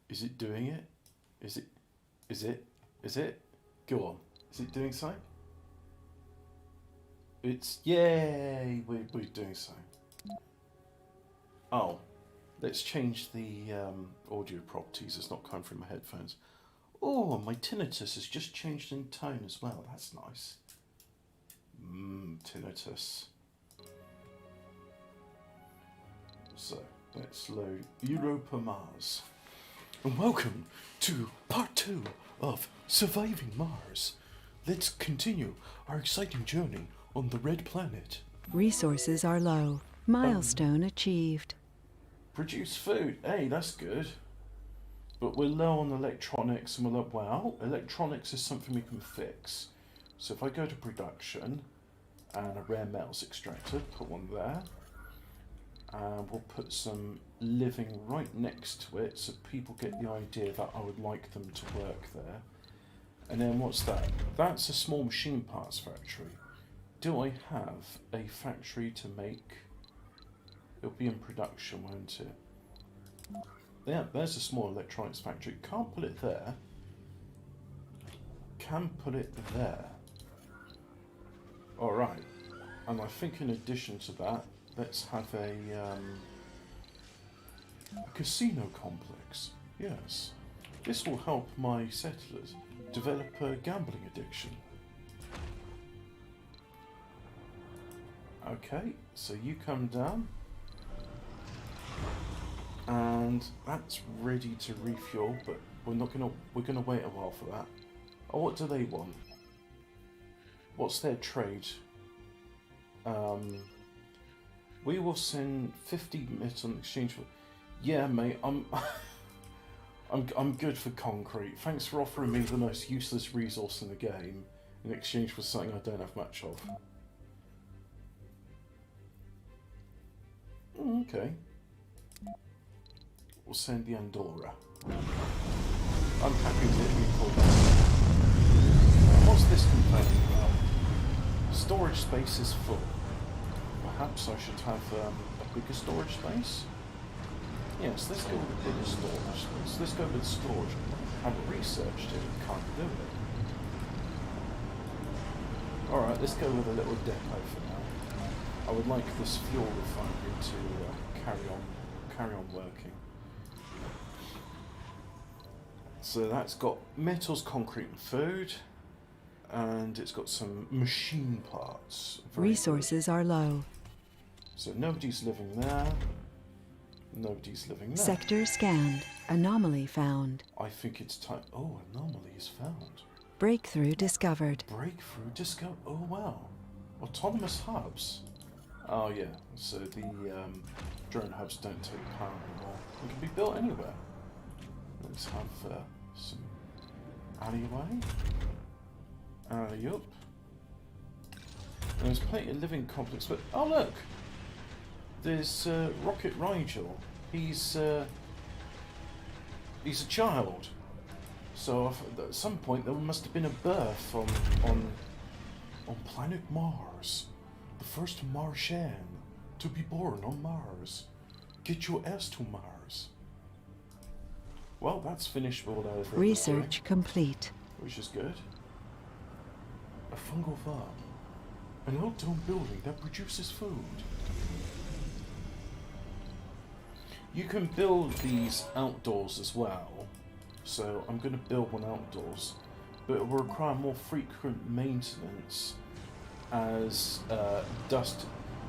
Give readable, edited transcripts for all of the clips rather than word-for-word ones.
Is it doing it? Is it? Is it? Is it? Go on. Is it doing something? It's yay! We're doing something. Oh, let's change the audio properties. It's not coming through my headphones. Oh, my tinnitus has just changed in tone as well. That's nice. Tinnitus. So let's load Europa Mars. And welcome to part 2 of Surviving Mars. Let's continue our exciting journey on the red planet. Resources are low. Milestone achieved. Produce food. Hey, that's good. But we're low on electronics and we're like, well, electronics is something we can fix. So if I go to production and a rare metals extractor, put one there. And we'll put some living right next to it so people get the idea that I would like them to work there. And then what's that? That's a small machine parts factory. Do I have a factory to make? It'll be in production, won't it? Yeah, there's a small electronics factory. Can't put it there. Can put it there. Alright. And I think in addition to that, let's have a casino complex. Yes. This will help my settlers develop a gambling addiction. Okay, so you come down. And that's ready to refuel, but we're gonna wait a while for that. Oh, what do they want? What's their trade? We will send 50 mits on exchange for. Yeah, mate, I'm good for concrete. Thanks for offering me the most useless resource in the game in exchange for something I don't have much of. Okay. We'll send the Andorra. I'm happy to be called that. What's this complaining about? Storage space is full. Perhaps I should have a bigger storage space? Yes, let's go with a bigger storage space. Let's go with storage. I haven't researched it and can't do it. Alright, let's go with a little depot for now. I would like this fuel refinery to carry on working. So that's got metals, concrete and food. And it's got some machine parts. Resources are low. So nobody's living there. Nobody's living there. Sector scanned. Anomaly found. I think it's time. Oh, anomaly is found. Breakthrough discovered. Breakthrough discovered. Oh, wow. Autonomous hubs. Oh, yeah. So the drone hubs don't take power anymore. They can be built anywhere. Let's have some alleyway. Yup. There's plenty of living complex, but oh look! There's Rocket Rigel. He's a child. So at some point there must have been a birth on planet Mars. The first Martian to be born on Mars. Get your ass to Mars. Well, that's finished all over. Research complete. Which is good. A fungal farm. An old-dome building that produces food. You can build these outdoors as well. So I'm going to build one outdoors. But it will require more frequent maintenance as dust.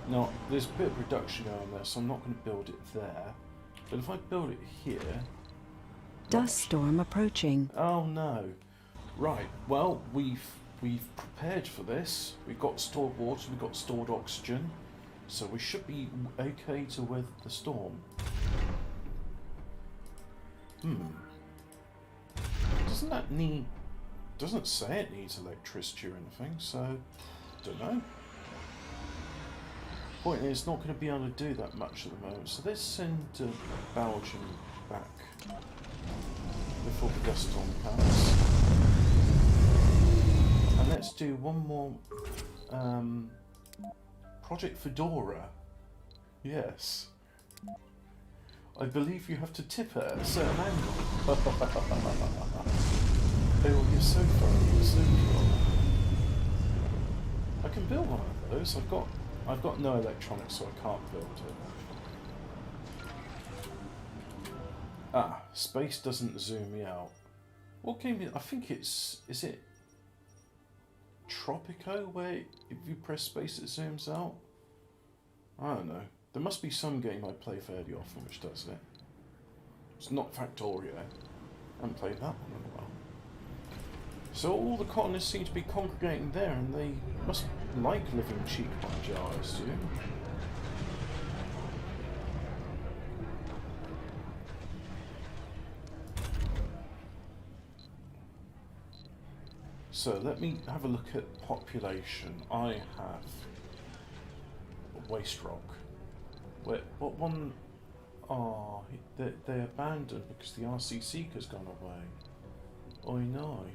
Now, there's a bit of production going there, so I'm not going to build it there. But if I build it here... Dust storm approaching. Oh no. Right, well, we've prepared for this. We've got stored water, we've got stored oxygen, so we should be okay to weather the storm. Doesn't that need... Doesn't say it needs electricity or anything, so... Don't know. Point is, it's not going to be able to do that much at the moment, so let's send Belgium back before the dust storm comes. And let's do one more Project Fedora. Yes. I believe you have to tip it at a certain angle. Oh, you're so funny, you're so cool. I can build one of those. I've got no electronics, so I can't build it. Ah, space doesn't zoom me out. What game is, I think is it Tropico, where if you press space it zooms out? I don't know. There must be some game I play fairly often which does it. It's not Factorio. I haven't played that one in a while. So all the colonists seem to be congregating there, and they must like living cheek by jar, I assume. So let me have a look at population. I have Waste Rock. Wait, what one? Oh, they abandoned because the RC Seeker's gone away. Oh no.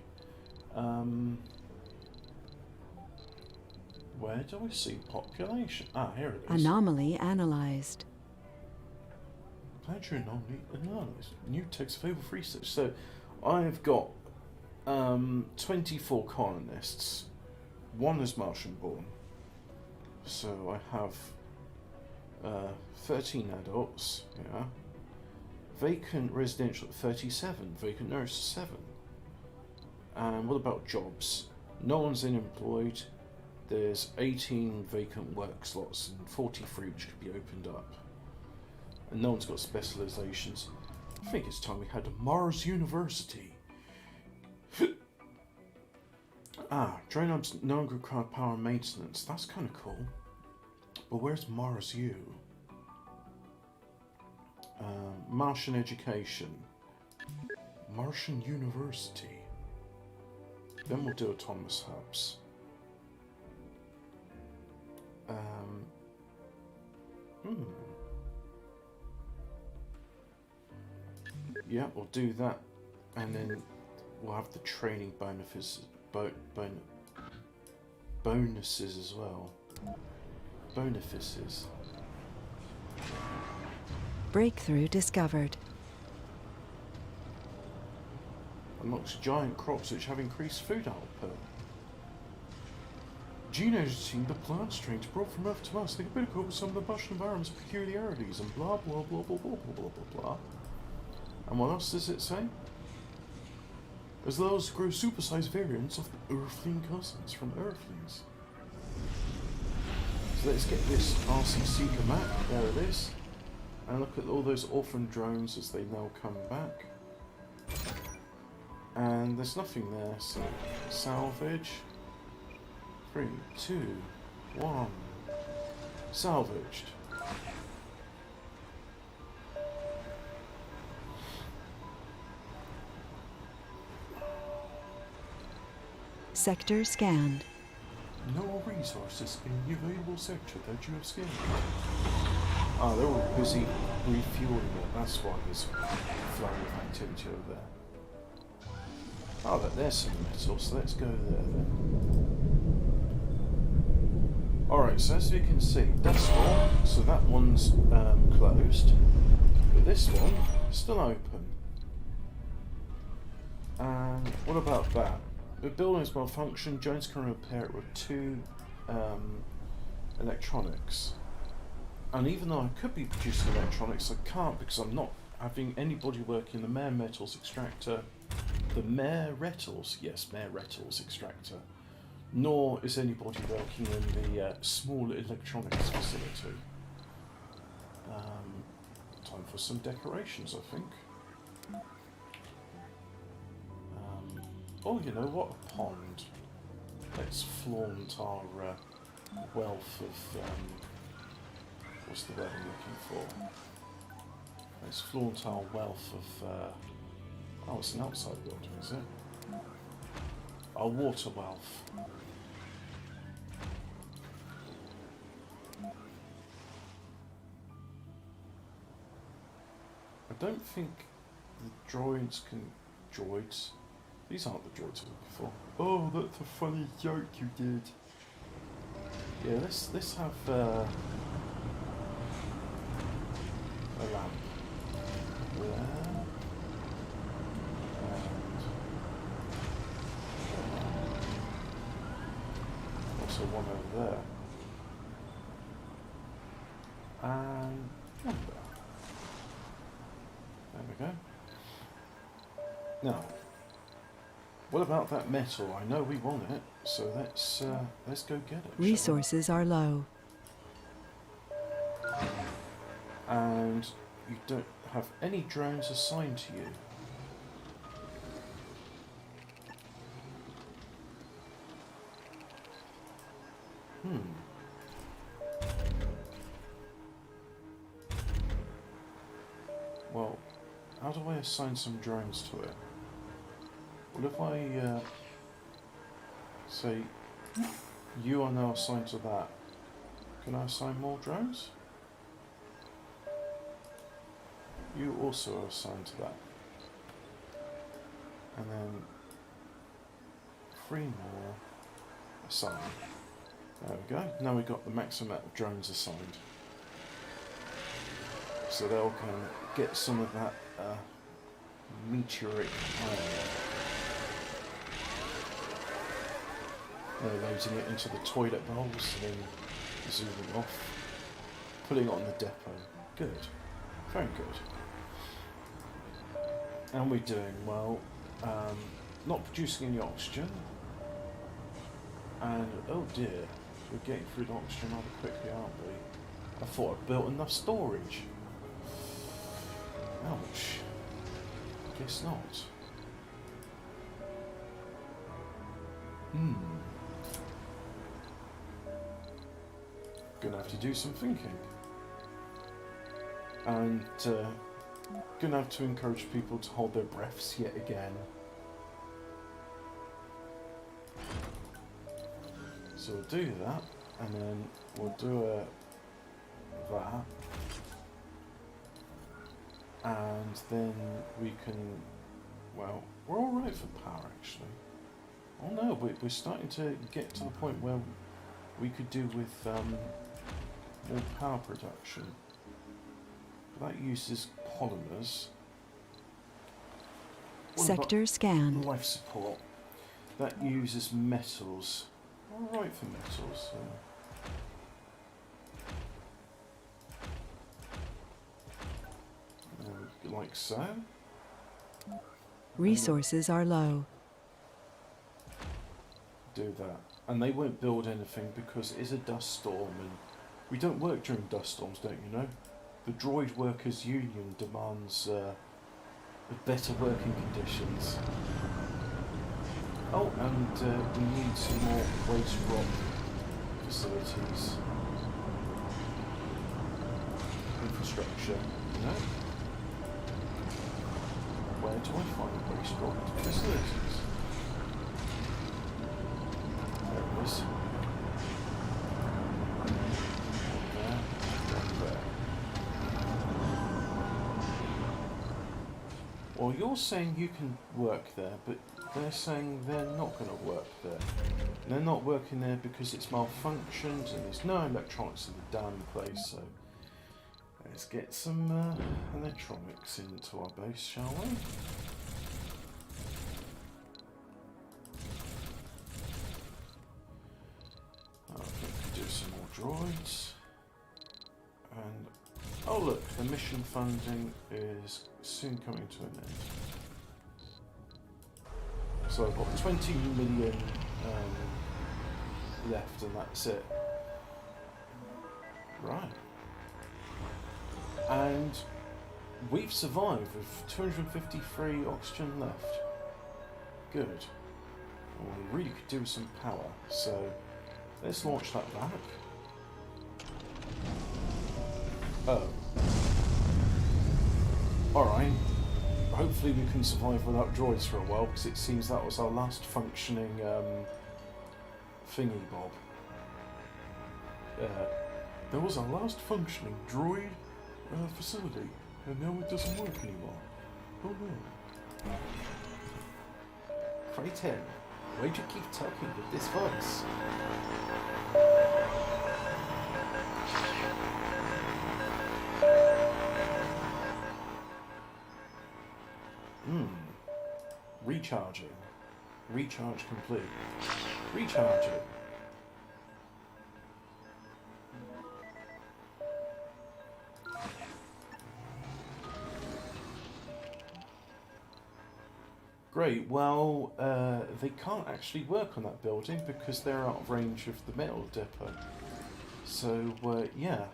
Where do we see population? Ah, here it is. Anomaly analyzed. Planetary anomaly analyzed. New text available for research. So I've got 24 colonists. One is Martian born. So I have 13 adults, yeah. Vacant residential 37, vacant nurse 7. And what about jobs? No one's unemployed. There's 18 vacant work slots and 43 which could be opened up. And no one's got specializations. I think it's time we had Mars University. Ah, Drain Hubs no longer require power maintenance. That's kind of cool. But where's Mars U? Martian education. Martian University. Then we'll do autonomous hubs. Yeah, we'll do that, and then we'll have the training bonuses as well. Bonuses. Breakthrough discovered. Unlocks giant crops which have increased food output. Gene editing the plant strains brought from Earth to us. They can better cope with some of the Martian environment's peculiarities and blah blah blah blah blah blah blah blah blah. And what else does it say? As well as grow supersized variants of Earthling cousins from Earthlings. So let's get this RC Seeker map. There it is. And look at all those orphan drones as they now come back. And there's nothing there, so salvage. 3, 2, 1. Salvaged. Sector scanned. No resources in the available sector that you have scanned. Ah, they were busy refueling it. That's why there's flow of activity over there. Oh, but there's some metal, so let's go there then. Alright, so as you can see, that's all. So that one's closed. But this one is still open. And what about that? The building is malfunctioned. Jones can repair it with 2 electronics. And even though I could be producing electronics, I can't because I'm not having anybody working the Mare Metals extractor. The Mare Retals, yes, Mare Retals extractor. Nor is anybody working in the small electronics facility. Time for some decorations, I think. Oh, you know what? A pond. Let's flaunt our wealth of... what's the word I'm looking for? Let's flaunt our wealth of... oh, it's an outside building, is it? Our water wealth. I don't think the droids can... Droids? These aren't the droids I'm looking for. Oh, that's a funny joke you did. Yeah, let's have a lamp. there. And wonder. There we go. Now, what about that metal? I know we want it, so let's go get it. shall we? Resources are low. And you don't have any drones assigned to you. Well, how do I assign some drones to it? What if I say you are now assigned to that? Can I assign more drones? You also are assigned to that. And then 3 more assigned. There we go. Now we've got the maximum amount of drones assigned. So they'll can get some of that meteoric iron. They're loading it into the toilet bowls and then zooming off, putting it on the depot. Good. Very good. And we're doing well. Not producing any oxygen. And oh dear, we're getting through the oxygen rather quickly, aren't we? I thought I'd built enough storage. Ouch. Guess not. Gonna have to do some thinking. And gonna have to encourage people to hold their breaths yet again. So we'll do that, and then we'll do that. And then we can, well, we're alright for power actually. Oh no, we're starting to get to the point where we could do with more power production. That uses polymers. What Sector about scanned. life support? That uses metals. Alright for metals. Like so. Resources are low. Do that. And they won't build anything because it is a dust storm and we don't work during dust storms, don't you know? The Droid Workers Union demands better working conditions. Oh, and we need some more waste rock facilities. Infrastructure, you know? Where do I find waste rock facilities? There it is. Well, you're saying you can work there, but they're saying they're not going to work there. They're not working there because it's malfunctioned and there's no electronics in the damn place, so let's get some electronics into our base, shall we? I think we do some more droids. And oh look, the mission funding is soon coming to an end. So I've got 20 million left and that's it. Right. And we've survived with 253 oxygen left. Good. Well, we really could do with some power, so let's launch that back. Oh. Alright. Hopefully we can survive without droids for a while, because it seems that was our last functioning thingy-bob. There was our last functioning droid facility, and now it doesn't work anymore. Oh no. Creighton, why'd you keep talking with this voice? Recharging. Recharge complete. Recharging. Great. Well, they can't actually work on that building because they're out of range of the metal depot. So, yeah.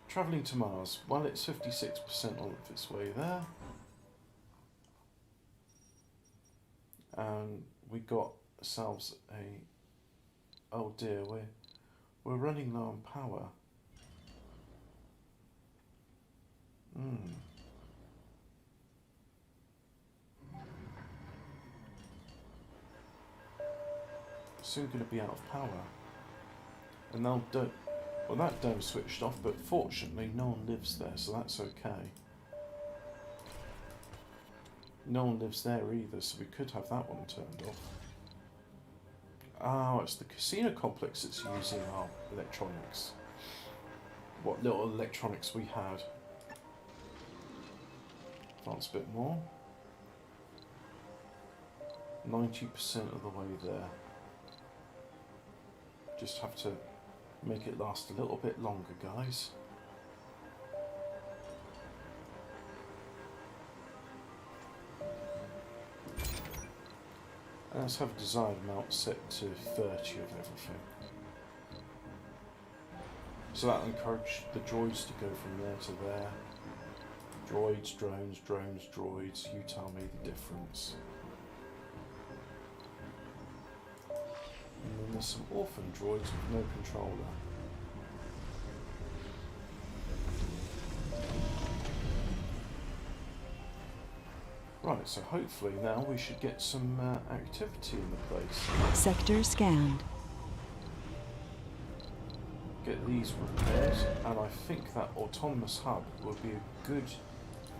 Travelling to Mars. Well, it's 56% on its way there. And we got ourselves a... Oh dear, we're running low on power. Soon going to be out of power. And they'll do... Well, that dome switched off, but fortunately no one lives there, so that's okay. No one lives there either, so we could have that one turned off. Oh, it's the casino complex that's using our electronics. What little electronics we had. Advance a bit more. 90% of the way there. Just have to make it last a little bit longer, guys. And let's have a desired amount set to 30 of everything. So that'll encourage the droids to go from there to there. Droids, drones, drones, droids. You tell me the difference. And then there's some orphan droids with no controller. Right, so hopefully now we should get some activity in the place. Sector scanned. Get these repaired, and I think that autonomous hub will be a good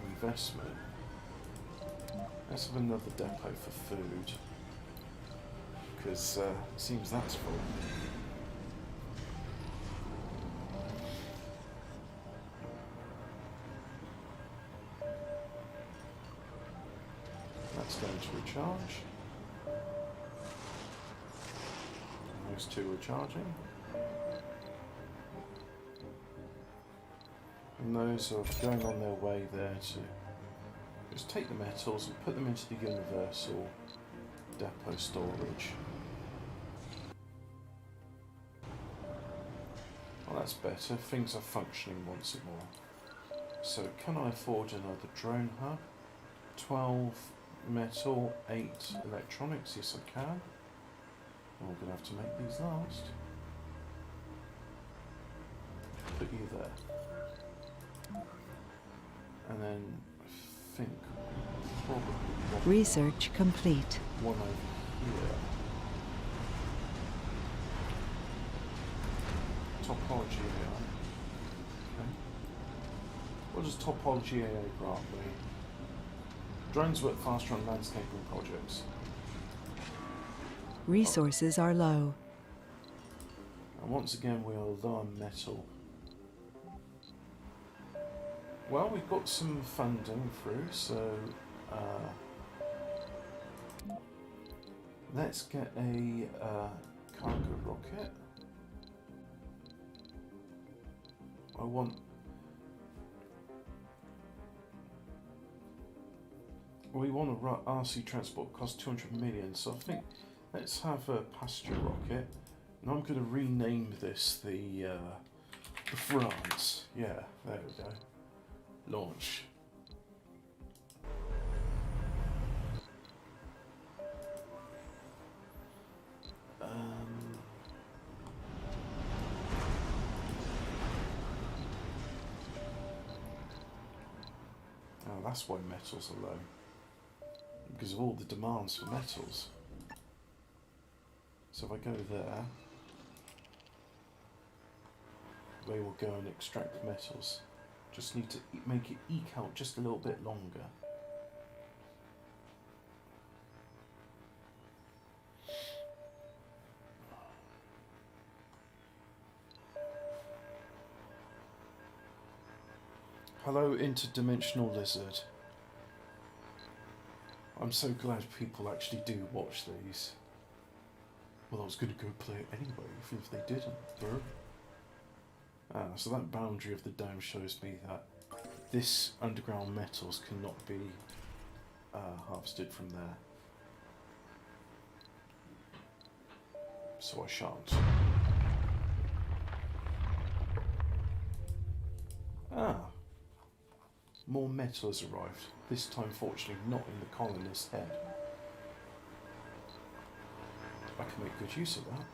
investment. Let's have another depot for food, because it seems that's full. That's going to recharge. Those two are charging. And those are going on their way there to just take the metals and put them into the universal depot storage. Well, that's better. Things are functioning once more. So can I afford another drone hub? 12 metal, 8 electronics. Yes, I can. We're going to have to make these last. Put you there. And then I think probably Research complete. one over here. Topology AI. Okay. What does topology AI grant me? Drones work faster on landscaping projects. Resources are low. And once again we are low on metal. Well, we've got some funding through, so let's get a cargo rocket. We want a RC transport, cost 200 million, so I think let's have a passenger rocket, and I'm going to rename this the France. Yeah, there we go. Launch. Oh, that's why metals are low. Because of all the demands for metals. So if I go there, they will go and extract metals. Just need to make it eke out just a little bit longer. Hello, interdimensional lizard. I'm so glad people actually do watch these. Well, I was going to go play it anyway, if they didn't. So that boundary of the dome shows me that this underground metals cannot be harvested from there. So I shan't. Ah. More metal has arrived. This time, fortunately, not in the colonist's head. I can make good use of that.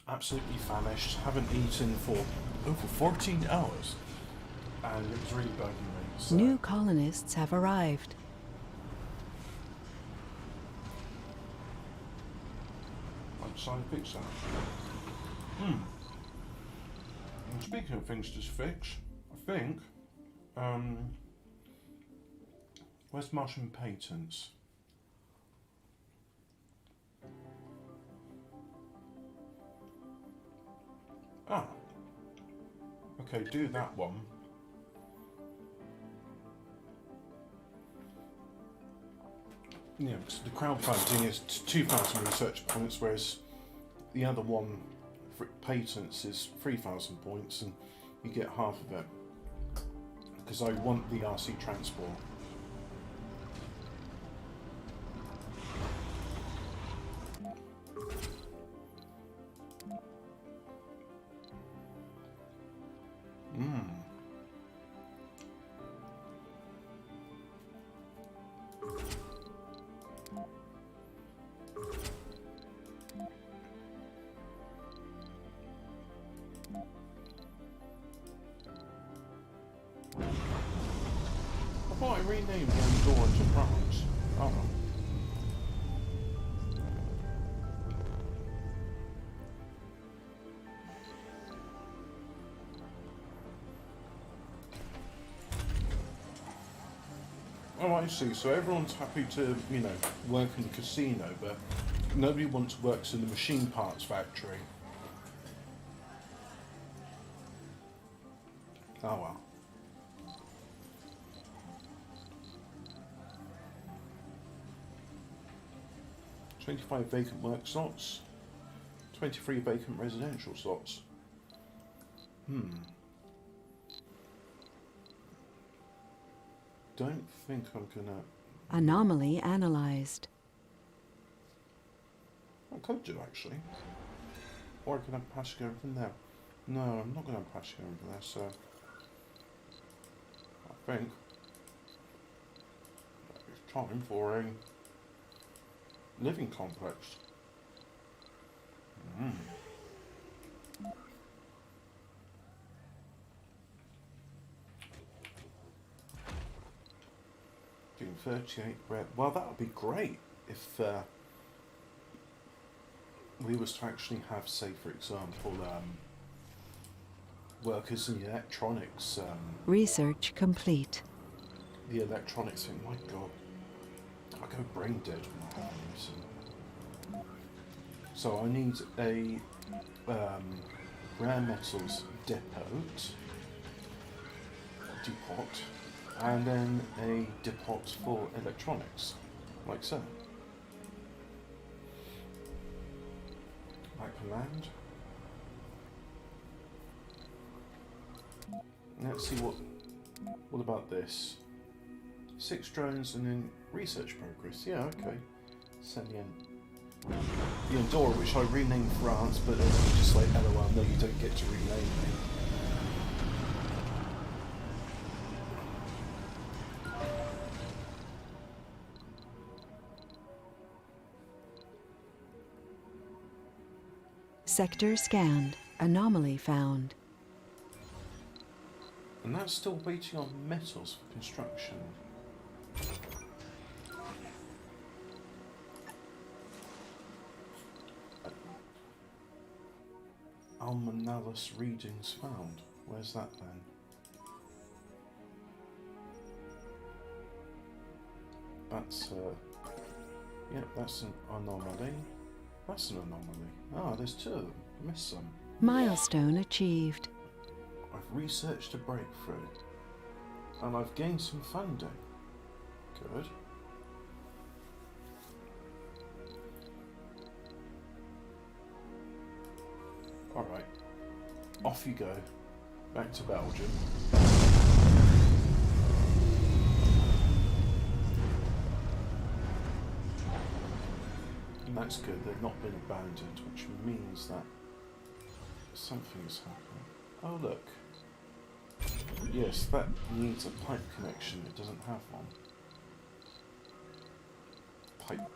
Absolutely famished. Haven't eaten for over 14 hours. And it was really bugging me. So. New colonists have arrived. Lunchtime pizza. And speaking of things to fix, I think, where's Martian Patents? Ah. Okay, do that one. Yeah, because the crowdfunding is 2,000 research points, whereas the other one for patents is 3,000 points, and you get half of it. Because I want the RC transport. I thought I renamed Andorra to France. Oh well. Oh, I see. So everyone's happy to, you know, work in the casino, but nobody wants to work in the machine parts factory. Oh well. 25 vacant work slots, 23 vacant residential slots. don't think I'm gonna... Anomaly analyzed. I could do, actually. Or I could have passage over there. No, I'm not going to have passage over there, so... I think... it's time for a... living complex. Doing 38 bread. Well, that would be great if we was to actually have, say, for example, workers in the electronics. Research complete. The electronics thing. My God, I go brain dead when I have this. So I need a rare metals depot, and then a depot for electronics, like so. Like land. Let's see what about this? 6 drones and then research progress. Yeah, okay. Send the Andorra, which I renamed France, but just like LOL, no, you don't get to rename me. Sector scanned. Anomaly found. And that's still waiting on metals for construction. Almanalus readings found. Where's that then? That's yep, that's an anomaly. That's an anomaly. Ah, there's 2 of them. I missed some. Milestone achieved. I've researched a breakthrough. And I've gained some funding. Good. Alright. Off you go. Back to Belgium. And that's good, they've not been abandoned, which means that something is happening. Oh look. Yes, that needs a pipe connection, it doesn't have one. Pipe.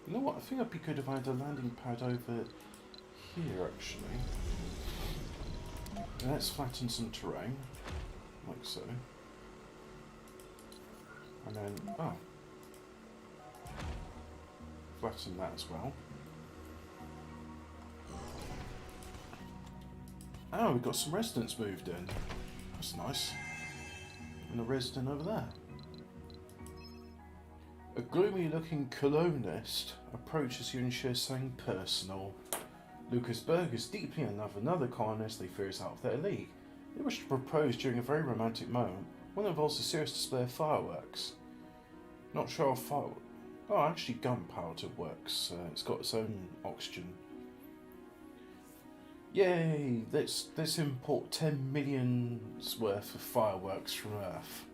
You know what, I think it'd be good if I had a landing pad over here actually. Let's flatten some terrain, like so. And then, oh. Flatten that as well. Oh, we've got some residents moved in. That's nice. And a resident over there. A gloomy-looking colonist approaches you and shares something personal. Lucas Berg is deeply in love with another colonist they fear is out of their league. They wish to propose during a very romantic moment, one that involves a serious display of fireworks. Not sure how fire... Oh, actually gunpowder works. It's got its own oxygen. Yay! Let's import 10 million's worth of fireworks from Earth.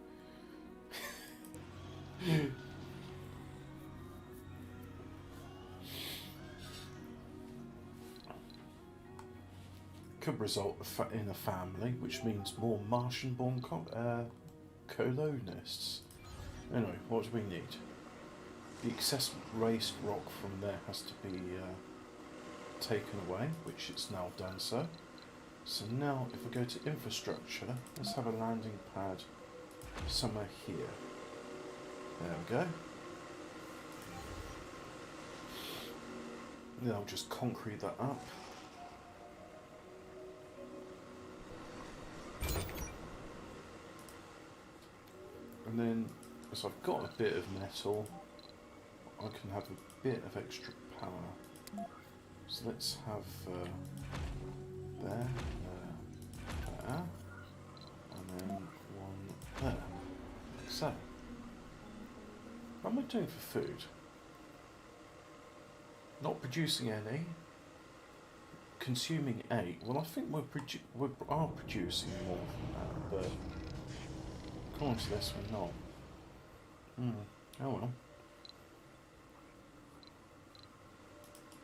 Could result in a family, which means more Martian-born colonists. Anyway, what do we need? The excess waste rock from there has to be taken away, which it's now done so. So now, if we go to infrastructure, let's have a landing pad somewhere here. There we go. Then I'll just concrete that up. And then, as I've got a bit of metal, I can have a bit of extra power. So let's have there, and then one there. So, I'm am I doing for food? Not producing any. Consuming 8. Well, I think we are producing more than that, but according to this, we're not. Oh well.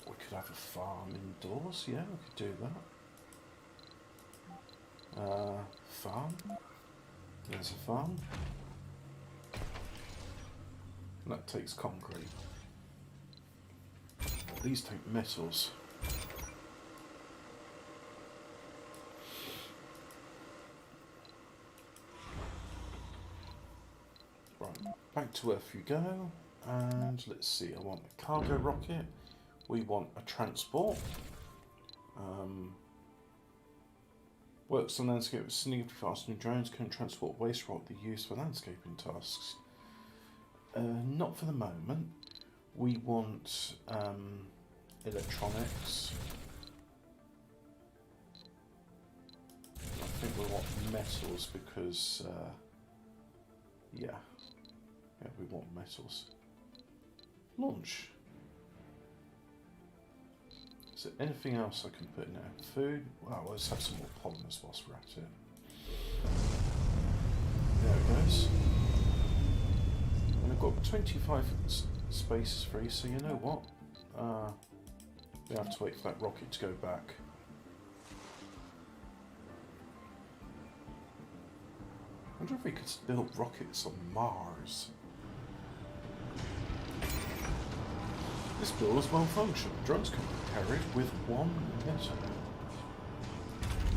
We could have a farm indoors. Yeah, we could do that. Farm. There's a farm. That takes concrete. These take metals. Right, back to Earth you go. And let's see, I want a cargo rocket. We want a transport. Works on landscape with significantly faster than drones, can transport waste rock they use for landscaping tasks. Not for the moment. We want electronics. I think we want metals because, yeah, we want metals. Launch. Is there anything else I can put in there? Food? Well, let's have some more polymers whilst we're at it. There it goes. And I've got 25 spaces free, so you know what? We have to wait for that rocket to go back. I wonder if we could build rockets on Mars. This build is malfunctioned. Drones can be carried with one metal.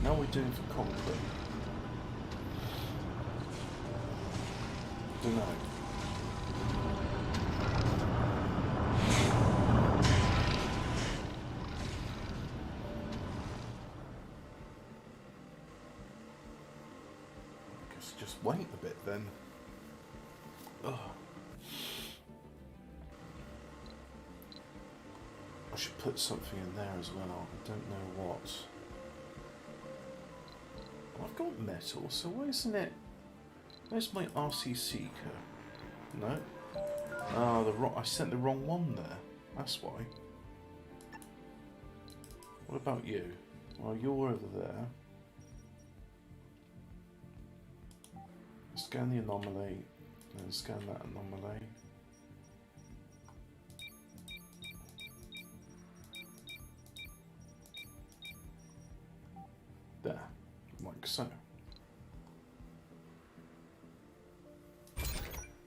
Now we're doing for concrete. Don't know. I guess just wait a bit then. Ugh. I should put something in there as well. I don't know what. Well, I've got metal, so why isn't it? Where's my RC Seeker? No. Oh, I sent the wrong one there. That's why. What about you? Well, you're over there. Scan the anomaly, then scan that anomaly. There, like so.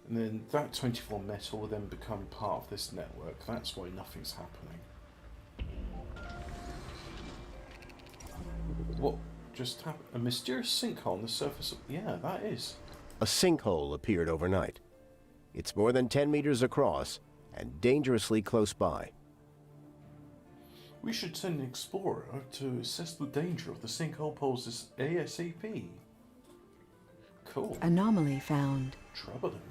And then that 24 metal will then become part of this network. That's why nothing's happening. What just happened? A mysterious sinkhole on the surface of... Yeah, that is. A sinkhole appeared overnight. It's more than 10 meters across and dangerously close by. We should send an explorer to assess the danger of the sinkhole poses ASAP. Cool. Anomaly found. Troubling.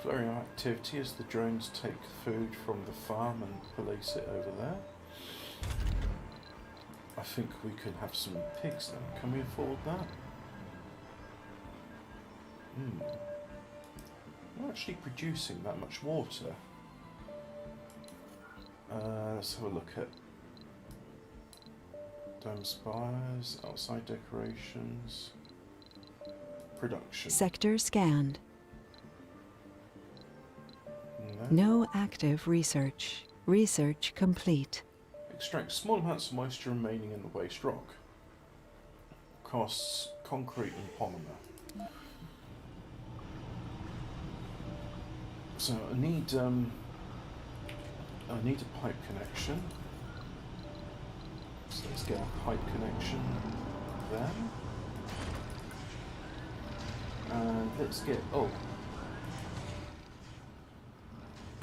Flurry of activity as the drones take food from the farm and place it over there. I think we could have some pigs then. Can we afford that? We're actually producing that much water. Let's have a look at dome spires, outside decorations, production. Sector scanned. No. No active research. Research complete. Extract small amounts of moisture remaining in the waste rock. Costs concrete and polymer. So I need a pipe connection. So let's get a pipe connection there. And let's get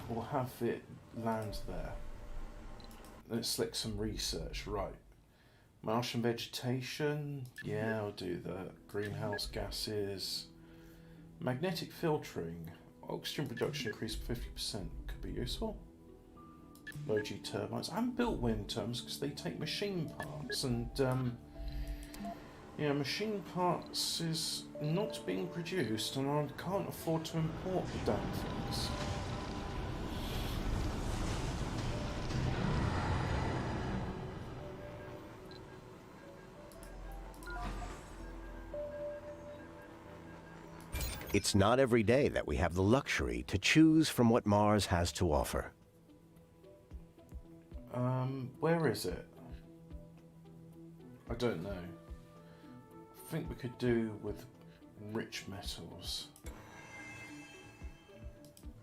we'll have it land there. Let's select some research, right. Martian vegetation, yeah, I'll do that. Greenhouse gases. Magnetic filtering. Oxygen production increased 50%. Could be useful. Low G turbines. I haven't built wind turbines because they take machine parts and Yeah, machine parts is not being produced, and I can't afford to import the damn things. It's not every day that we have the luxury to choose from what Mars has to offer. Where is it? I don't know. I think we could do with rich metals.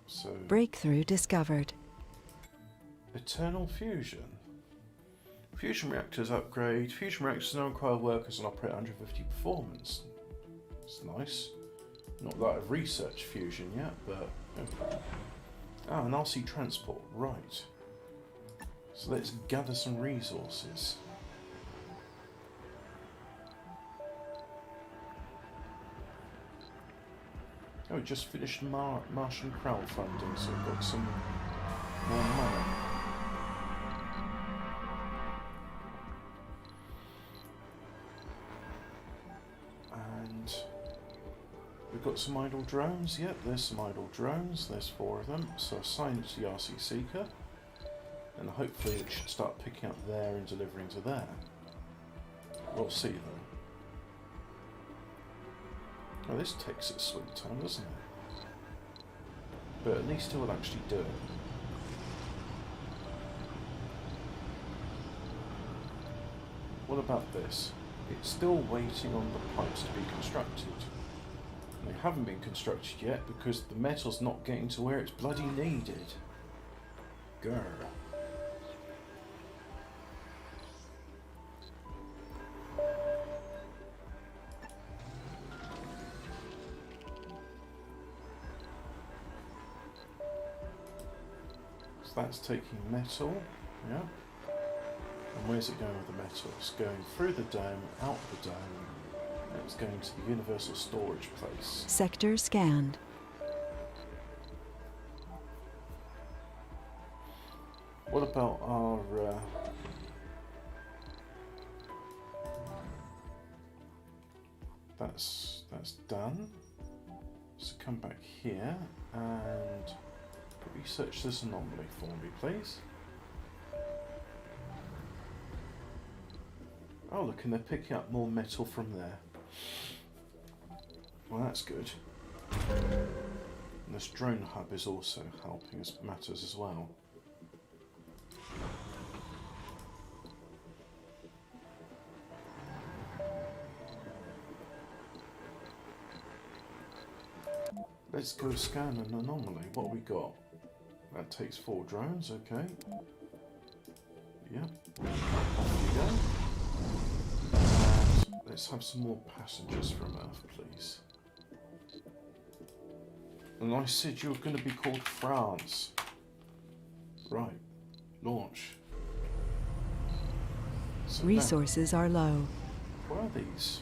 So, Breakthrough discovered. eternal fusion. Fusion reactors upgrade. Fusion reactors now require workers and operate 150 performance. It's nice. Not that I've researched fusion yet, but... Ah, an RC transport. Right. So let's gather some resources. Oh, we just finished Martian crowdfunding, so we've got some more money. And we've got some idle drones. Yep, there's some idle drones. There's 4 of them. So assign it to the RC Seeker. And hopefully it should start picking up there and delivering to there. We'll see though. Oh, this takes its sweet time, doesn't it? But at least it will actually do it. What about this? It's still waiting on the pipes to be constructed. They haven't been constructed yet because the metal's not getting to where it's bloody needed. Grr. That's taking metal, yeah. And where's it going with the metal? It's going through the dome, out the dome, and it's going to the universal storage place. Sector scanned. What about our... That's done. So come back here and... research this anomaly for me, please. Oh, look, and they're picking up more metal from there. Well, that's good. And this drone hub is also helping us matters as well. Let's go scan an anomaly. What have we got? That takes 4 drones, okay. Yep. Off you go. And let's have some more passengers from Earth, please. And I said you were going to be called France. Right. Launch. So Resources are low. what are these?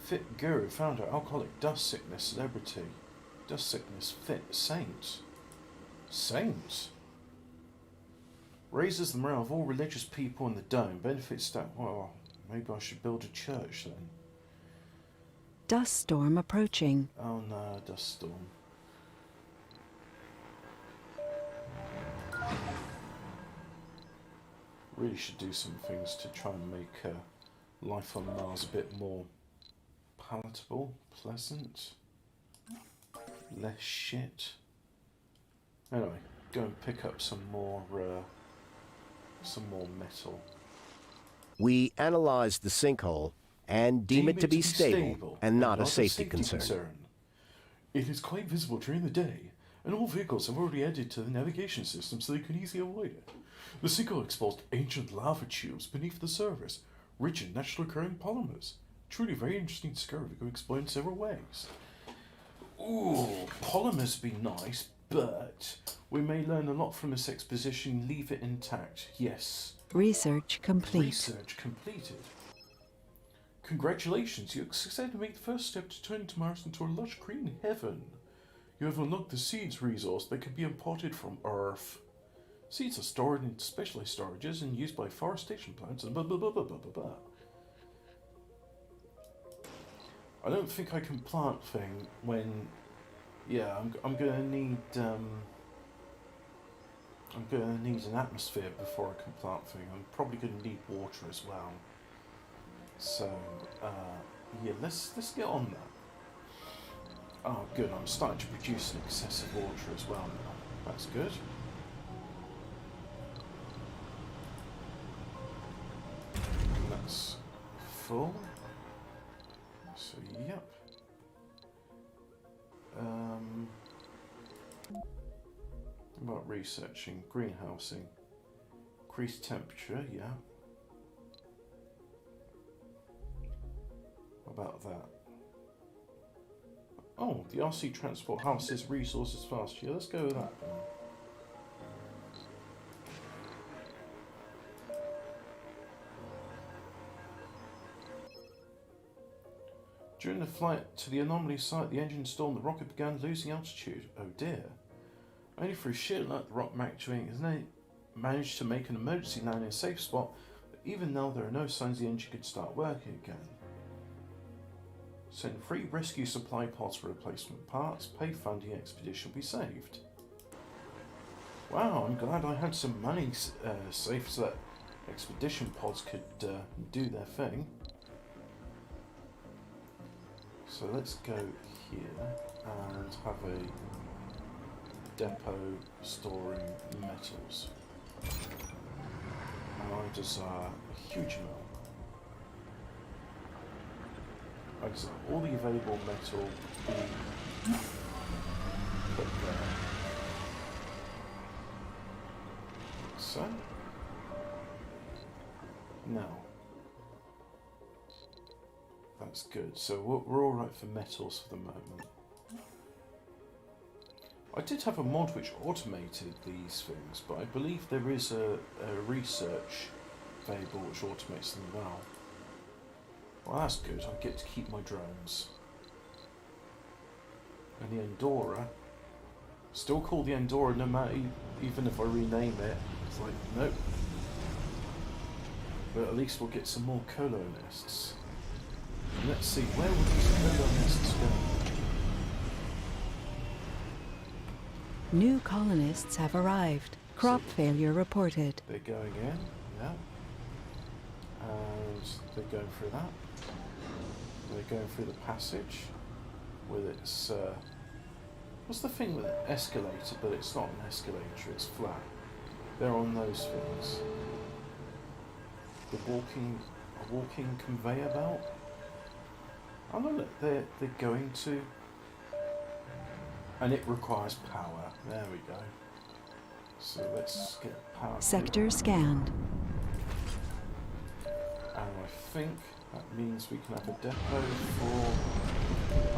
Fit guru, founder, alcoholic, dust sickness, celebrity. Dust sickness, fit, saint. Saint? Raises the morale of all religious people in the dome. Benefits that... Well, maybe I should build a church then. Dust storm approaching. Oh no, dust storm. Really should do some things to try and make life on Mars a bit more palatable, pleasant, less shit. Anyway, go and pick up some more metal. We analyzed the sinkhole and deem it to be stable and not a safety concern. It is quite visible during the day, and all vehicles have already added to the navigation system so they can easily avoid it. The sinkhole exposed ancient lava tubes beneath the surface, rich in naturally occurring polymers. Truly very interesting discovery we can explain in several ways. Ooh, polymers be nice, but we may learn a lot from this exposition. Leave it intact. Yes. Research complete. Research completed. Congratulations, you have succeeded to make the first step to turn Mars into a lush green heaven. You have unlocked the seeds resource that can be imported from Earth. Seeds are stored in specialized storages and used by forestation plants and blah blah blah blah blah blah blah. I don't think I can plant thing when... Yeah, I'm gonna need... I'm gonna need an atmosphere before I can plant thing. I'm probably gonna need water as well. So, yeah, let's get on that. Oh, good. I'm starting to produce an excessive water as well now. That's good. And that's full. So, yep. What about researching? Greenhousing. Increased temperature, yeah. What about that? Oh, the RC transport harvests resources fast. Yeah, let's go with that then. During the flight to the anomaly site, the engine stalled and the rocket began losing altitude. Oh dear. Only through sheer luck, the rocket actuating has managed to make an emergency landing in a safe spot, but even now there are no signs the engine could start working again. Send free rescue supply pods for replacement parts. Pay funding expedition will be saved. Wow, I'm glad I had some money saved so that expedition pods could do their thing. So let's go here and have a depot storing metals. And I desire a huge amount. I desire all the available metal be put there. Like so. Now. That's good. So we're alright for metals for the moment. I did have a mod which automated these things, but I believe there is a research variable which automates them now. Well, that's good. I get to keep my drones. And the Endora, still called the Endora no matter, even if I rename it. It's like, nope. But at least we'll get some more colo nests. And let's see, where will these colo nests go? New colonists have arrived. Crop failure reported. They're going in, yeah. And they're going through that. They're going through the passage with its what's the thing with an escalator, but it's not an escalator, it's flat. They're on those things. A walking conveyor belt? I know that they're going to, and it requires power. There we go. So let's get power. Sector scanned. And I think that means we can have a depot for...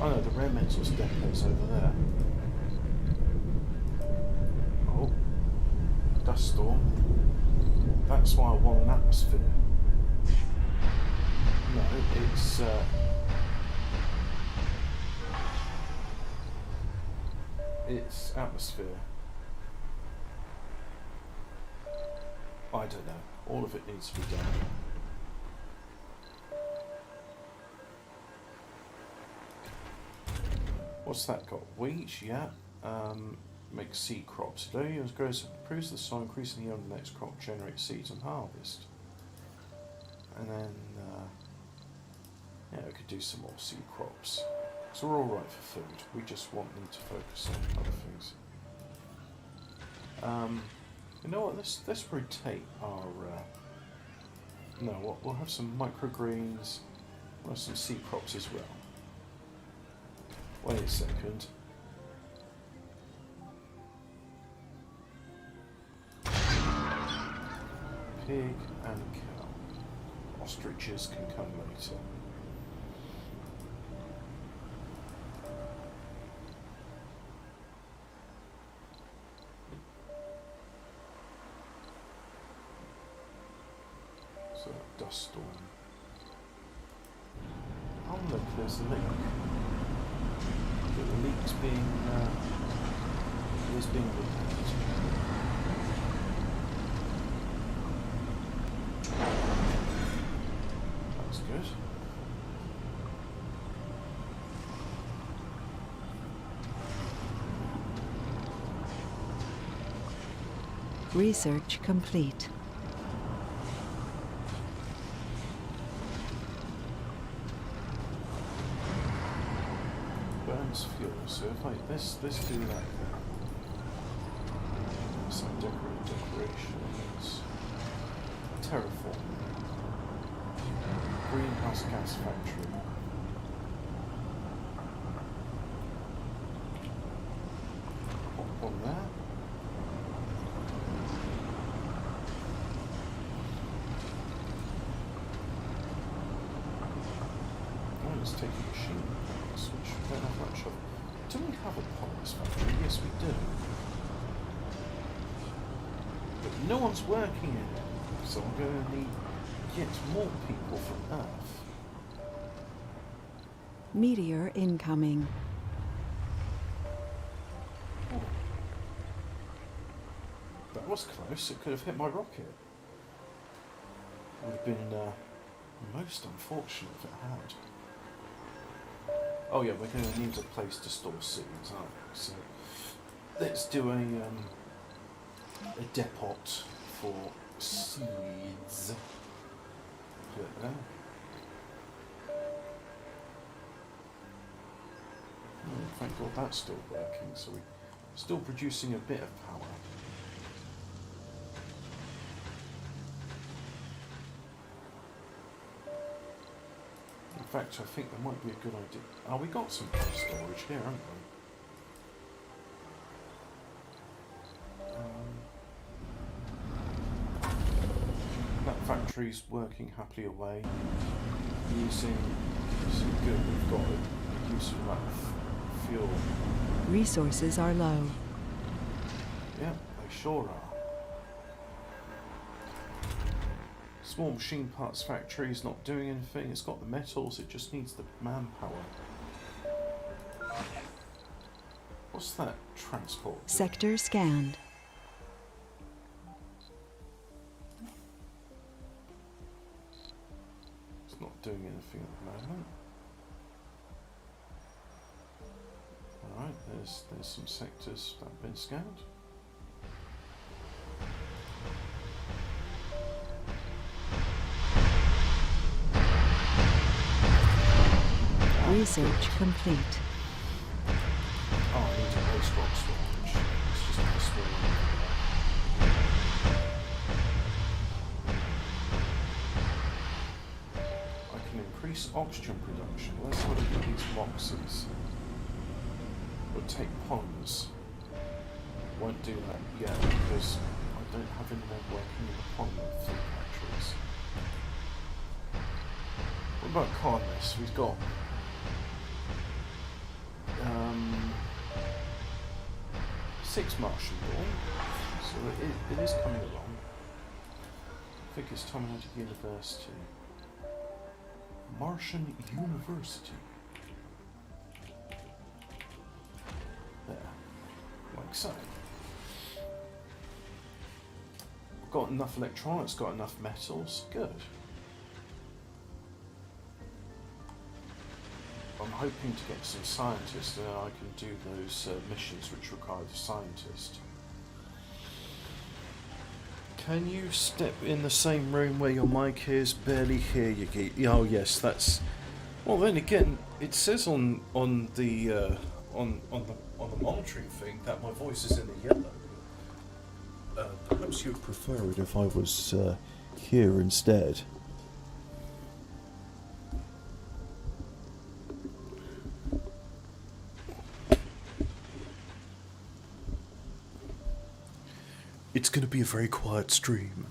Oh no, the rare metals depot's over there. Oh, dust storm. That's why I want an atmosphere. No, it's atmosphere. I don't know. All of it needs to be done. What's that got? Wheat, yeah. Make seed crops. It only grows, improves the soil, increasing the yield of the next crop, generates seeds and harvest. And then, yeah, we could do some more seed crops. So we're alright for food. We just need to focus on other things. You know what? Let's rotate our. No, what we'll have some microgreens. We'll have some seed crops as well. Wait a second. Pig and cow. Ostriches can come later. So, dust storm. Oh look, there's a leak. The leak's being repaired. That's good. Research complete. Burns fuel. So if let's do that then. Some decorations. Terraform. Greenhouse gas factory. Pop on there. Oh, let's take a machine parts, which we don't have much of. Do we have a polymers factory? Yes, we do. But no one's working in it, so I'm going to need to get more people from Earth. Meteor incoming. Oh. That was close. It could have hit my rocket. Would have been most unfortunate if it had. Oh yeah, we're going to need a place to store seeds, aren't we? So let's do a depot for seeds. Put it there. Thank God that's still working, so we're still producing a bit of power. In fact, I think that might be a good idea. Oh, we got some storage here, haven't we? That factory's working happily away, using good. We've got a useful amount of fuel. Resources are low. Yeah, they sure are. Small machine parts factory is not doing anything. It's got the metals, it just needs the manpower. What's that transport doing? Sector scanned. It's not doing anything at the moment. Alright, there's some sectors that have been scanned. Research complete. Oh, I need a waste rock storage. It's just a small I can increase oxygen production. Let's have a look at these boxes. We'll take polymers. Won't do that yet because I don't have anyone working in the polymer food factories. What about colonists? We've got 6 Martian born, so it is coming along. I think it's time out of university. Martian University. There, like so. Got enough electronics, got enough metals, good. I'm hoping to get some scientists and I can do those missions which require the scientist. Can you step in the same room where your mic is? Barely hear you, Geek. Oh yes, that's. Well, then again, it says on the monitoring thing that my voice is in the yellow. Perhaps you'd prefer it if I was here instead. It's going to be a very quiet stream.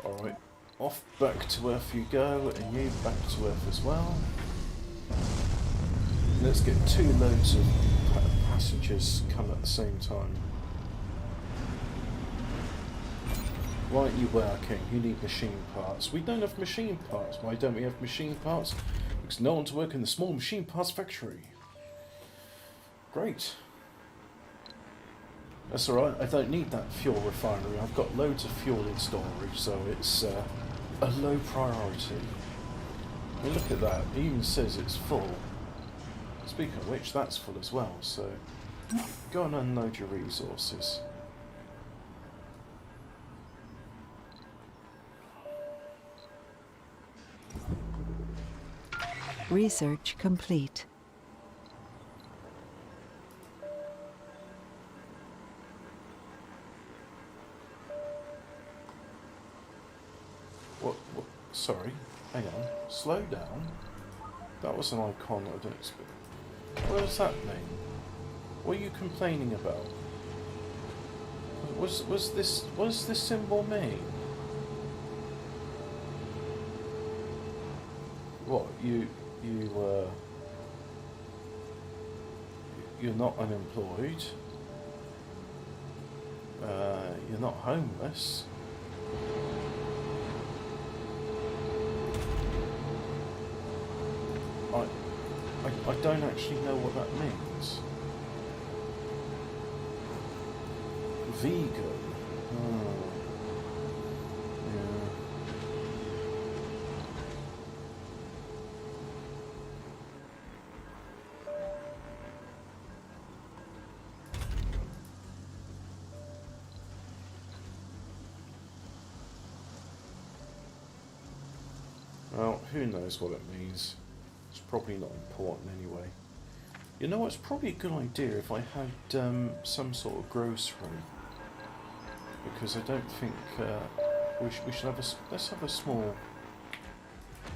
Alright, off back to Earth you go, and you back to Earth as well. Let's get 2 loads of passengers come at the same time. Right, you working, you need machine parts. We don't have machine parts. Why don't we have machine parts? Because no one to work in the small machine parts factory. Great. That's alright, I don't need that fuel refinery. I've got loads of fuel in storage, so it's a low priority. I mean, look at that, it even says it's full. Speaking of which, that's full as well, so go and unload your resources. Research complete. What? Sorry, hang on. Slow down. That was an icon I didn't expect. What does that mean? What are you complaining about? What does this symbol mean? What, you're not unemployed. You're not homeless. I don't actually know what that means. Vegan. Oh. Yeah. Well, who knows what it means. It's probably not important anyway. You know, it's probably a good idea if I had some sort of grocery, because I don't think we should have let's have a small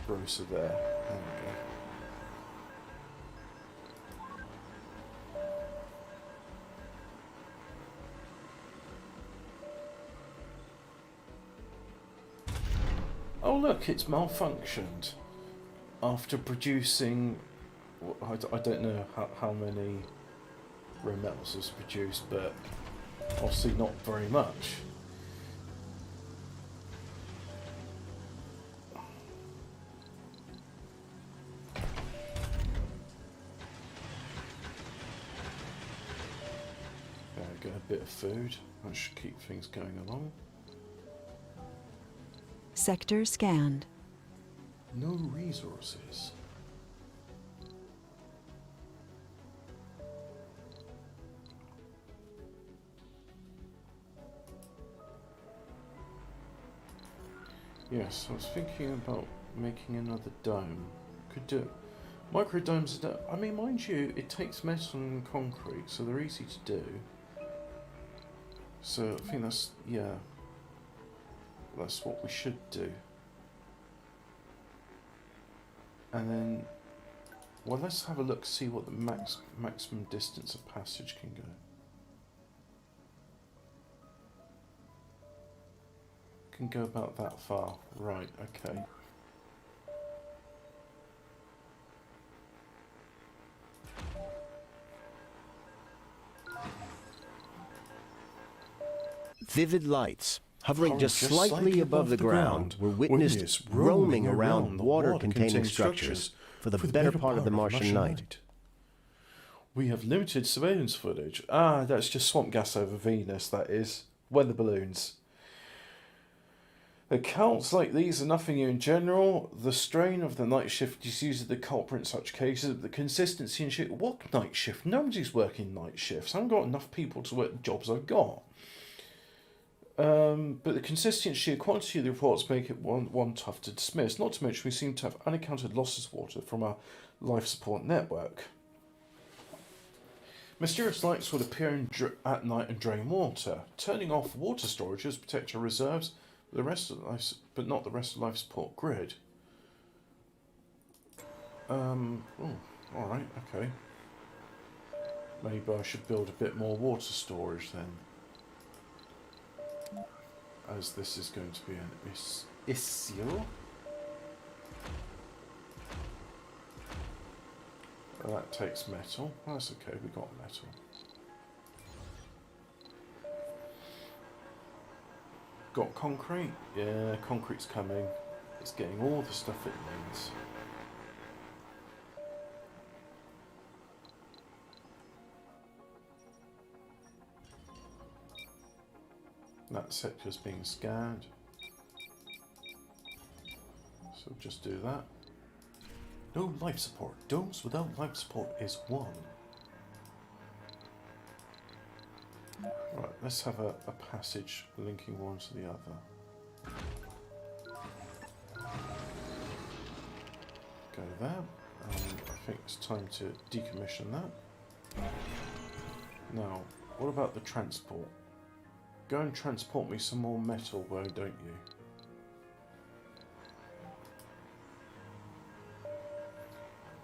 grocer there. There we go. Oh look, it's malfunctioned after producing. I don't know how many Romels was produced, but obviously not very much. Get a bit of food. That should keep things going along. Sector scanned. No resources. Yes, I was thinking about making another dome. Could do. Microdomes are I mean, mind you, it takes metal and concrete, so they're easy to do. So I think that's, yeah, that's what we should do. And then, well, let's have a look, see what the maximum distance of passage can go. Can go about that far. Right, okay. Vivid lights, hovering just slightly above the ground, were witnessed roaming around water-containing structures for the better part of the Martian night. We have limited surveillance footage. Ah, that's just swamp gas over Venus, that is. Weather balloons. Accounts like these are nothing new in general. The strain of the night shift is usually the culprit in such cases, but the consistency and shit. What night shift? Nobody's working night shifts. I haven't got enough people to work the jobs I've got. But the consistency and quantity of the reports make it one tough to dismiss. Not to mention we seem to have unaccounted losses of water from our life support network. Mysterious lights would appear at night and drain water. Turning off water storages protect our reserves, but not the rest of the life support grid. Oh, all right, okay. Maybe I should build a bit more water storage then, as this is going to be an issue. That takes metal. That's okay, we got metal. Got concrete? Yeah, concrete's coming. It's getting all the stuff it needs. That sector's being scanned. So just do that. No life support. Domes without life support is 1. Right, let's have a passage linking one to the other. Go there. I think it's time to decommission that. Now, what about the transport? Go and transport me some more metal, why don't you?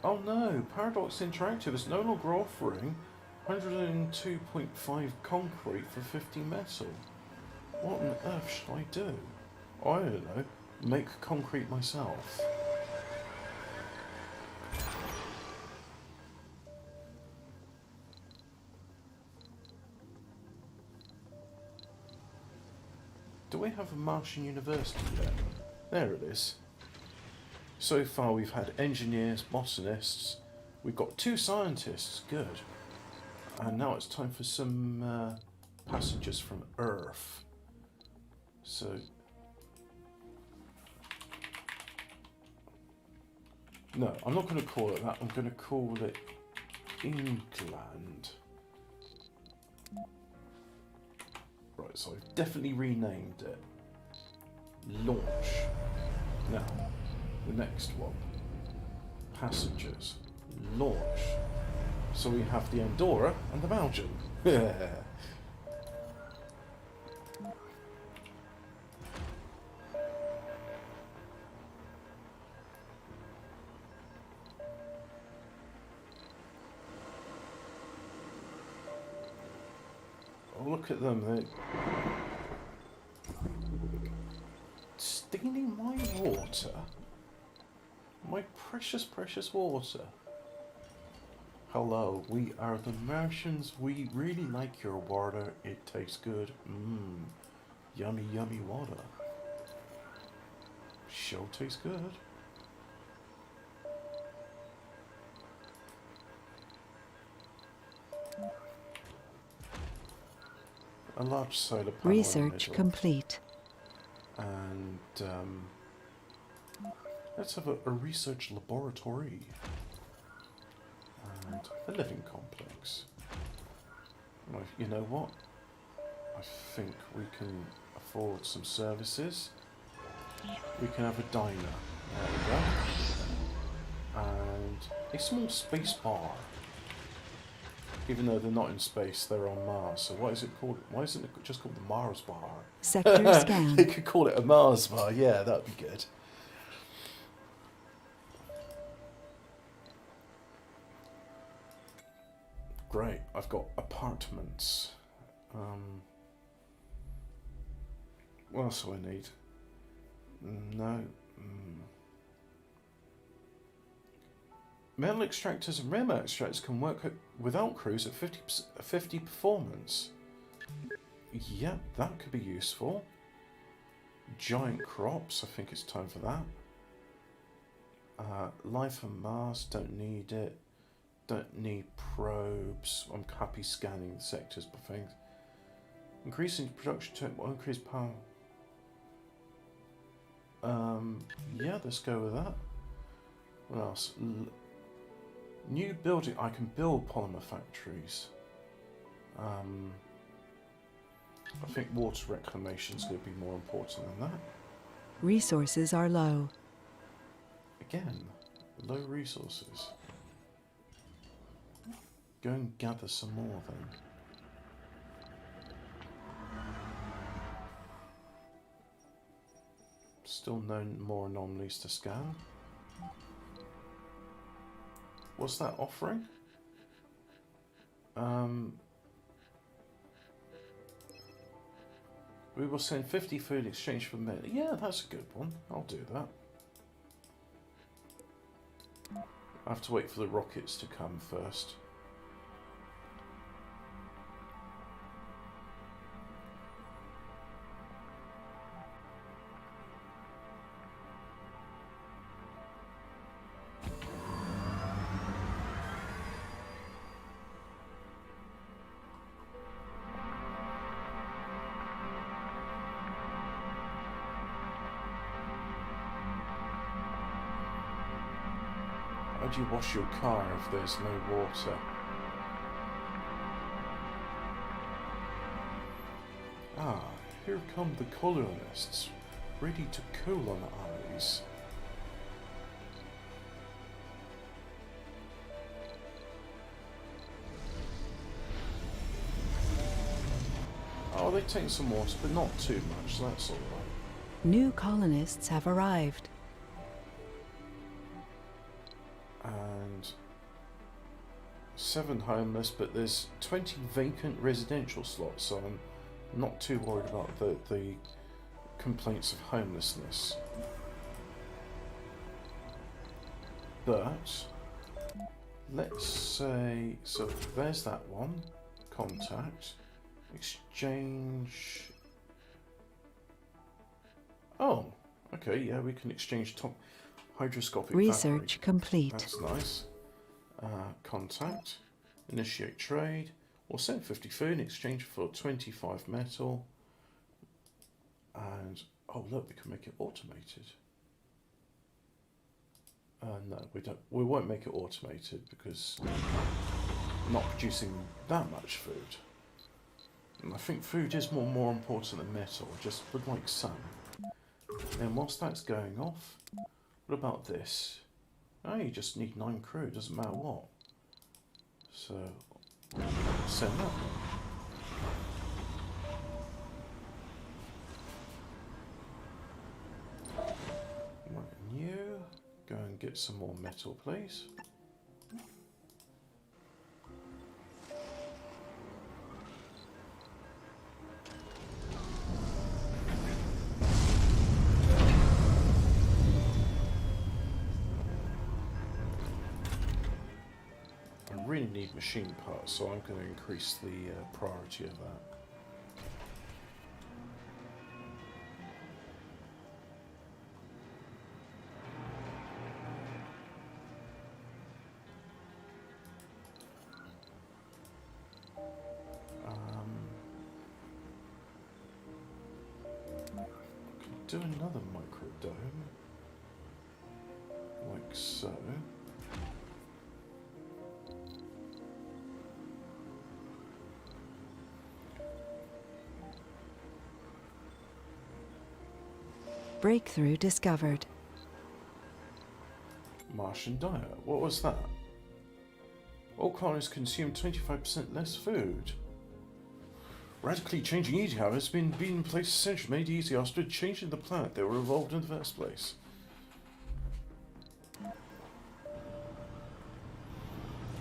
Oh no, Paradox Interactive is no longer offering 102.5 concrete for 50 metal. What on earth should I do? I don't know, make concrete myself. Do we have a Martian University yet? There it is. So far we've had engineers, botanists, we've got 2 scientists, good. And now it's time for some passengers from Earth. So... no, I'm not going to call it that, I'm going to call it England. Right, so I've definitely renamed it. Launch. Now, the next one. Passengers. Launch. So we have the Andorra and the Belgian. Oh, look at them. They're stealing my water. My precious, precious water. Hello, we are the Martians. We really like your water. It tastes good. Mmm. Yummy, yummy water. Sure tastes good. A large solar panel. Research complete. And let's have a research laboratory. And a living complex. Well, you know what? I think we can afford some services. We can have a diner. There we go. And a small space bar. Even though they're not in space, they're on Mars. So why is it called? Why isn't it just called the Mars bar? Sector scan. They could call it a Mars bar. Yeah, that'd be good. Great. I've got apartments. What else do I need? No. Metal extractors and rare metal extractors can work without crews at 50 performance. Yep, that could be useful. Giant crops, I think it's time for that. Life on Mars, don't need it. Don't need probes. I'm happy scanning the sectors for things. Increasing production to increase power. Yeah, let's go with that. What else? New building. I can build polymer factories. I think water reclamation is going to be more important than that. Resources are low. Again, low resources. Go and gather some more then. Still no more anomalies to scan. What's that offering? We will send 50 food in exchange for men. Yeah, that's a good one. I'll do that. I have to wait for the rockets to come first. do you wash your car if there's no water? Ah, here come the colonists, ready to colonize. Oh, they take some water, but not too much, so that's alright. New colonists have arrived. And 7 homeless, but there's 20 vacant residential slots, so I'm not too worried about the complaints of homelessness. But let's say, so there's that one. Contact. Exchange. Oh, okay, yeah, we can exchange top hydroscopic Research evaporate. complete. That's nice. Contact. Initiate trade. We'll send 50 food in exchange for 25 metal. And, oh look, we can make it automated. No, we don't. We won't make it automated because I'm not producing that much food. And I think food is more important than metal, just would like some. And whilst that's going off, what about this? Oh, you just need 9 crew, doesn't matter what. So, send that. Right, and you go and get some more metal, please. Really need machine parts, so I'm going to increase the priority of that. I can do another microdome, like so. Breakthrough discovered. Martian diet. What was that? All colonies consume 25% less food. Radically changing eating habits has been in place for centuries, made easy after changing the planet they were evolved in the first place. I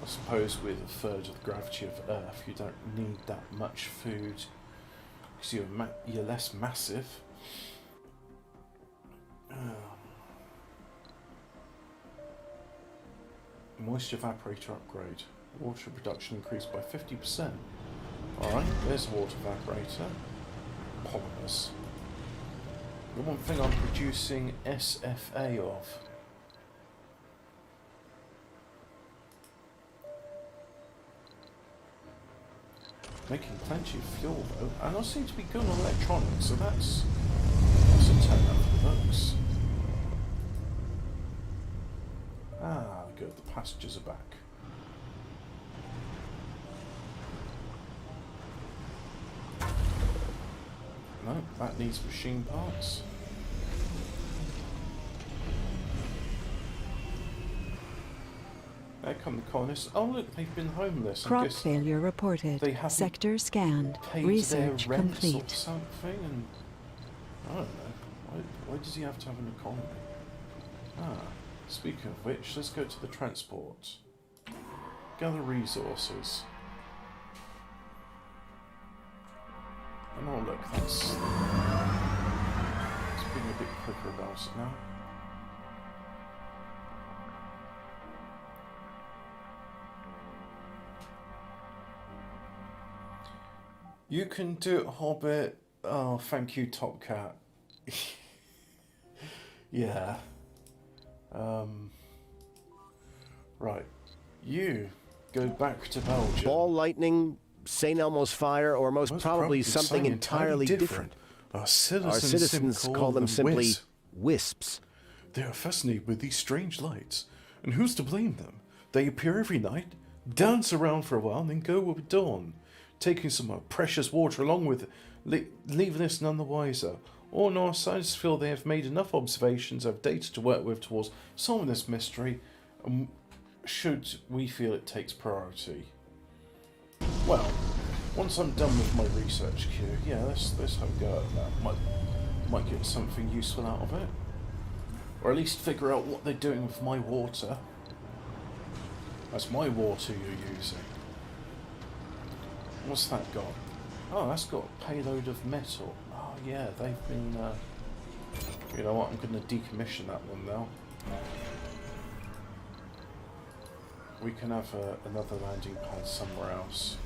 suppose with 1/3 of the gravity of Earth, you don't need that much food because you're less massive. Moisture evaporator upgrade. Water production increased by 50%. Alright, there's a water evaporator. Polymers. The one thing I'm producing SFA of. Making plenty of fuel though, and I seem to be good on electronics, so that's a turn up for the books. Ah, good, the passengers are back. No, that needs machine parts. There come the colonists. Oh look, they've been homeless. Crop failure reported. They haven't Sector scanned. paid Research their rents complete. or something, and I don't know. Why does he have to have an economy? Ah, speaking of which, let's go to the transport. Gather resources. And oh look, that's being a bit quicker about it now. You can do it, Hobbit. Oh, thank you, Top Cat. Yeah. Right. You go back to Belgium. Ball lightning, St. Elmo's fire, or most probably something entirely different. Our citizens call them simply wisps. wisps. They are fascinated with these strange lights And who's to blame them? They appear every night, dance around for a while, and then go with dawn, taking some precious water along with it, leaving us none the wiser. All our scientists feel they have made enough observations of data to work with towards solving this mystery, and should we feel it takes priority. Well, once I'm done with my research queue, yeah, let's have a go at that. Might get something useful out of it. Or at least figure out what they're doing with my water. That's my water you're using. What's that got? Oh, that's got a payload of metal. Oh yeah, they've been... you know what, I'm going to decommission that one now. We can have another landing pad somewhere else.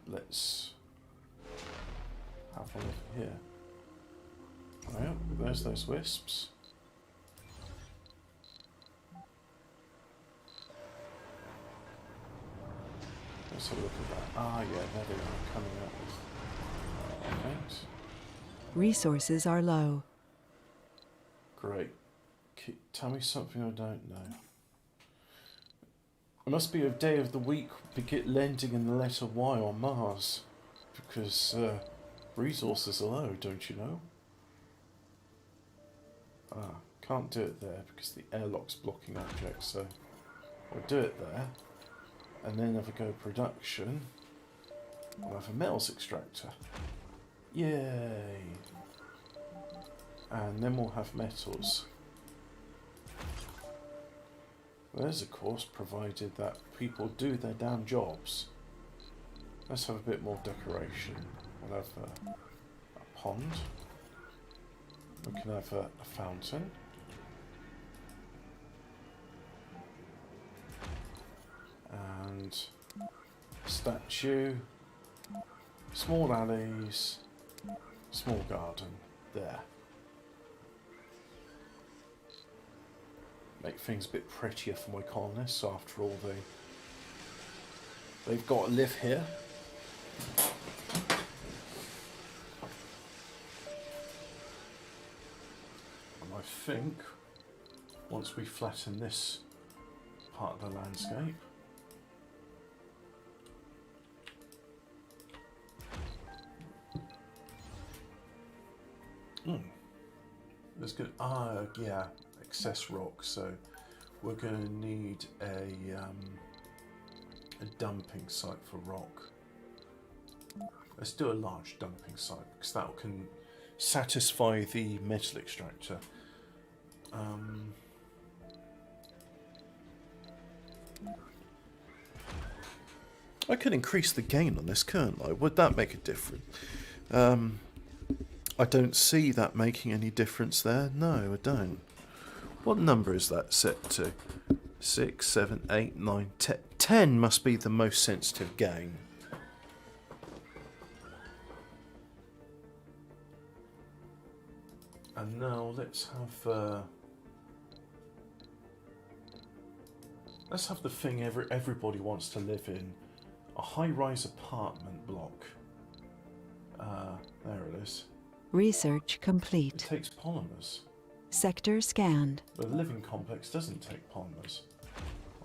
Let's have one over here. Oh, yeah, there's those wisps. Let's have a look at that. Ah, yeah, there they are, coming out with thanks. Resources are low. Great. Tell me something I don't know. It must be a day of the week landing in the letter Y on Mars. Because resources are low, don't you know? Ah, can't do it there because the airlock's blocking objects, so I'll do it there. And then if I go production, I'll have a metals extractor. Yay! And then we'll have metals. There's of course provided that people do their damn jobs. Let's have a bit more decoration. We'll have a pond. We can have a fountain. And statue. Small alleys. Small garden. There. Make things a bit prettier for my colonists. After all, they've got to live here. And I think once we flatten this part of the landscape, there's good. Yeah. Excess rock, so we're going to need a dumping site for rock. Let's do a large dumping site because that can satisfy the metal extractor. I could increase the gain on this, couldn't I? Would that make a difference? I don't see that making any difference there. No, I don't. What number is that set to? 6, 7, 8, 9, 10. 10 must be the most sensitive gain. And now let's have the thing everybody wants to live in. A high-rise apartment block. There it is. Research complete. It takes polymers. Sector scanned. But the living complex doesn't take polymers.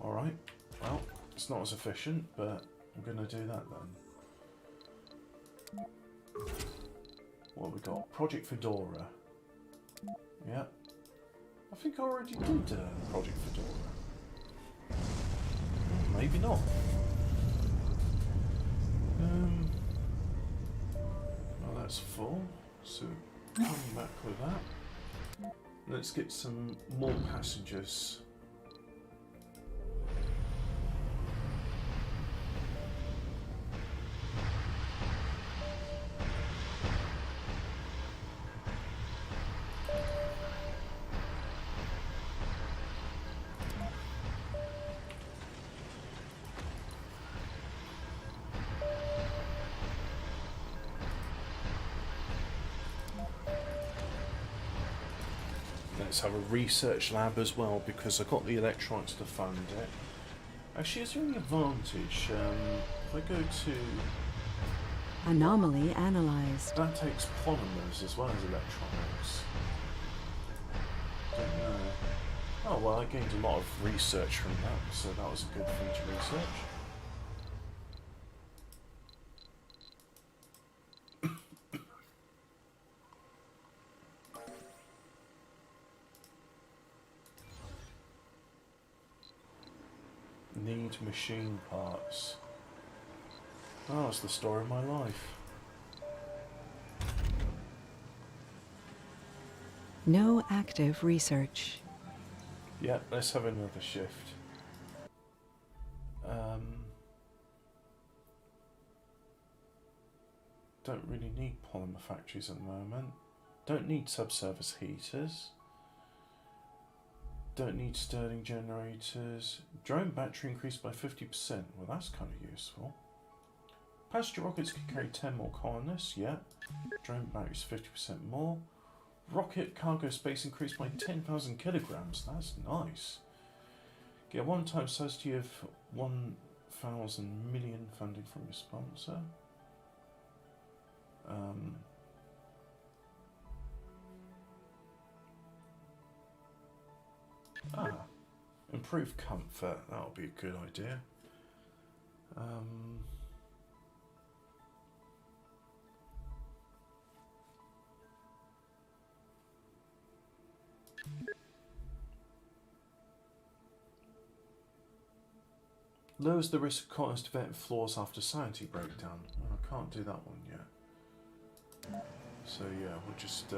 Alright, well, it's not as efficient, but I'm going to do that then. What have we got? Project Fedora. Yeah. I think I already did Project Fedora. Maybe not. Well, that's full, so coming back with that. Let's get some more passengers. Let's have a research lab as well, because I got the electronics to fund it. Actually, is there any advantage? If I go to... Anomaly analyzed. That takes polymers as well as electronics. Oh, well, I gained a lot of research from that, so that was a good thing to research. Need machine parts. Oh, that's the story of my life. No active research. Yeah, let's have another shift. Don't really need polymer factories at the moment. Don't need subsurface heaters. Don't need Stirling generators. Drone battery increased by 50%. Well, that's kind of useful. Passenger rockets can carry 10 more colonists. Yeah. Drone batteries 50% more. Rocket cargo space increased by 10,000 kilograms. That's nice. Get a one-time subsidy of 1,000 million funding from your sponsor. Improve comfort. That'll be a good idea. Lowers the risk of colonists developing flaws after sanity breakdown. Well, I can't do that one yet. So yeah, we'll just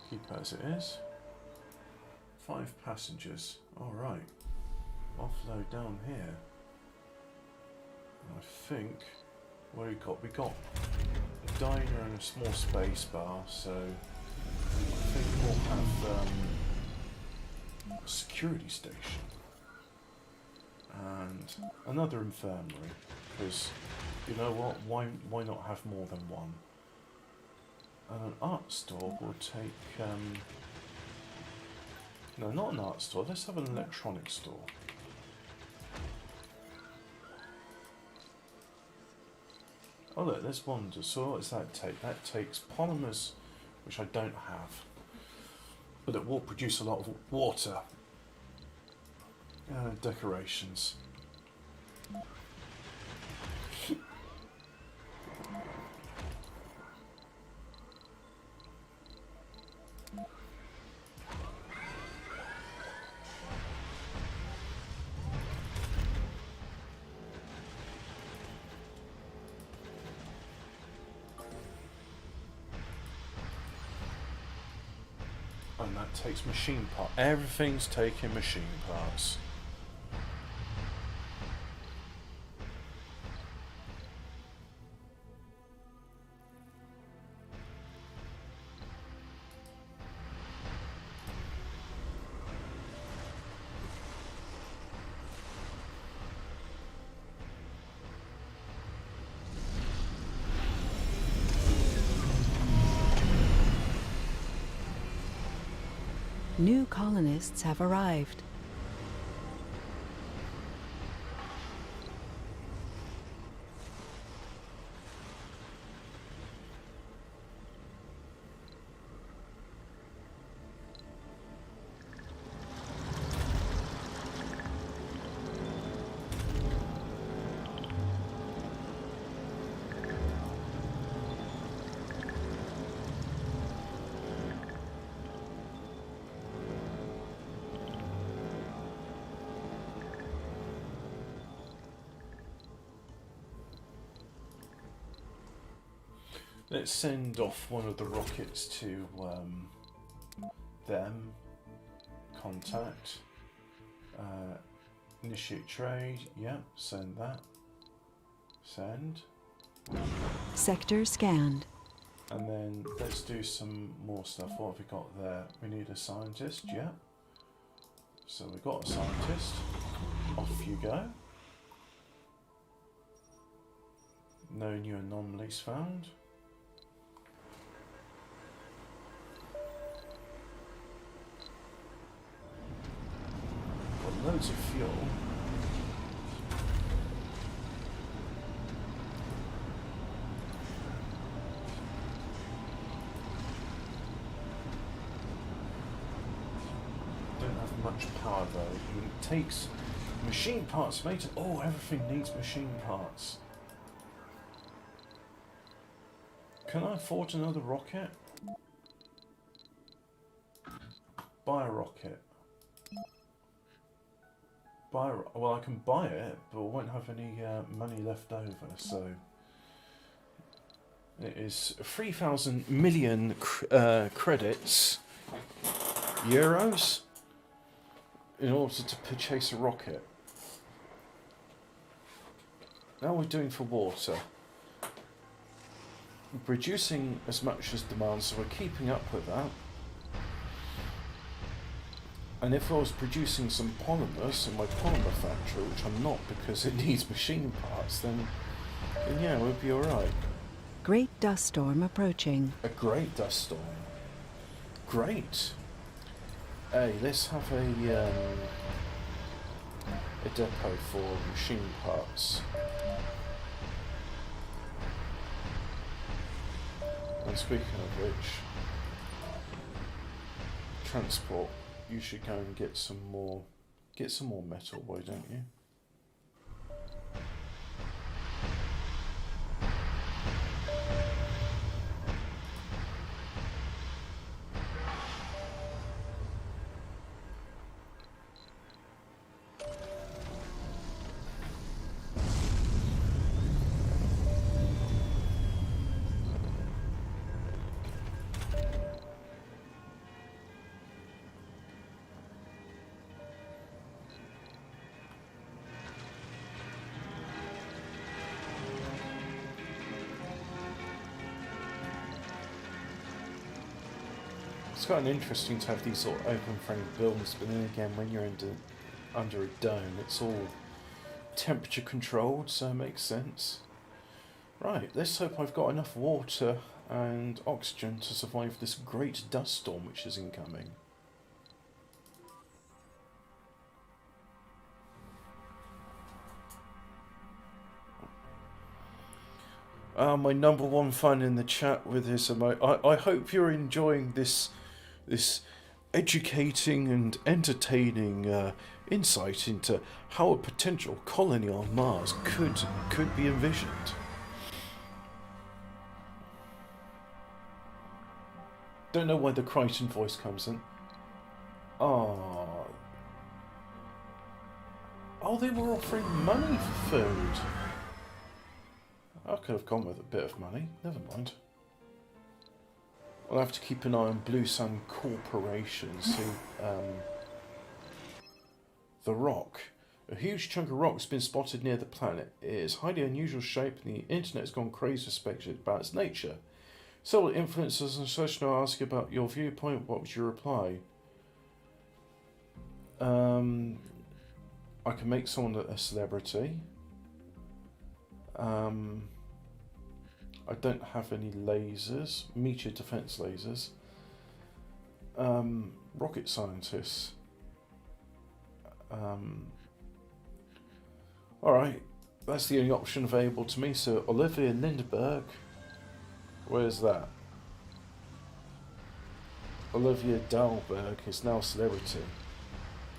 keep it as it is. 5 passengers. Alright. Offload down here. I think what we got? We got a diner and a small space bar, so I think we'll have a security station. And another infirmary, because you know what, why not have more than one? And an art store will take no, not an art store, let's have an electronics store. Oh look, there's Wonder. So what does that take? That takes polymers, which I don't have, but it will produce a lot of water. Decorations. And that takes machine parts. Everything's taking machine parts. New colonists have arrived. Let's send off one of the rockets to them. Contact. Initiate trade. Yep, send that. Send. Sector scanned. And then let's do some more stuff. What have we got there? We need a scientist. Yep. So we've got a scientist. Off you go. No new anomalies found. Loads of fuel. much power though. It takes machine parts made to... Oh, everything needs machine parts. Can I afford another rocket? Buy a rocket. Well, I can buy it, but I won't have any money left over, so... It is 3,000 million credits, euros, in order to purchase a rocket. How are we doing for water? We're producing as much as demand, so we're keeping up with that. And if I was producing some polymers in my polymer factory, which I'm not because it needs machine parts, then yeah, we'd be alright. Great dust storm approaching. A great dust storm. Great. Hey, let's have a depot for machine parts. And speaking of which, transport. You should go and get some more metal. Why don't you? It's kind of interesting to have these sort of open frame buildings, but then again, when you're under a dome, it's all temperature controlled, so it makes sense. Right, let's hope I've got enough water and oxygen to survive this great dust storm which is incoming. My number one fan in the chat with his I hope you're enjoying this educating and entertaining insight into how a potential colony on Mars could be envisioned. Don't know why the Crichton voice comes in. Oh, they were offering money for food. I could have gone with a bit of money. Never mind. I'll have to keep an eye on Blue Sun Corporation. See, the rock. A huge chunk of rock has been spotted near the planet. It is highly unusual shape, and the internet has gone crazy with speculation about its nature. Several influencers on social media ask about your viewpoint. What was your reply? I can make someone a celebrity. I don't have any lasers, meteor defense lasers. Rocket scientists. Alright, that's the only option available to me. So Olivia Lindbergh, where's that? Olivia Dahlberg is now a celebrity.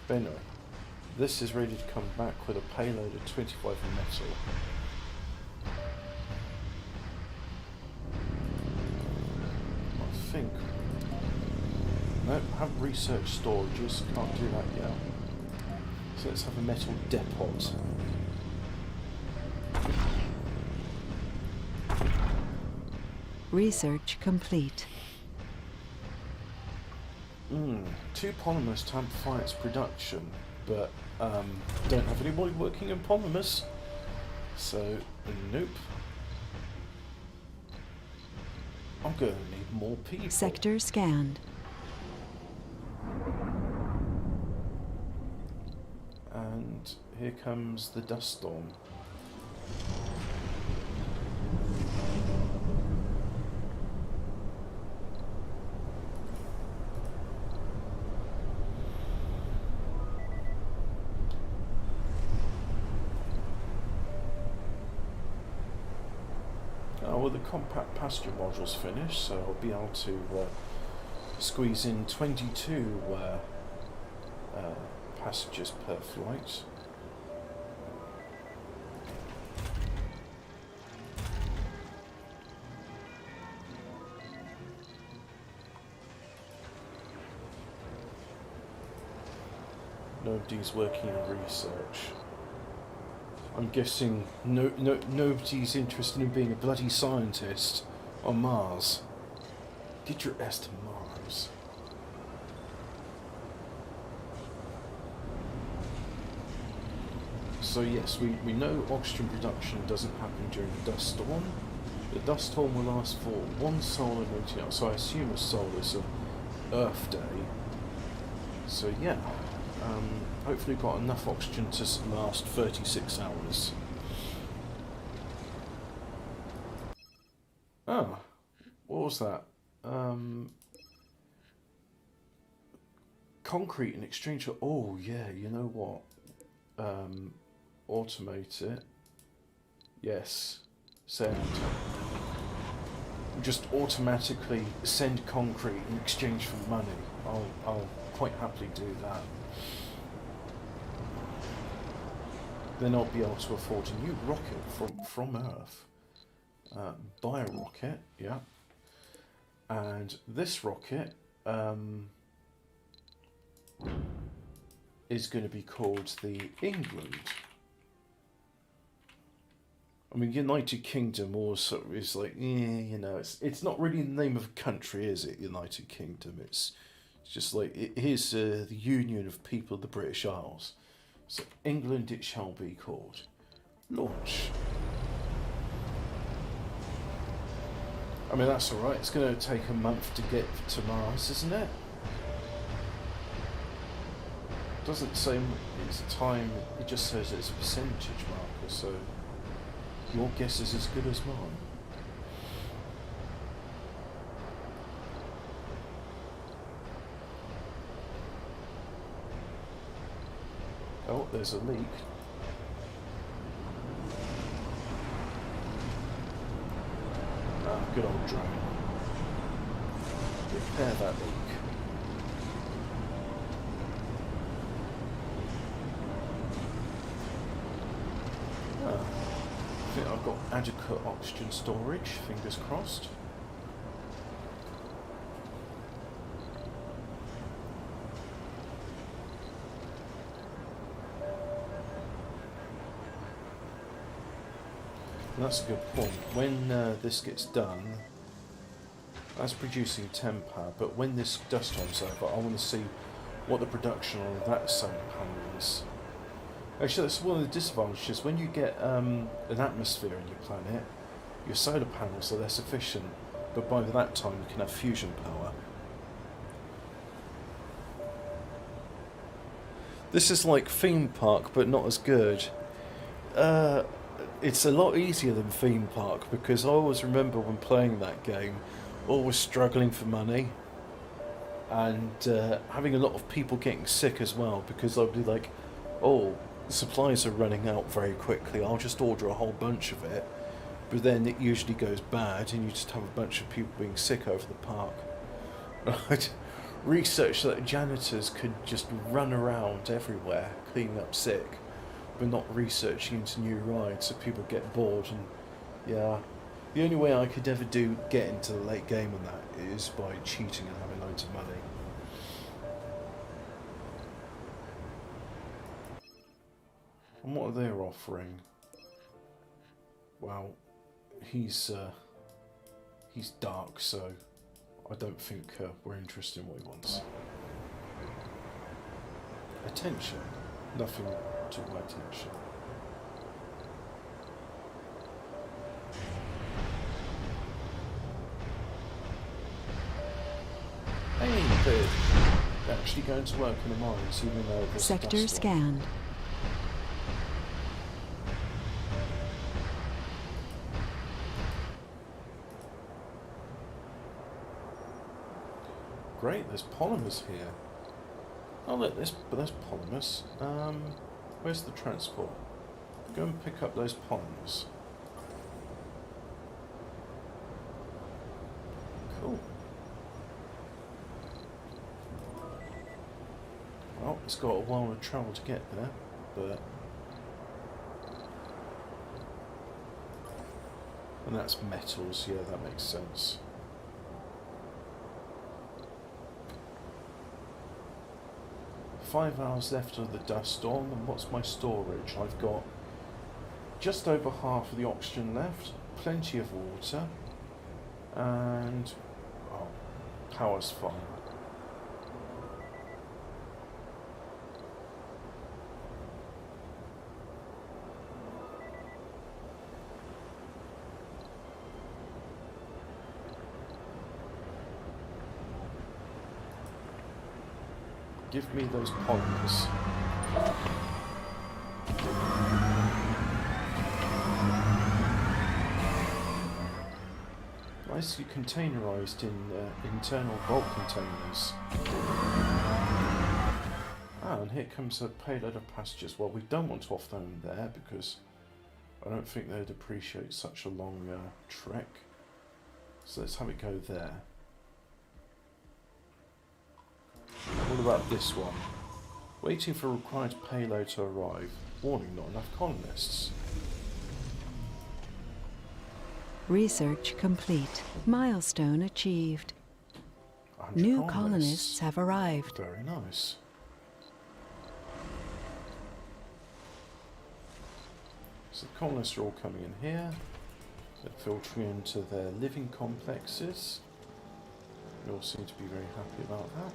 But anyway, this is ready to come back with a payload of 25 metal. I think. No, haven't researched storages, can't do that yet. So let's have a metal depot. Research complete. 2 polymers to amplify its production, but don't have anybody working in polymers, so nope. I'm going to need more people. Sector scanned. And here comes the dust storm. Well, the compact passenger module's finished, so I'll be able to squeeze in 22 passengers per flight. Nobody's working in research. I'm guessing nobody's interested in being a bloody scientist on Mars. Get your ass to Mars. So yes, we know oxygen production doesn't happen during the dust storm. The dust storm will last for one solar day, so I assume a solar is an Earth day. So yeah, hopefully we've got enough oxygen to last 36 hours. Oh, what was that? Concrete in exchange for... Oh yeah, you know what? Automate it. Yes. Send. Just automatically send concrete in exchange for money. I'll quite happily do that. Then I'll be able to afford a new rocket from Earth. Buy a rocket, yeah. And this rocket is going to be called the England. I mean, United Kingdom also is like, you know, it's not really the name of a country, is it? United Kingdom. It's just like here's the Union of People of the British Isles. So England it shall be called. Launch. I mean, that's all right. It's going to take a month to get to Mars, isn't it? Doesn't say it's time. It just says it's a percentage marker. So your guess is as good as mine. Oh, there's a leak. Ah, good old drone. Repair that leak. Ah, I think I've got adequate oxygen storage, fingers crossed. That's a good point. When this gets done, that's producing 10 power, but when this dust storm's over, I want to see what the production on that solar panel is. Actually, that's one of the disadvantages. When you get an atmosphere on your planet, your solar panels are less efficient, but by that time you can have fusion power. This is like Theme Park, but not as good. It's a lot easier than Theme Park, because I always remember when playing that game, always struggling for money, and having a lot of people getting sick as well, because I'd be like, oh, supplies are running out very quickly, I'll just order a whole bunch of it, but then it usually goes bad and you just have a bunch of people being sick over the park. I'd researched that janitors could just run around everywhere cleaning up sick, but not researching into new rides, so people get bored. And yeah, the only way I could ever get into the late game on that is by cheating and having loads of money. And what are they offering? Well, he's dark, so I don't think we're interested in what he wants. Attention. Nothing took my attention. Hey, bird. Actually going to work in the mines, even though there's Sector dust storm. scanned. Great, there's polymers here. Oh look, there's polymers. Where's the transport? Go and pick up those polymers. Cool. Well, well, it's got a while to travel to get there, but... And that's metals, yeah, that makes sense. $5 left of the dust storm, and what's my storage? I've got just over half of the oxygen left, plenty of water, and power's fine. Give me those polymers. Nicely containerized in internal bulk containers. And here comes a payload of passengers. Well, we don't want to offload them there because I don't think they'd appreciate such a long trek. So let's have it go there. What about this one? Waiting for required payload to arrive. Warning, not enough colonists. Research complete. Milestone achieved. 100 New colonists have arrived. Very nice. So the colonists are all coming in here. They're filtering into their living complexes. They all seem to be very happy about that.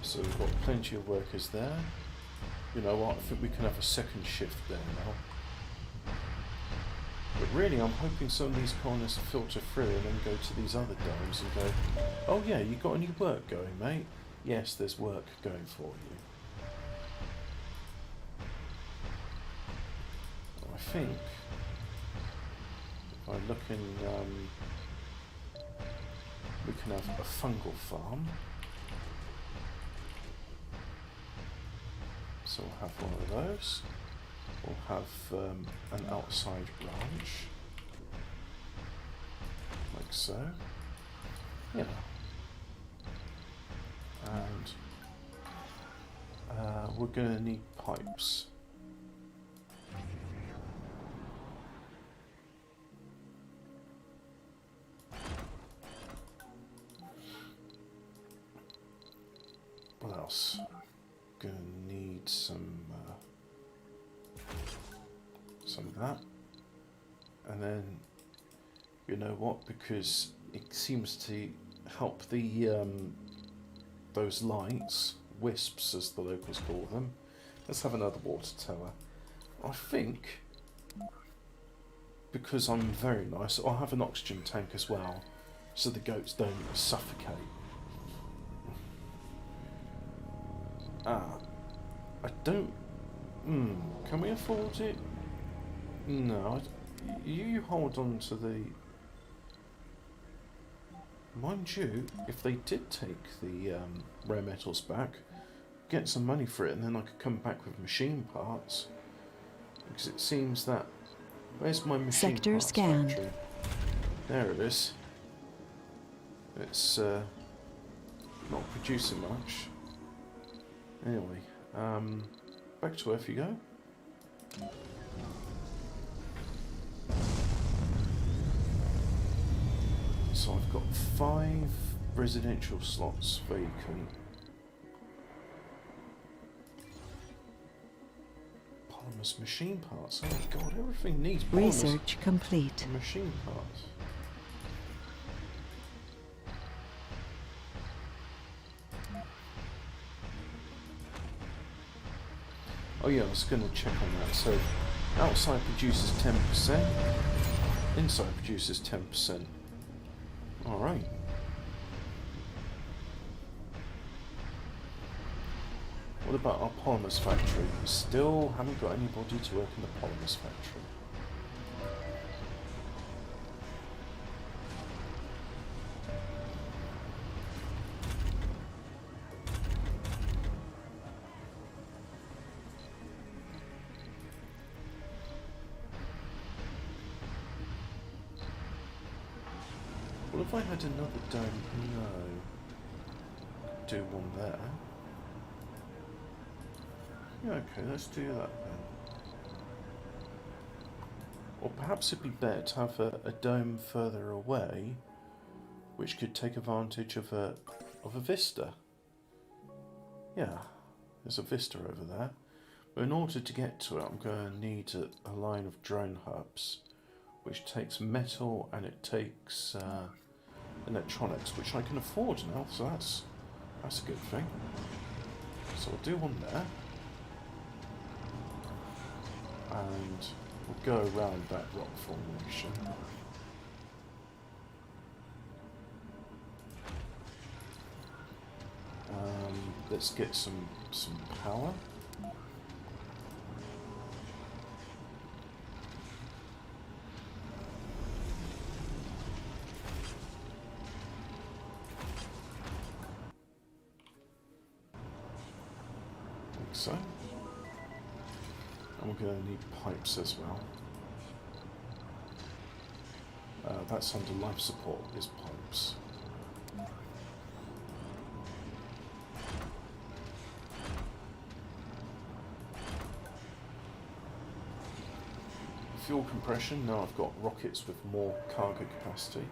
So we've got plenty of workers there. You know what, I think we can have a second shift there now. But really, I'm hoping some of these colonists filter through and then go to these other domes and go, oh yeah, you got any work going, mate? Yes, there's work going for you. I think, if I look in, we can have a fungal farm. So we'll have one of those. We'll have an outside branch, like so. Yeah. And we're going to need pipes. What else? Gonna need some of that, and then you know what? Because it seems to help the those lights, wisps as the locals call them. Let's have another water tower. I think because I'm very nice, I'll have an oxygen tank as well, so the goats don't suffocate. I don't... can we afford it? No, you hold on to the... Mind you, if they did take the rare metals back, get some money for it, and then I could come back with machine parts. Because it seems that... Where's my machine Sector parts scanned. factory? There it is. It's not producing much. Anyway, back to Earth you go. So I've got 5 residential slots vacant. Polymers machine parts. Oh my god, everything needs polymers. Research complete. Machine parts. Oh yeah, I was going to check on that. So, outside produces 10%, inside produces 10%. Alright. What about our polymers factory? Still haven't got anybody to work in the polymers factory. Well, if I had another dome, no. Do one there. Yeah, okay, let's do that then. Or perhaps it'd be better to have a dome further away, which could take advantage of a vista. Yeah, there's a vista over there. But in order to get to it, I'm going to need a line of drone hubs, which takes metal and it takes electronics, which I can afford now, so that's a good thing. So I'll do one there. And we'll go around that rock formation. Let's get some power. Like so. And we're going to need pipes as well. That's under life support, is pipes. Fuel compression, now I've got rockets with more cargo capacity.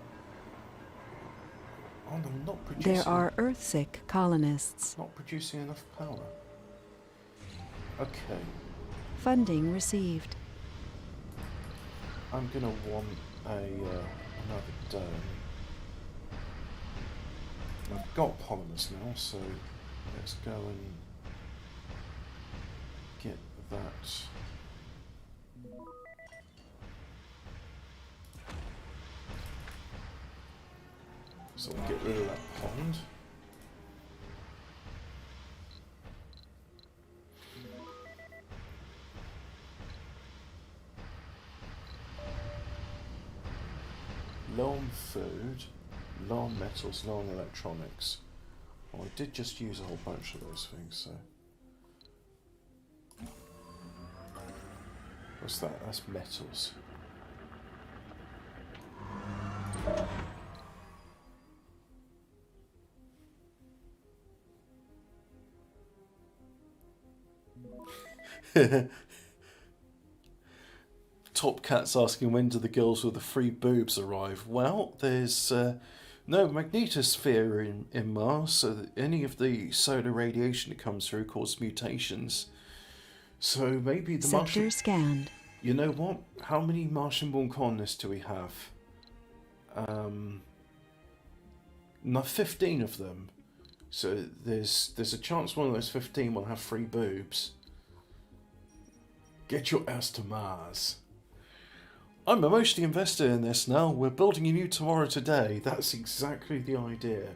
Oh, I'm not producing... There are Earthsick colonists. Not producing enough power. Okay. Funding received. I'm gonna want another dome. I've got polymers now, so let's go and get that. So we'll get rid of that pond. Low on food, low on metals, low on electronics. Well, I did just use a whole bunch of those things, so... What's that? That's metals. Top Cat's asking, when do the girls with the free boobs arrive? Well, there's no magnetosphere in Mars, so that any of the solar radiation that comes through causes mutations. So maybe the Sector scanned. You know what? How many Martian-born colonists do we have? 15 of them. So there's a chance one of those 15 will have free boobs. Get your ass to Mars. I'm emotionally invested in this now. We're building a new tomorrow today. That's exactly the idea.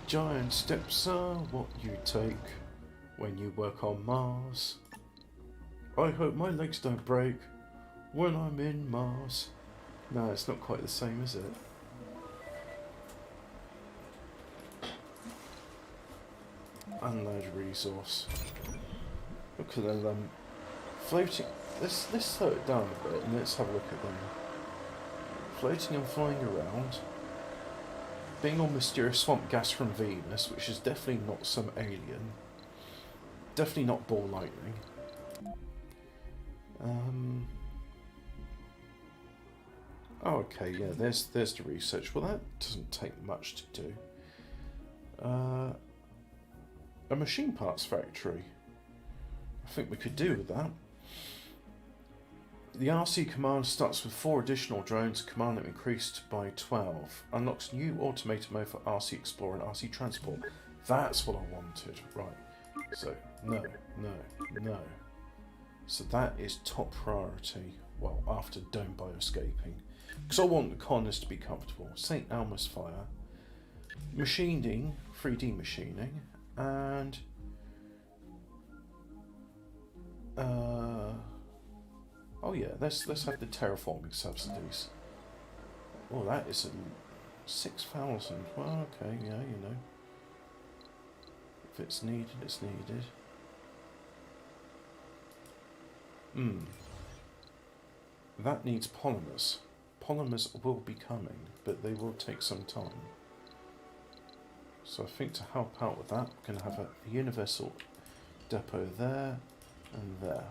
Giant steps are what you take when you work on Mars. I hope my legs don't break when I'm in Mars. No, it's not quite the same, is it? Unload resource. Look at them floating. Let's slow it down a bit and let's have a look at them. Floating and flying around. Being on mysterious swamp gas from Venus, which is definitely not some alien. Definitely not ball lightning. Oh, okay, yeah, there's the research. Well, that doesn't take much to do. A machine parts factory. I think we could do with that. The RC command starts with 4 additional drones. Command limit increased by 12. Unlocks new automated mode for RC Explorer and RC Transport. That's what I wanted. Right. So, no. So that is top priority. Well, after dome bioscaping. Because I want the colonists to be comfortable. St. Elmo's Fire. Machining, 3D machining. And... oh yeah, let's have the terraforming subsidies. Oh, that is 6,000. Well, okay, yeah, you know. If it's needed, it's needed. That needs polymers. polymers will be coming, but they will take some time. So I think to help out with that, we're going to have a universal depot there and there.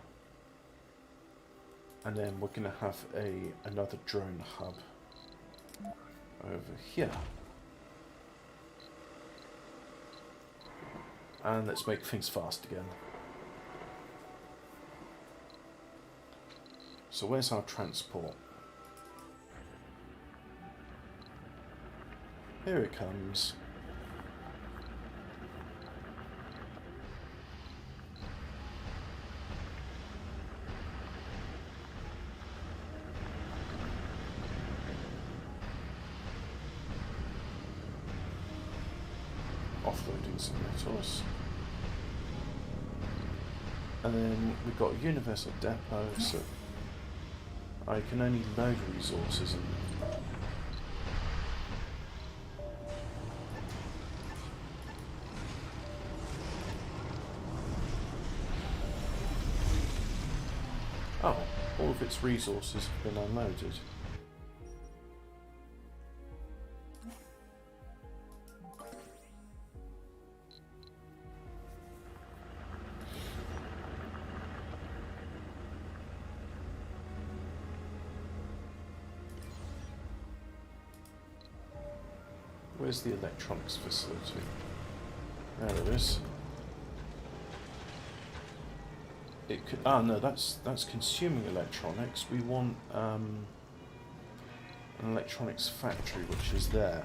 And then we're going to have another drone hub over here. And let's make things fast again. So where's our transport? Here it comes. Offloading some metals. And then we've got a universal depot, so I can only load resources in. Oh, all of its resources have been unloaded. Where's the electronics facility? There it is. It could, no, that's consuming electronics. We want an electronics factory, which is there.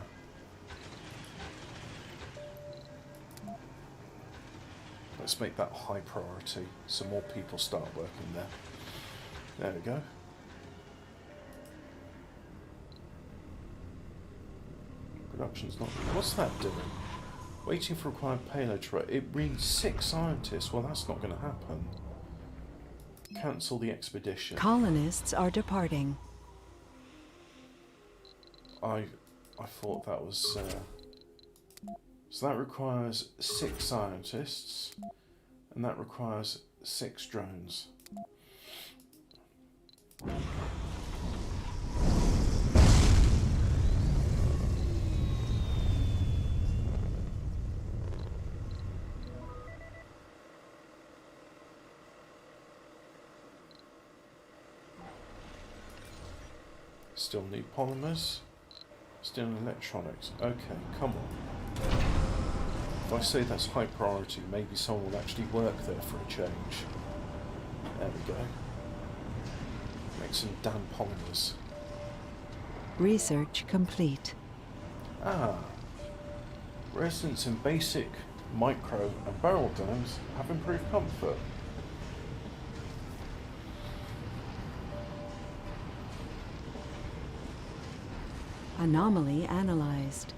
Let's make that high priority, so more people start working there. There we go. Production's not. What's that doing? Waiting for required payload to. It reads 6 scientists. Well, that's not going to happen. Cancel the expedition. Colonists are departing. I thought that was. So that requires 6 scientists, and that requires 6 drones. Still need polymers. Still need electronics. Okay, come on. If I say that's high priority, maybe someone will actually work there for a change. There we go. Make some damn polymers. Research complete. Ah. Residents in basic, micro and barrel dams have improved comfort. Anomaly analyzed.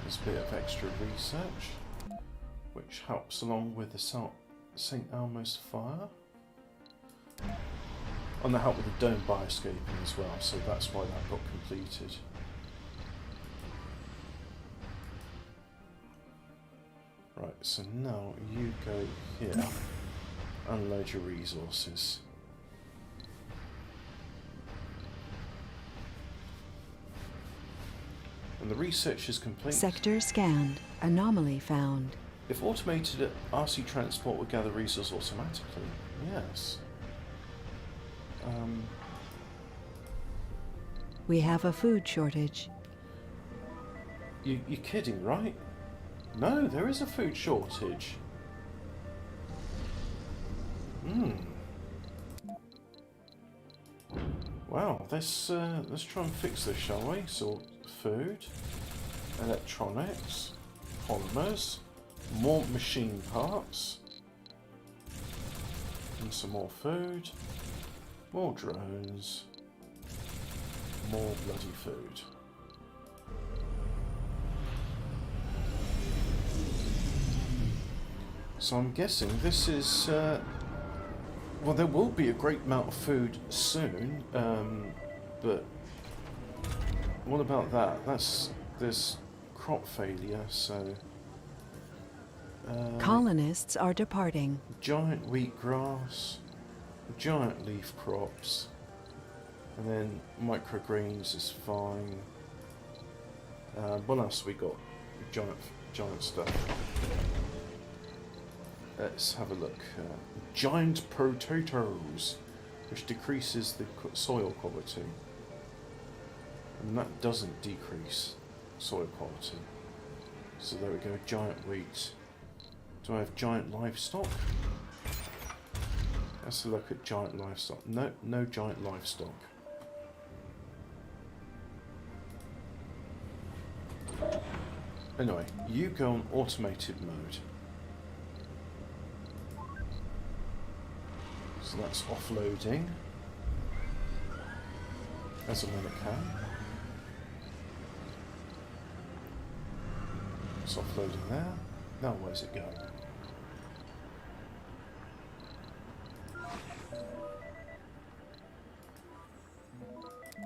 There's a bit of extra research, which helps along with the St. Elmo's fire. And they help with the dome bioscaping as well, so that's why that got completed. Right, so now you go here, unload your resources. And the research is complete. Sector scanned. Anomaly found. If automated RC transport would gather resources automatically, yes. We have a food shortage. You're kidding, right? No, there is a food shortage. Wow, let's try and fix this, shall we? So, food, electronics, polymers, more machine parts, and some more food, more drones, more bloody food. So I'm guessing this is, well, there will be a great amount of food soon, but what about that? There's crop failure, so... Colonists are departing. Giant wheatgrass, giant leaf crops, And then microgreens is fine. What else we got? Giant stuff. Let's have a look. Giant potatoes, which decreases the soil quality. And that doesn't decrease soil quality. So there we go, giant wheat. Do I have giant livestock? Let's look at giant livestock. No, no giant livestock. Anyway, you go on automated mode. So that's offloading. As and when it can. It's offloading there. Now where's it going?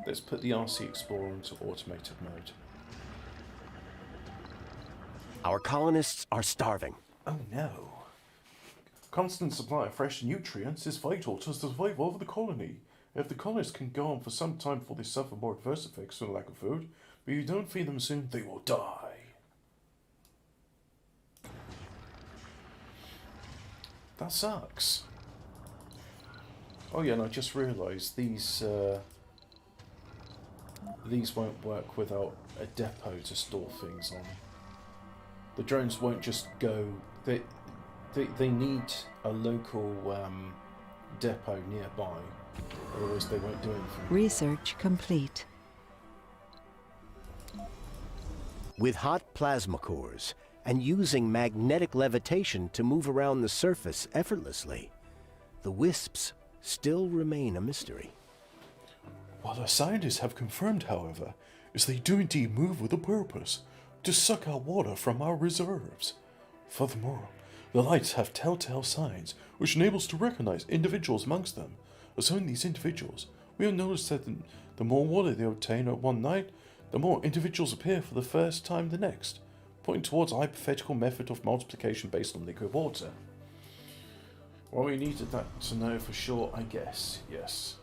Let's put the RC Explorer into automated mode. Our colonists are starving. Oh no. Constant supply of fresh nutrients is vital to the survival of the colony. If the colonists can go on for some time before they suffer more adverse effects from the lack of food, but if you don't feed them soon, they will die. That sucks. Oh yeah, and I just realised these won't work without a depot to store things on. The drones won't just go. They need a local depot nearby, otherwise they won't do anything. Research complete. With hot plasma cores and using magnetic levitation to move around the surface effortlessly, the wisps still remain a mystery. What our scientists have confirmed, however, is they do indeed move with a purpose, to suck out water from our reserves. Furthermore, the lights have telltale signs which enable us to recognize individuals amongst them. Aside these individuals, we have noticed that the more water they obtain at one night, the more individuals appear for the first time the next, pointing towards a hypothetical method of multiplication based on liquid water. Well, we needed that to know for sure, I guess, yes.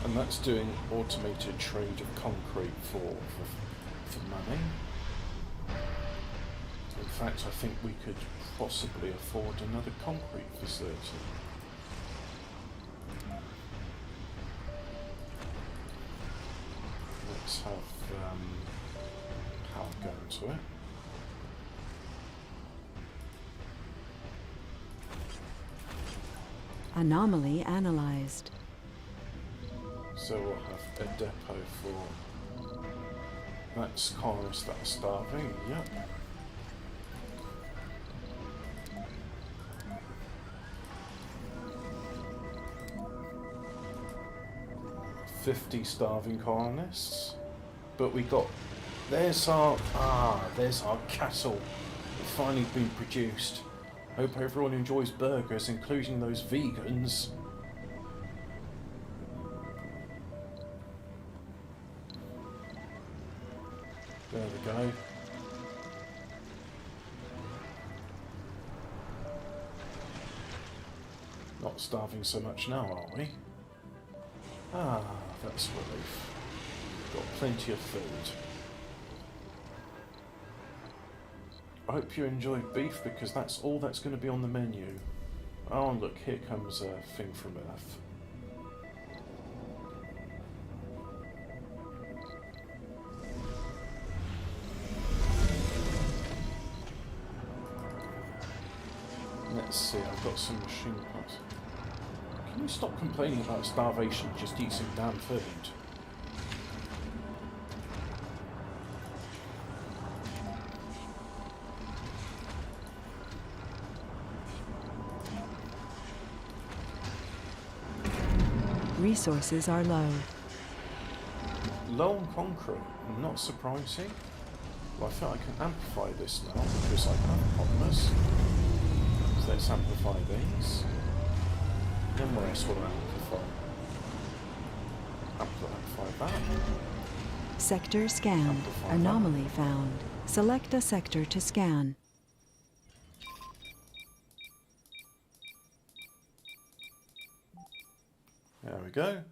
And that's doing automated trade of concrete for money. In fact, I think we could possibly afford another concrete facility. Let's have power go into it. Anomaly analyzed. So we'll have a depot for... That's colonists that are starving, yep. $50 starving colonists. But we got... There's our cattle. It's finally been produced. Hope everyone enjoys burgers, including those vegans. There we go. Not starving so much now, are we? Ah, that's a relief. Got plenty of food. I hope you enjoyed beef, because that's all that's going to be on the menu. Oh look, here comes a thing from Earth. Let's see, I've got some machine parts. Can you stop complaining about starvation and just eat some damn food? Resources are low. Low on concrete, not surprising. Well, I feel I can amplify this now because I have polymers. So let's amplify these. Then what else will I amplify? Amplify that. Sector scanned. Amplify that. Anomaly found. Select a sector to scan. There we go.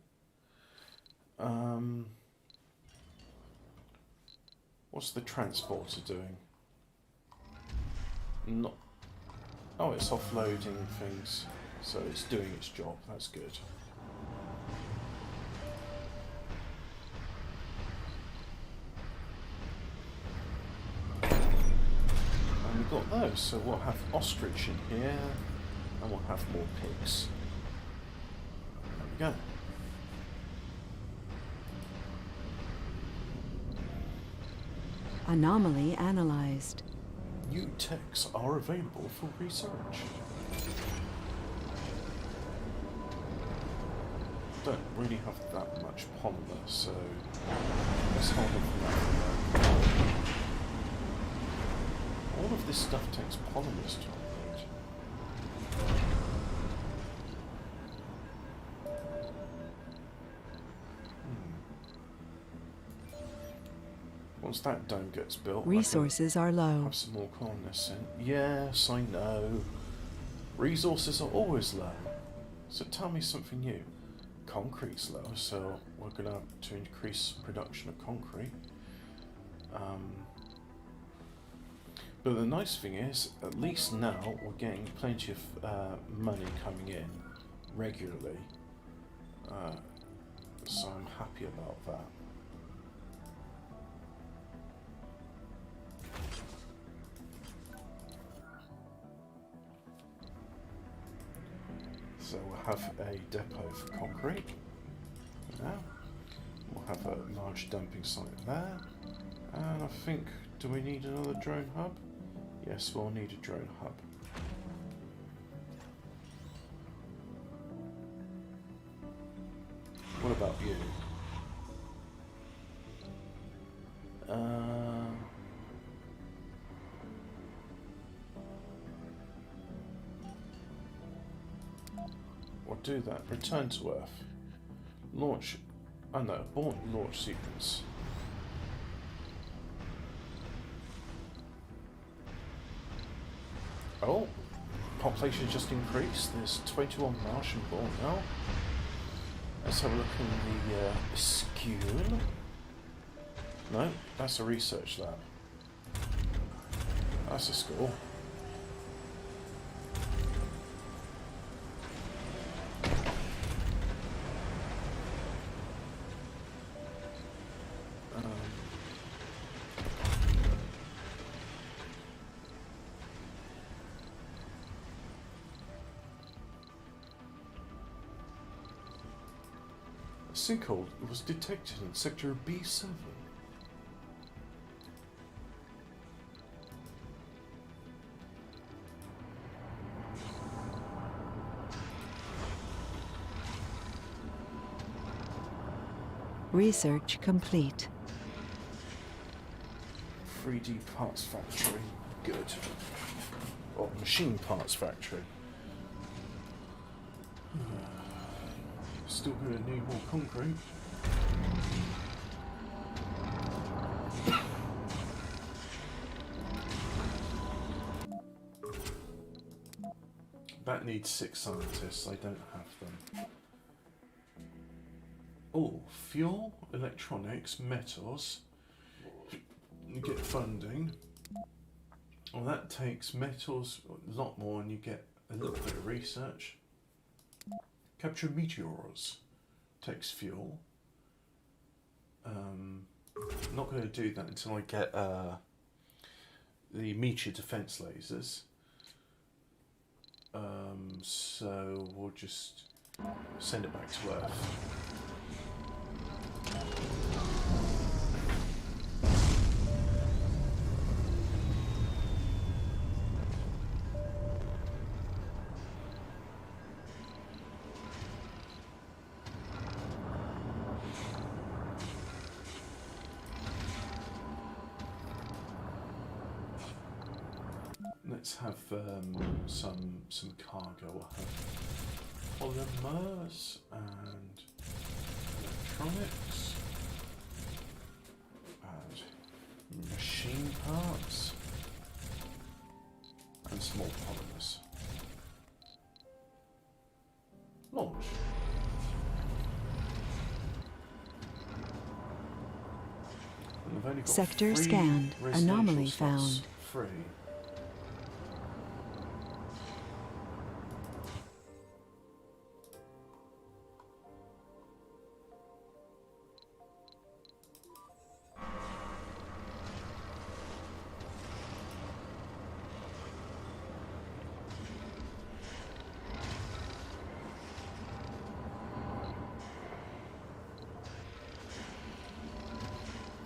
What's the transporter doing? Not. Oh, it's offloading things, so it's doing its job. That's good. And we've got those, so we'll have ostrich in here, and we'll have more pigs. There we go. Anomaly analyzed. New techs are available for research. Don't really have that much polymer, so let's hold on from that for a moment. All of this stuff takes polymers to upload. Once that dome gets built, Resources are I low. can have some more colonists in. Yes, I know. Resources are always low. So tell me something new. Concrete's low, so we're going to have to increase production of concrete. But the nice thing is, at least now we're getting plenty of money coming in regularly. So I'm happy about that. So we'll have a depot for concrete. Now we'll have a large dumping site there. And I think, do we need another drone hub? Yes, we'll need a drone hub. What about you? Or do that. Return to Earth. Launch. Oh no, abort launch sequence. Oh, population just increased. There's 21 Martian born now. Let's have a look in the school. No, that's a research lab. That's a school. A sinkhole was detected in sector B7. Research complete. 3D parts factory. Good. Or machine parts factory. Still going to need more concrete. That needs 6 scientists. I don't have them. Oh, fuel, electronics, metals. You get funding. Well, that takes metals a lot more, and you get a little bit of research. Capture meteors takes fuel. Not going to do that until I get the meteor defense lasers. So we'll just send it back to Earth. let's have some cargo. We'll have polymers and electronics and machine parts and small polymers. Launch. And I've only got Sector 3 scanned. residential Anomaly slots found. free.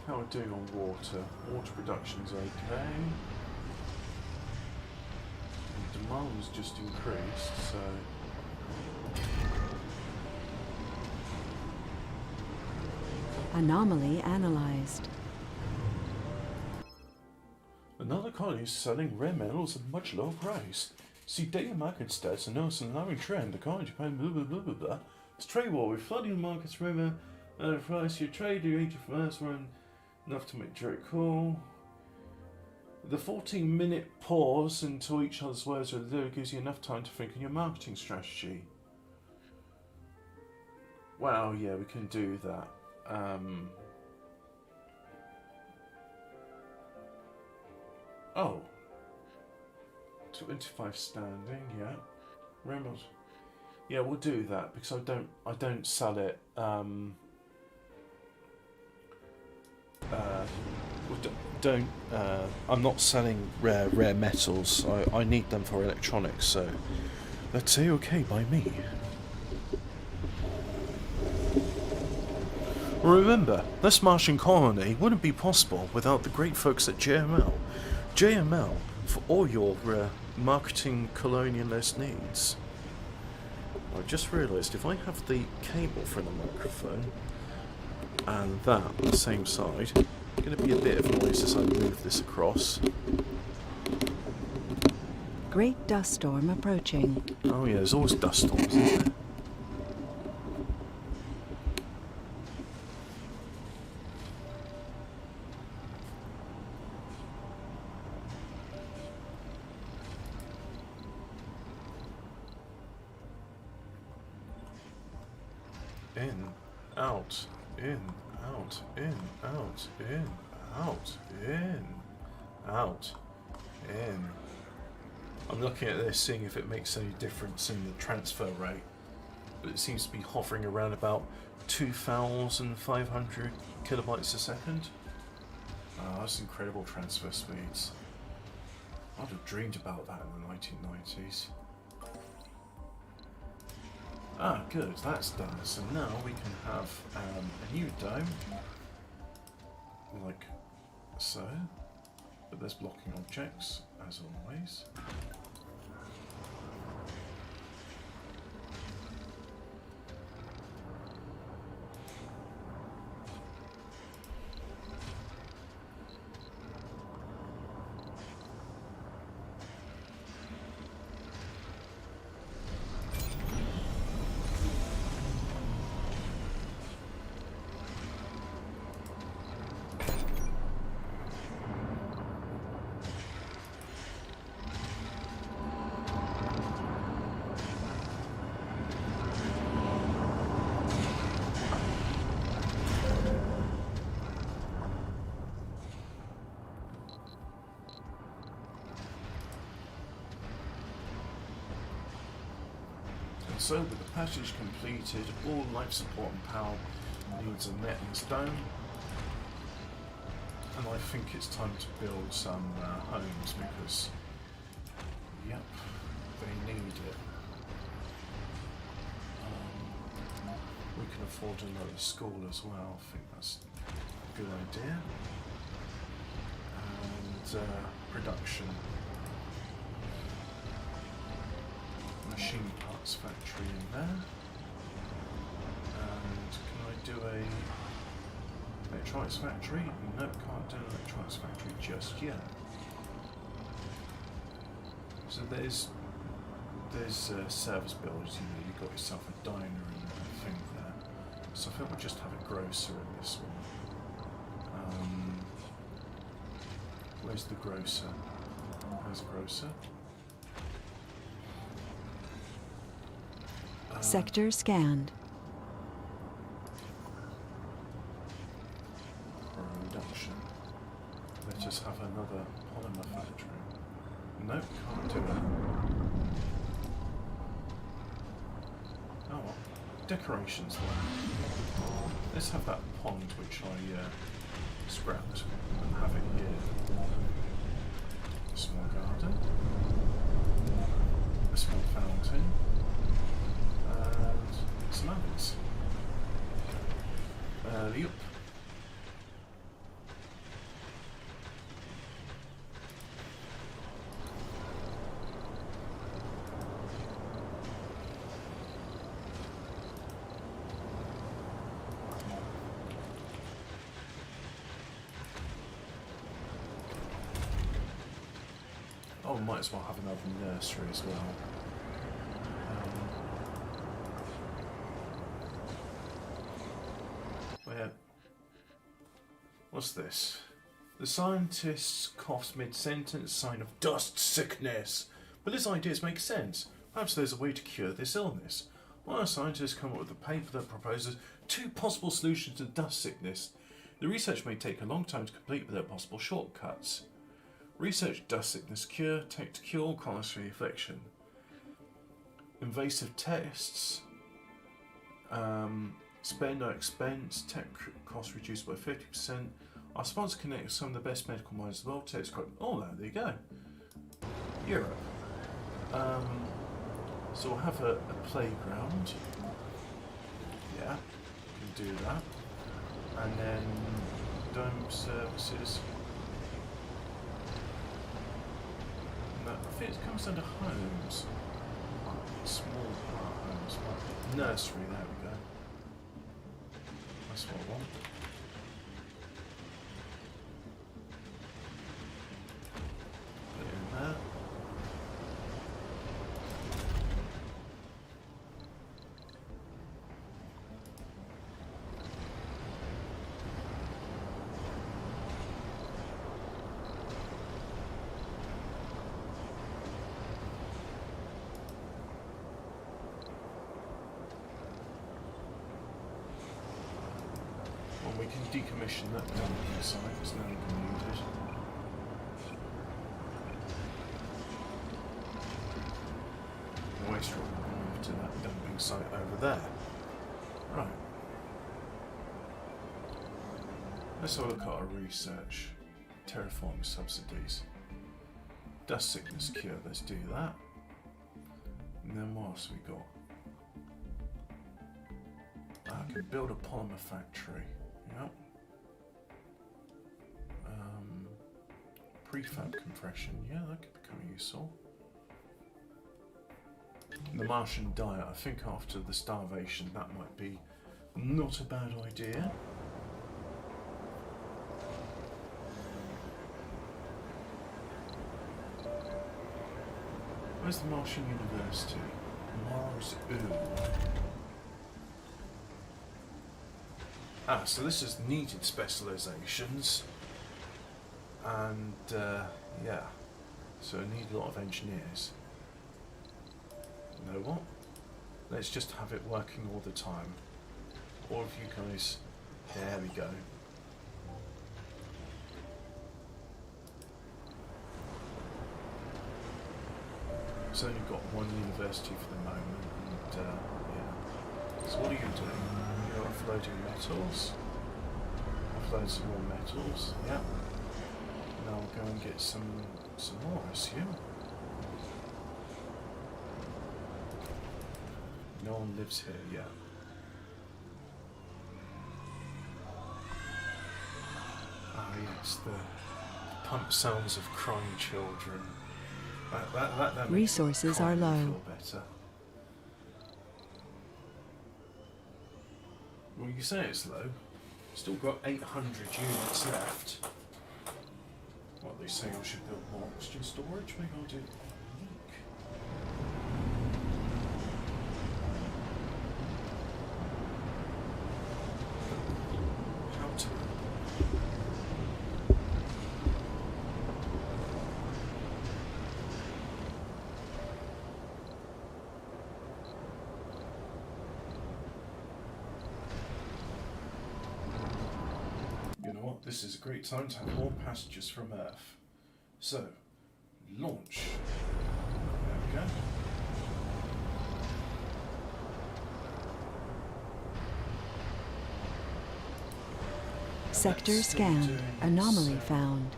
How we're doing on water. Water production's okay. And demand's just increased, so Anomaly analyzed. another colony is selling rare metals at a much lower price. See data market stats and notice an alarming trend. The colony Japan blah blah blah blah blah. It's trade war. We're flooding the markets rare at a price. Your trade, your agent from us run enough to make Drake cool. The 14-minute pause until each other's words are delivered gives you enough time to think on your marketing strategy. Wow, yeah, we can do that. Oh. 25 standing, yeah. Reynolds. Yeah, we'll do that because I don't sell it. I'm not selling rare metals. I need them for electronics, so that's okay by me. Remember, this Martian colony wouldn't be possible without the great folks at JML. JML for all your marketing colonialist needs. I just realised if I have the cable for the microphone and that on the same side, going to be a bit of noise as I move this across. Great dust storm approaching. Oh yeah, there's always dust storms, isn't there? In, out, in, out, in, out, in, out, in, out, in. I'm looking at this, seeing if it makes any difference in the transfer rate, but it seems to be hovering around about 2,500 kilobytes a second. Oh, that's incredible transfer speeds. I'd have dreamed about that in the 1990s. Ah, good, that's done. So now we can have a new dome, like so, but there's blocking objects, as always. So with the passage completed, all life support and power needs are met in this dome. And I think it's time to build some homes because, yep, they need it. We can afford another school as well, I think that's a good idea. And production. Machine parts factory in there. And can I do a electronics factory? No, can't do an electronics factory just yet. So there's service builders. You know, you've got yourself a diner and a thing there. So I think we'll just have a grocer in this one. Where's the grocer? Where's the grocer? Sector scanned. Production. Let's just have another polymer factory. Nope, can't do it. Oh well. Decorations then. Let's have that pond which I scrapped and have it here. A small garden. A small fountain. And some others. Yup. Oh, might as well have another nursery as well. What's this? The scientist coughs mid-sentence, sign of dust sickness. But his ideas make sense. Perhaps there's a way to cure this illness. Why don't scientists come up with a paper that proposes 2 possible solutions to dust sickness? The research may take a long time to complete, but there are possible shortcuts. Research dust sickness cure, tech to cure, chronosphere affliction. Invasive tests. Spend no expense, tech cost reduced by 50%. Our sponsor connects some of the best medical minds in the world. Takes quite. Oh, there you go. Europe. So we'll have a playground. Yeah, we can do that. And then dome services. No, I think it comes under homes. Small part homes. Nursery, there we go. That's what I want. Put it in there. Well, we can decommission that dumping site, it's no longer needed. The waste rock will move to that dumping site over there. Right. Let's have a look at our research. Terraforming subsidies. Dust sickness cure, let's do that. And then what else we got? I can build a polymer factory. Yep. Prefab compression. Yeah, that could become useful. The Martian diet. I think after the starvation, that might be not a bad idea. Where's the Martian University? Mars Ooh. Ah, so this is needed specializations, and yeah, so I need a lot of engineers. You know what? Let's just have it working all the time. All of you guys, there we go. It's only got one university for the moment, and yeah. So what are you doing? You're offloading metals. Offload some more metals. Yeah. Now I'll go and get some more, I assume. No one lives here yet. Ah yes, the pump sounds of crying children. That makes Resources are Colin low. feel better. Well, you say it's low. Still got 800 units left. What they say I should build more oxygen storage? Maybe I'll do it. this is a great time to have more passengers from Earth. So, launch. There we go. Sector That's still scanned. doing Anomaly its, found.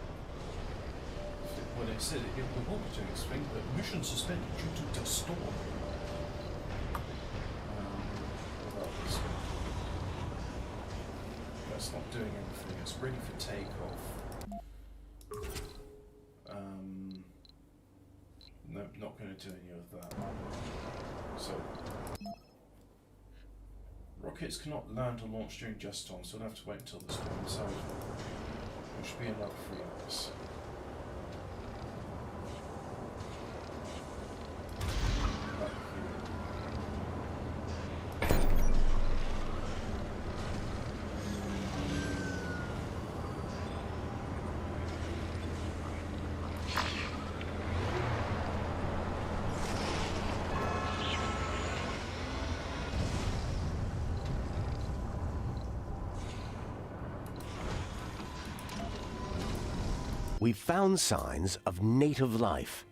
Well, it said it will be doing its thing, but mission suspended due to dust storm. What about this one? That's not doing anything. It's ready for takeoff. No, not going to do any of that. So, rockets cannot land or launch during just on, so we'll have to wait until the storm is over, which should be another 3 hours. Back here. We've found signs of native life.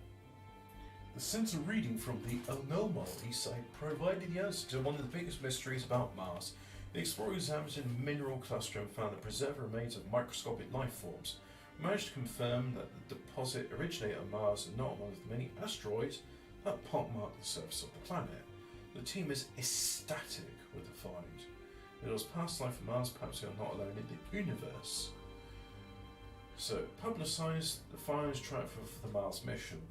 The sensor reading from the anomaly site provided the answer to one of the biggest mysteries about Mars. The explorer examined a mineral cluster and found the preserved remains of microscopic life forms. We managed to confirm that the deposit originated on Mars and not one of the many asteroids that pockmark the surface of the planet. The team is ecstatic with the find. It was past life on Mars, perhaps we are not alone in the universe. So, publicise the finds track for the Mars mission.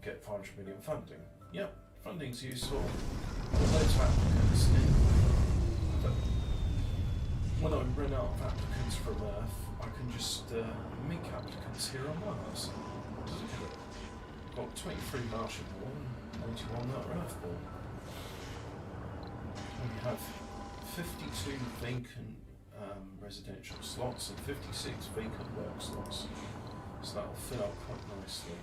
Get 500 million funding. Yep, funding's useful. There's loads of applicants. But when I run out of applicants from Earth, I can just make applicants here on Mars. Got 23 Martian born, 91 that are Earth born. And we have 52 vacant residential slots and 56 vacant work slots. So that'll fill up quite nicely.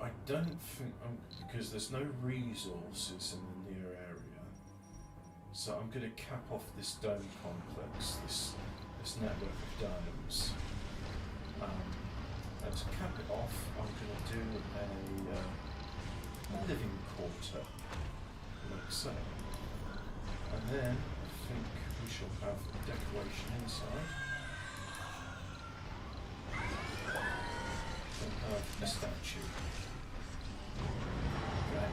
I don't think, because there's no resources in the near area, so I'm going to cap off this dome complex, this network of domes. And to cap it off, I'm going to do a living quarter, like so. And then I think we shall have decoration inside. We'll have a statue. Okay.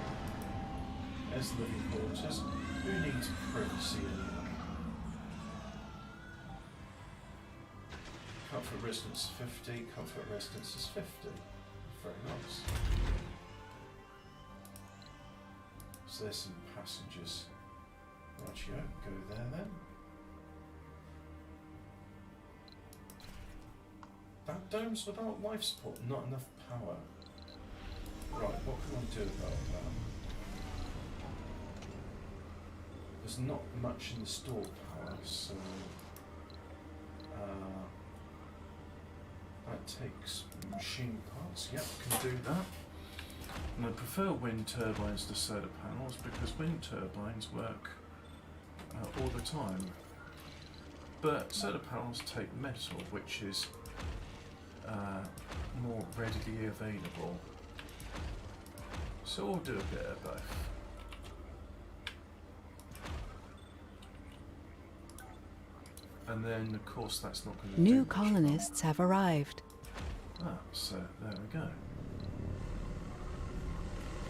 There's the living quarters. Who needs privacy anyway? Comfort residence 50, comfort residence is 50. Very nice. So there's some passengers. Rightio, go there then. That dome's without life support, not enough power. Right, what can I do about that? There's not much in the store power, so that takes machine parts. Yep, can do that. And I prefer wind turbines to solar panels because wind turbines work all the time. But solar panels take metal, which is more readily available. So we'll do a bit of both. And then, of course, that's not going to New colonists have arrived. Ah, so there we go.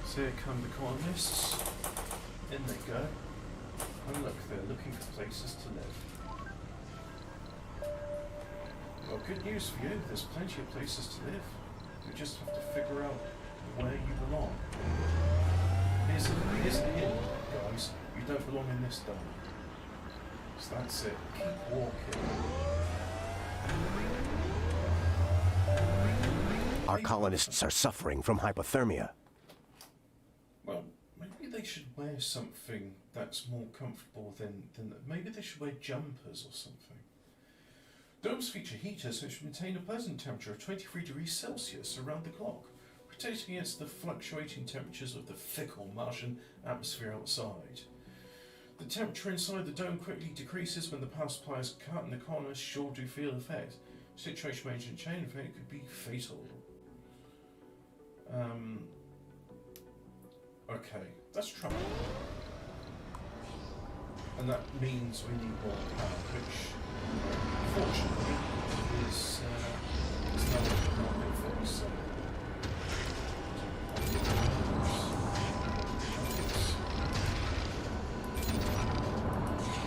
So here come the colonists. In they go. And look, they're looking for places to live. Well, good news for you. There's plenty of places to live. You just have to figure out where you belong. Here's the hint, guys. You don't belong in this dome. So that's it. Keep walking. Our colonists are suffering from hypothermia. Well, maybe they should wear something that's more comfortable than maybe they should wear jumpers or something. Domes feature heaters which maintain a pleasant temperature of 23 degrees Celsius around the clock, protecting against the fluctuating temperatures of the fickle Martian atmosphere outside. The temperature inside the dome quickly decreases when the power supply is cut, and the colonists sure do feel the effect. Situation may change, in fact, it could be fatal. Okay, that's trouble. And that means we need more power, which, fortunately, is not a big fix.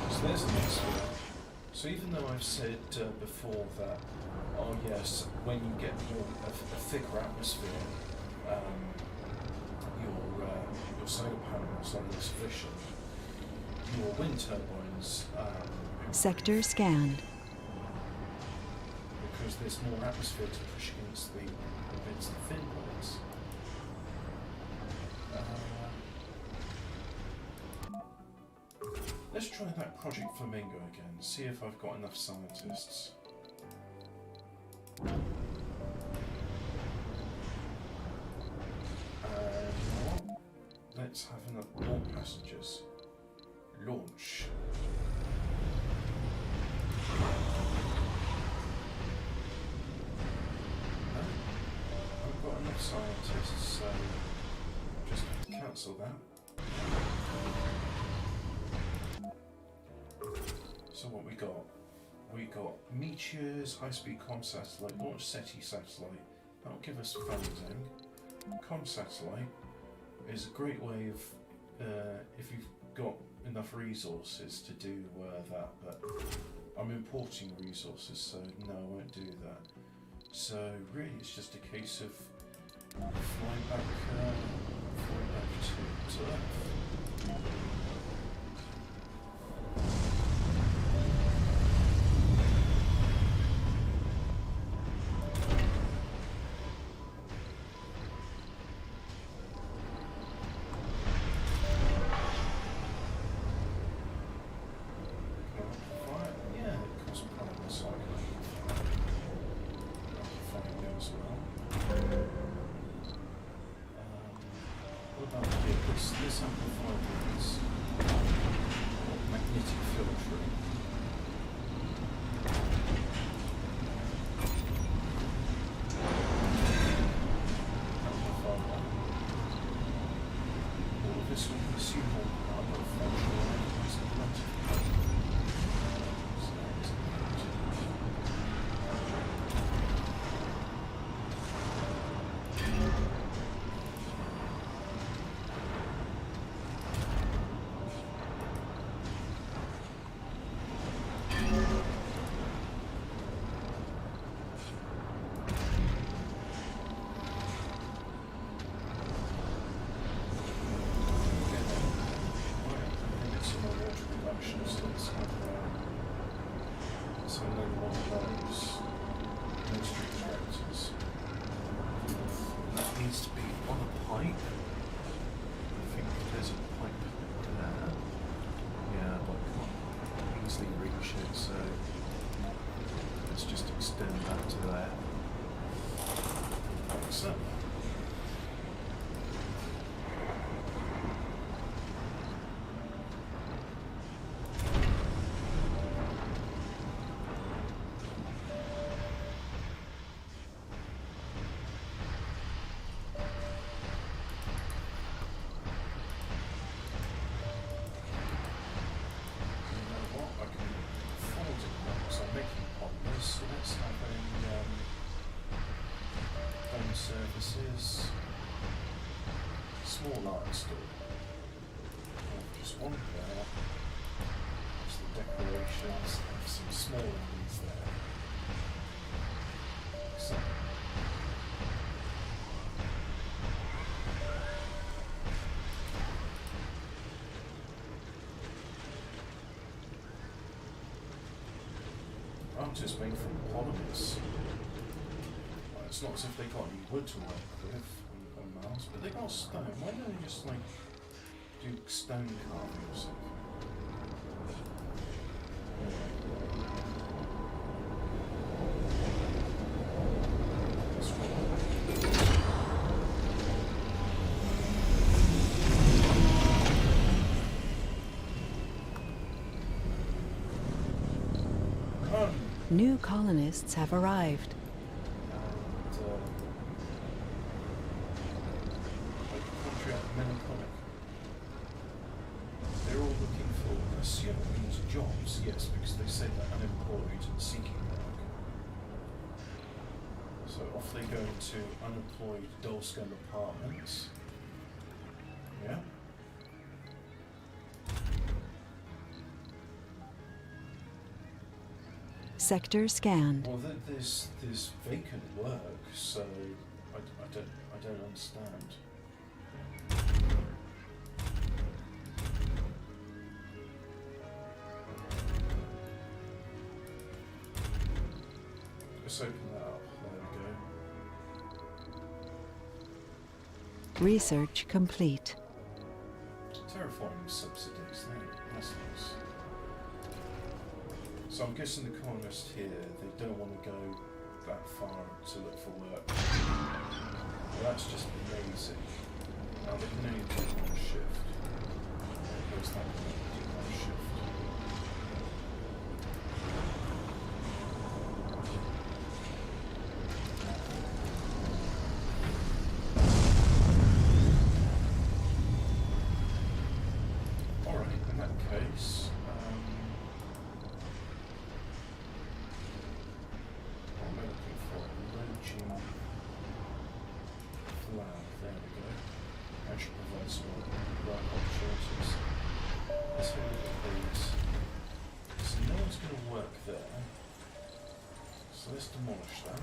So there's the next one. So even though I've said before that, oh yes, when you get a thicker atmosphere, your solar panels are less efficient. Your wind turbines Sector scanned. because there's more atmosphere to push against the fin blades. Let's try that Project Flamingo again, see if I've got enough scientists. Let's have enough more passengers. Launch. No, I've got enough scientists, so just have to cancel that. So what we got? We got Meteors, high-speed comm satellite, launch SETI satellite. That'll give us funding. Comm satellite is a great way of, if you've got enough resources to do that, but I'm importing resources, so no, I won't do that. So really it's just a case of flying back to Earth. This amplifier is magnetic filtering. Amplifier 1. All of this will consume more power, but functional is plenty. So that is plenty. Needs to be on a pipe. I think there's a pipe there. Yeah, but I can't easily reach it, so let's just extend that to there. Like so. So let's have a phone services, small art store. Just one there. There's the decorations and some small ones there. shelters made from polymers. It's not as if they got any wood to work with on Mars, but they got stone. Why don't they just like do stone carving or something? New colonists have arrived. Melancholic. They're all looking for, I assume it means jobs, yes, because they say they're unemployed and seeking work. So off they go to unemployed Dulscombe Apartments. Yeah. Sector scanned. Well, there's vacant work, so I don't understand. Let's open that up. There we go. Research complete. Terraforming subsidies. That's nice. So I'm guessing the colonists here, they don't want to go that far to look for work. Well, that's just amazing. Now they can only do one shift. There goes that one, do one shift. Alright, in that case, what am I looking for? Low-G flag, there we go. That should provide some right opportunities. Let's have a look at these. So no one's going to work there. So let's demolish that.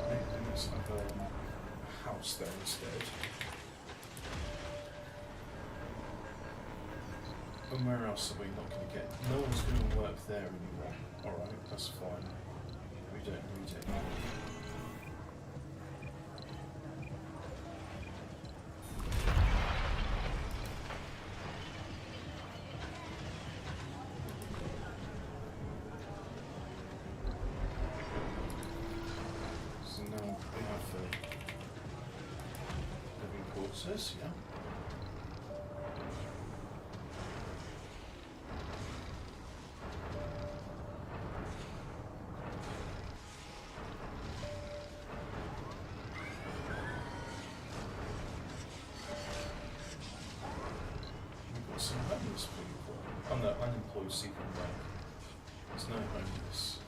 Right, then let's have a house there instead. And where else are we not going to get? No one's going to work there anymore. Alright, that's fine. We don't need it. So now we have living quarters, yeah. We've got some homeless people. Oh no, unemployed seeking work. There's no homeless.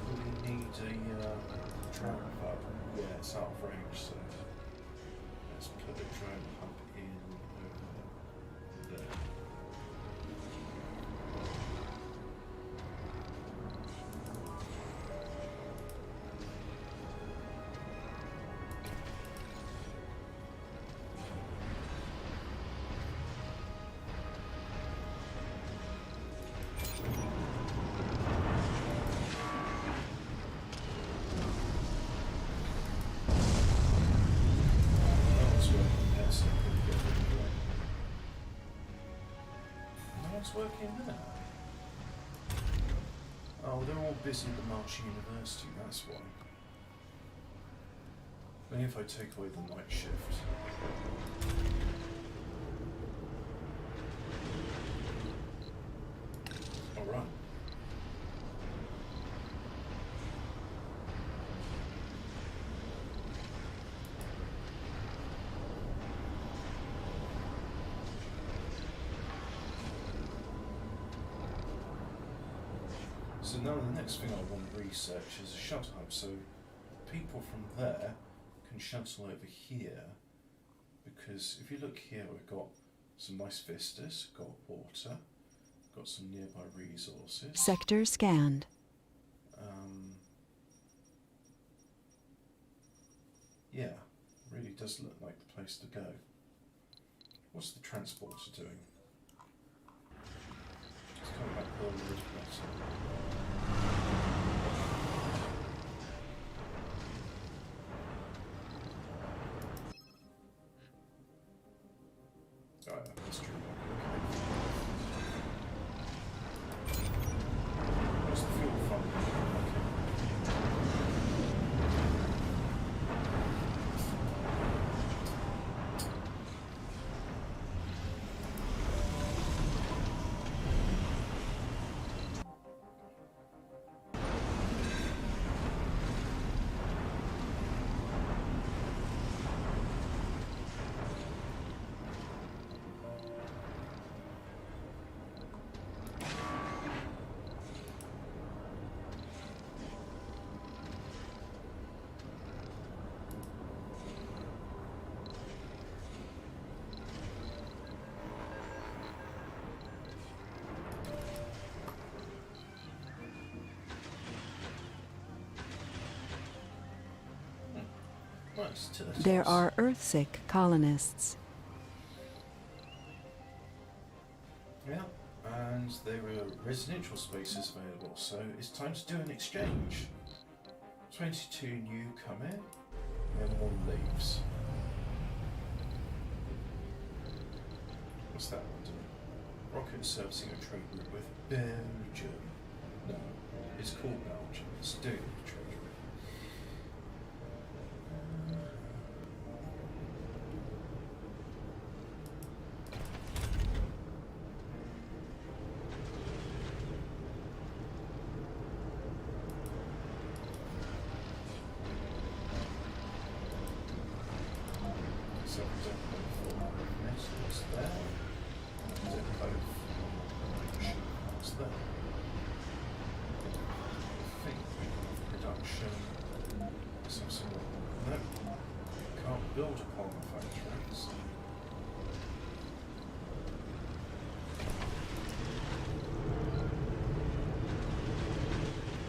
We need a drone hub. Yeah, it's out of range, so let's put a drone hub in over there. No one's working there, so I'm going to get rid of it. No one's working there. Oh, they're all busy at the March University, that's why. Maybe if I take away the night shift. Alright. So now the next thing I want to research is a shuttle hub. So people from there can shuttle over here, because if you look here, we've got some nice vistas, got water, got some nearby resources. Sector scanned. Yeah, really does look like the place to go. What's the transporter doing? It's coming back a little bit better. Oh, yeah, that's true. Okay. Where's the fuel from? Nice, There are Earthsick colonists. Yeah, and there are residential spaces available, so it's time to do an exchange. 22 new come in, and 1 leaves. What's that one doing? Rocket servicing a trade route with Belgium. No, it's called Belgium. It's doing a trade route. So depot for metals there, depot for what's there? I think production, some sort of, no, can't build upon the factories.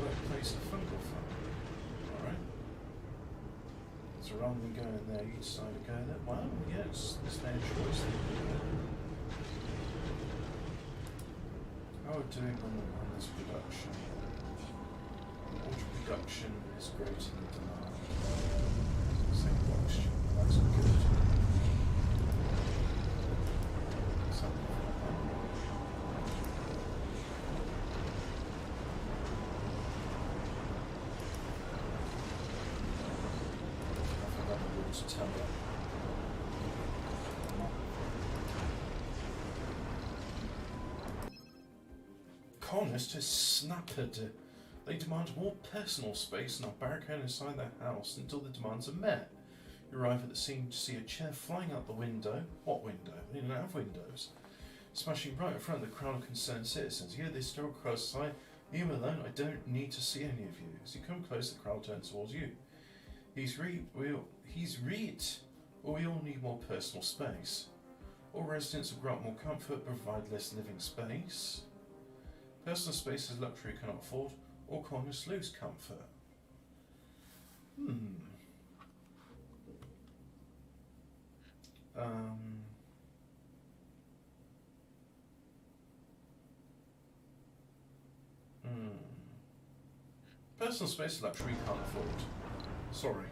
Workplace and fungal farm, alright. So rather than going there, you decide to go there. Well, yes, it's their choice. How are we doing on this production? Water production is greater than demand. Same question. That's good. Something like that. To tell them. Colonists are snappered. They demand more personal space and are barricaded inside their house until the demands are met. You arrive at the scene to see a chair flying out the window. What window? They don't have windows. Smashing right in front of the crowd of concerned citizens. Here, the historical crowd sigh, "Leave him alone, I don't need to see any of you." As you come close, the crowd turns towards you. He's right, or we all need more personal space. All residents will grant more comfort, but provide less living space. Personal space is luxury you cannot afford, or colonists lose comfort. Personal space is luxury you can't afford. Sorry.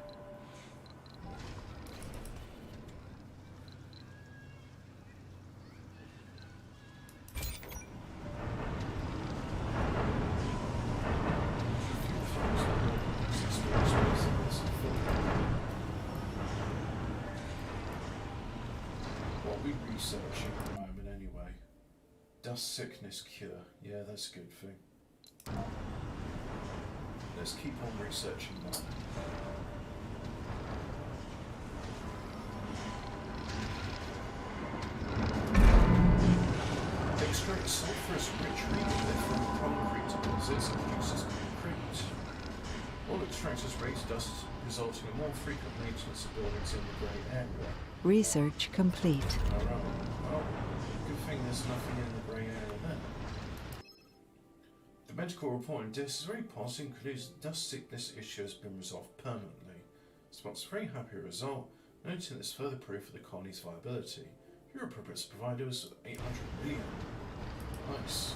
What are we researching at the moment anyway? Dust sickness cure. Yeah, that's a good thing. Let's keep on researching that. Extract sulfurous rich regolith from concrete deposits and produces concrete. All extractors raise dust resulting in more frequent maintenance of buildings in the grey area. Research complete. Alright, well, good thing there's nothing in the grey area then. The medical report in this is very positive, concludes the dust sickness issue has been resolved permanently. Spot's a very happy result, noting this further proof of the colony's viability. Your appropriate provider was 800 million. Nice.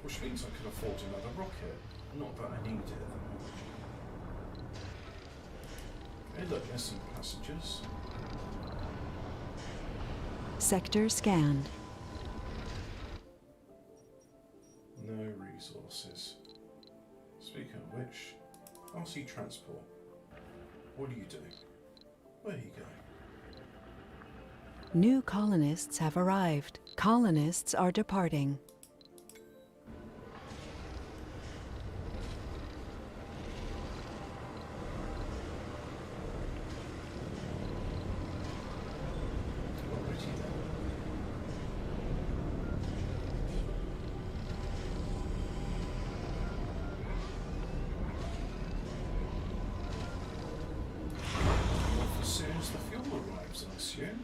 Which means I can afford another rocket. Not that I need it at the moment. Okay, look, there's some passengers. Sector scanned. No resources. Speaking of which, RC Transport. What are you doing? Where are you going? New colonists have arrived. Colonists are departing. Already then. As soon as the fuel arrives, I assume.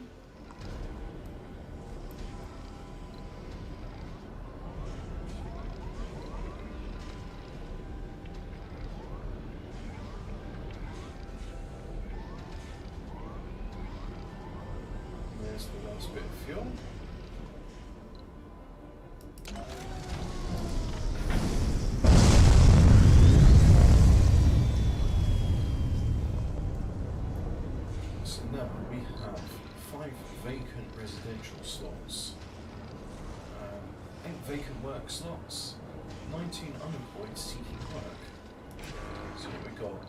There's the last bit of fuel. So now we have 5 vacant residential slots, 8 vacant work slots, 19 unemployed seeking work. So what we got?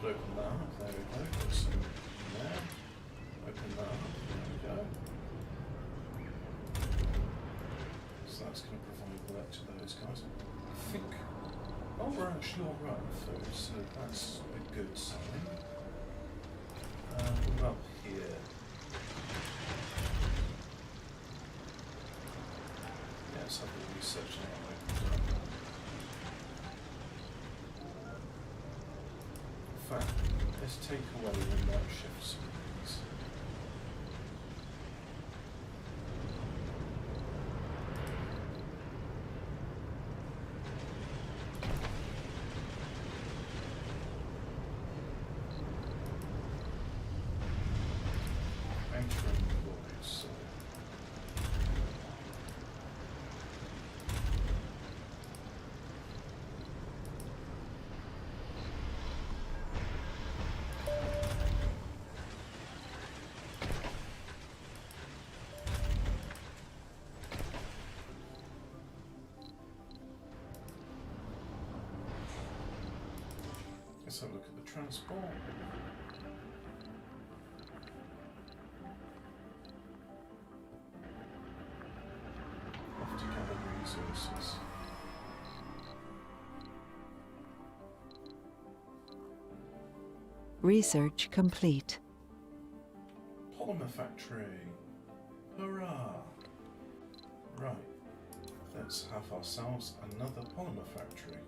Could open that up, there we go, got some there. Open that up, there we go. So that's going to provide work to those guys. I think, oh, we're actually alright with those, so that's a good sign. What about here? Yeah, let's have a research now. In fact, let's take away the night shifts, please. So. Let's have a look at the transport. Off to gather resources. Research complete. Polymer factory. Hurrah! Right. Let's have ourselves another polymer factory.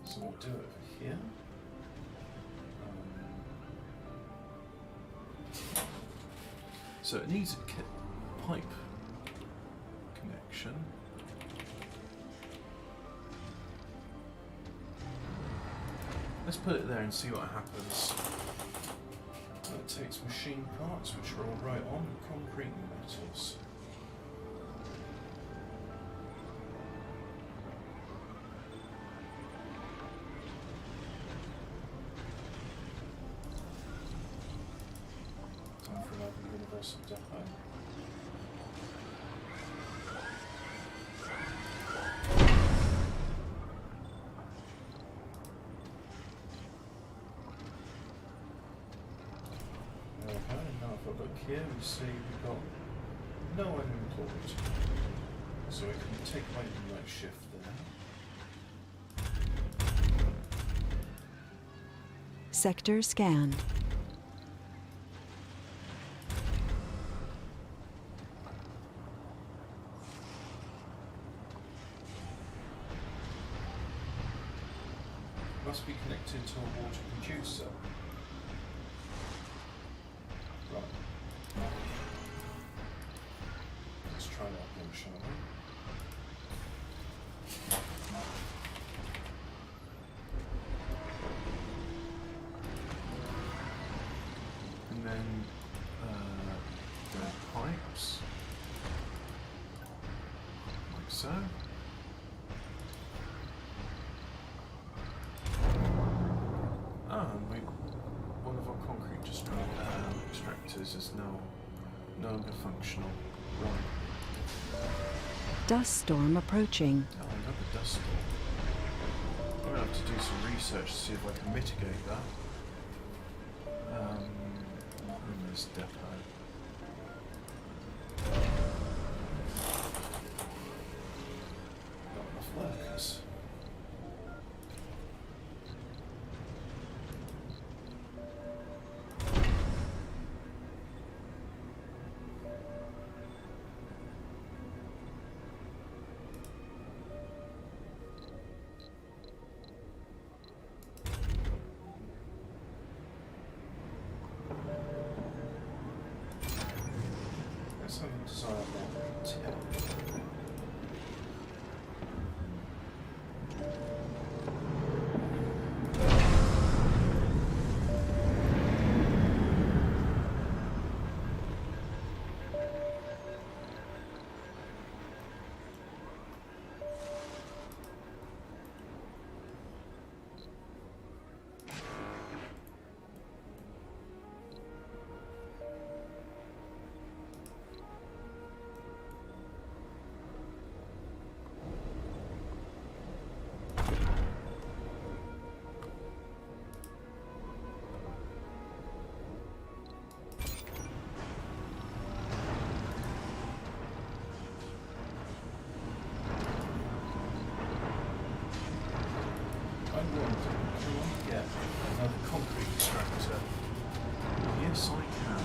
So we'll do it over here. So it needs a pipe connection. Let's put it there and see what happens. That takes machine parts, which are all right on concrete and metals. Time for another universal depot. Look here, we see we've got no unemployed, so we can take away the night shift there. Sector scanned. Must be connected to a water producer. Right. Let's try that again, shall we? And then the pipes, like so. And one of our concrete extractors is now no longer functional. Right. Dust storm approaching. Oh, another dust storm. I'm going to have to do some research to see if I can mitigate that. In this depot. Not enough workers. Let's have a design on tip. Can we get another concrete extractor? Yes, I can.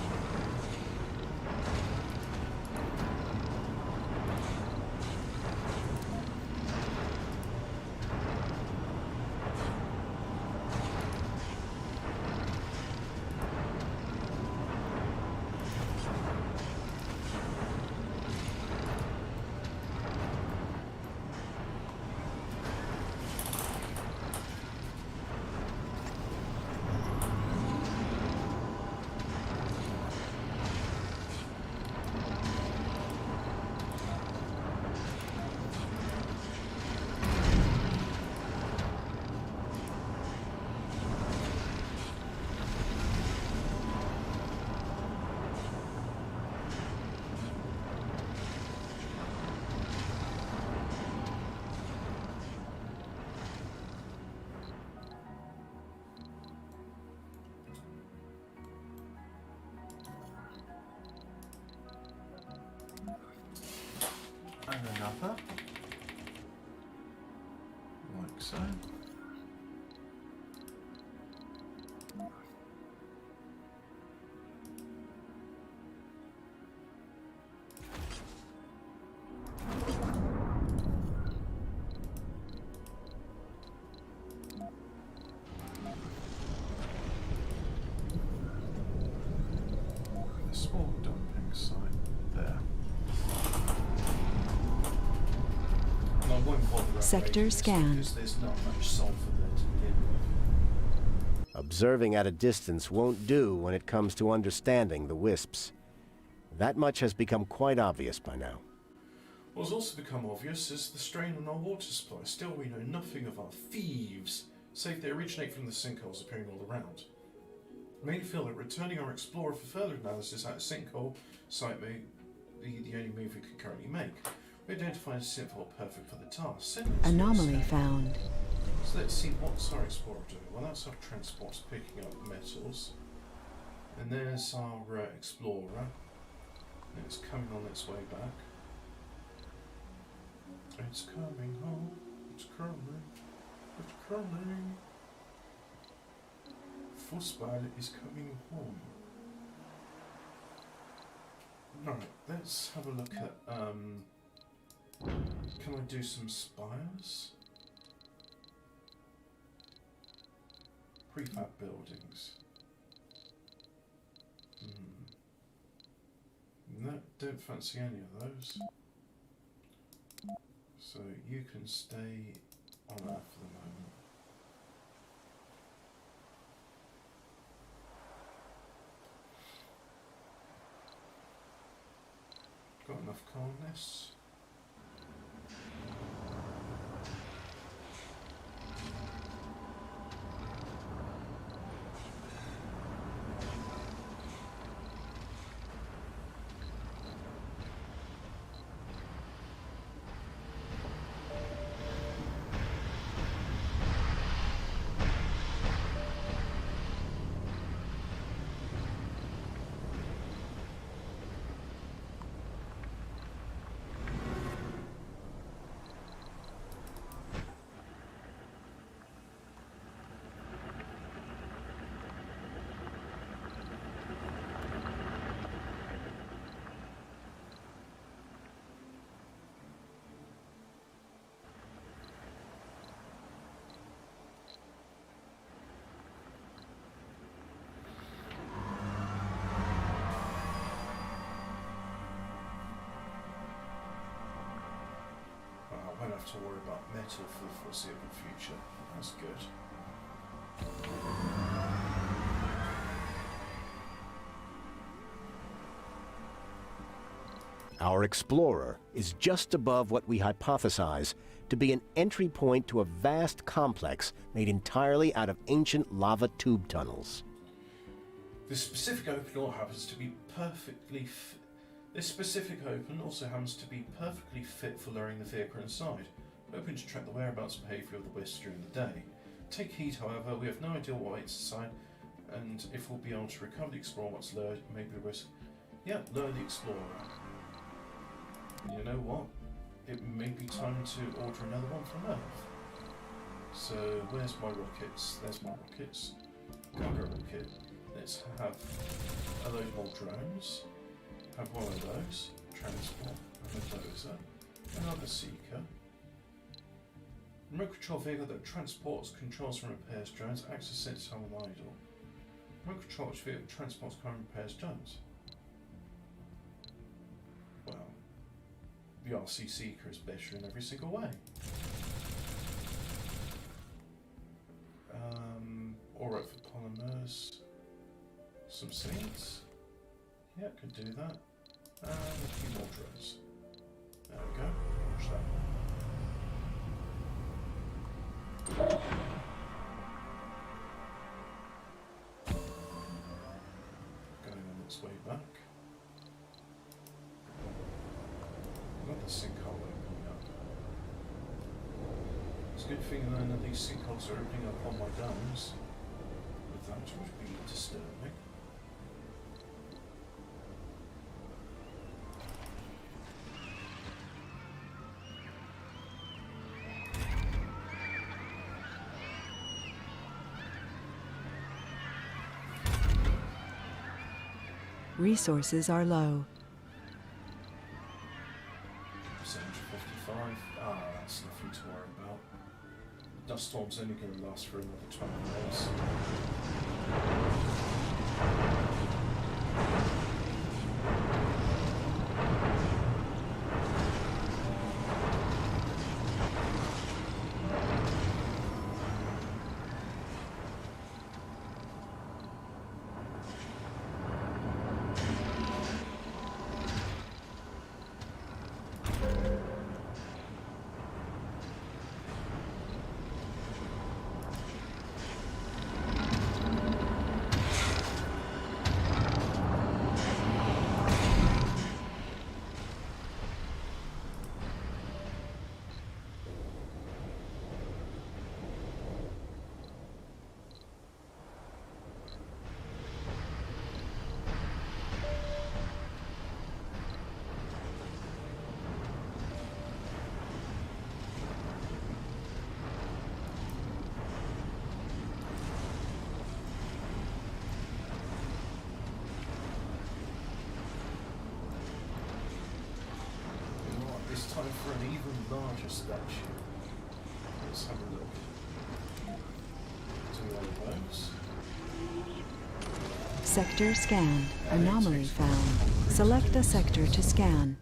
And another, like so. A small dumping site there. And I won't bother Sector upgrading this scanned. because there's not much sulfur there to begin with. Observing at a distance won't do when it comes to understanding the wisps. That much has become quite obvious by now. What's also become obvious is the strain on our water supply. Still, we know nothing of our thieves, save they originate from the sinkholes appearing all around. It made me feel that returning our explorer for further analysis at a sinkhole site may be the only move we could currently make. We identified a sinkhole perfect for the task. Send it to Anomaly us. found. So let's see what's our explorer doing. Well, that's our transports picking up metals. And there's our explorer. And it's coming on its way back. It's coming home. It's coming. It's coming. Fussball is coming home. Right, let's have a look at, can I do some spires? Prefab buildings. No, don't fancy any of those. So you can stay on Earth for the moment. Got enough colonists? I won't have to worry about metal for the foreseeable future. That's good. Our explorer is just above what we hypothesize to be an entry point to a vast complex made entirely out of ancient lava tube tunnels. This specific open also happens to be perfectly fit for lowering the vehicle inside, hoping to track the whereabouts and behaviour of the wisps during the day. Take heed, however, we have no idea what waits inside, and if we'll be able to recover the explorer once lowered, maybe a risk. Yeah, lower the explorer. You know what? It may be time to order another one from Earth. So, where's my rockets? There's my rockets. Cargo rocket. Let's have a load more drones. Have one of those. Transport. A dozer. Another seeker. Remote control vehicle that transports, controls, and repairs drones. Access sensor on idle. Remote control vehicle transports, and repairs drones. Well, the RC Seeker is better in every single way. Alright for polymers. Some seeds. Yeah, could do that. And a few more drones. There we go. Watch that. Going on its way back. Another sinkhole opening up. It's a good thing that none of these sinkholes are opening up on my domes. But that would be disturbing. Resources are low. 755. That's nothing to worry about. The dust storm's only going to last for another 20 days. It's time for an even larger statue. Let's have a look. So all those. Sector scanned. Anomaly found. Select a sector to scan.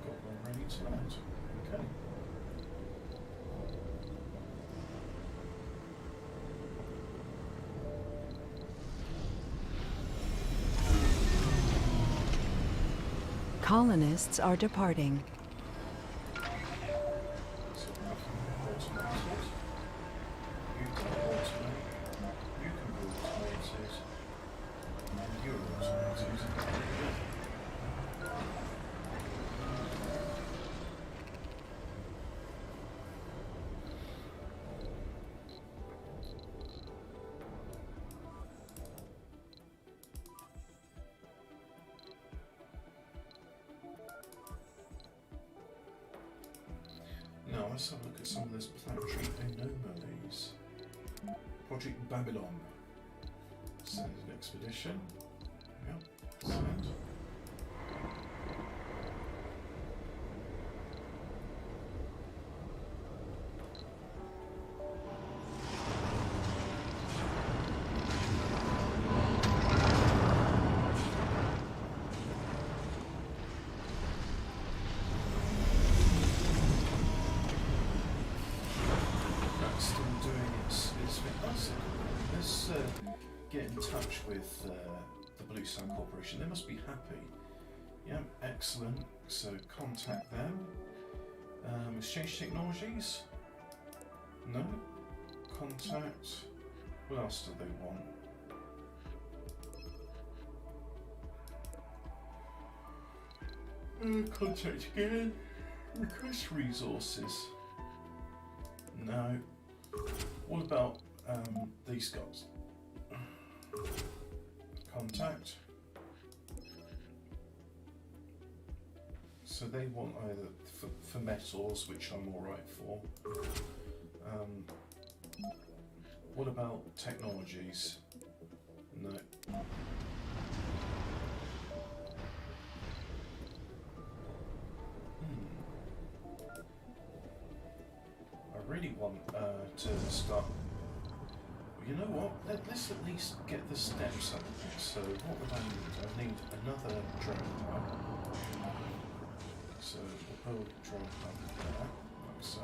Got one ready to land. Okay. Colonists are departing. So nothing automated. You can automate. You can be automated. And you're automated. Now let's have a look at some of those planetary anomalies. Project Babylon. Send an expedition. Yep. Send. That's still doing its thing. Let's get in touch with the Blue Sun Corporation. They must be happy. Yep, excellent. So contact them. Exchange technologies? No. Contact. What else do they want? Contact again. Request resources. No. What about these guys? Contact. So they want either for metals, which I'm alright for. What about technologies? No. I really want to start. Well, you know what? Let's at least get the steps up. So what would I need? I need another drone hub. So we'll build a drone hub there, like so.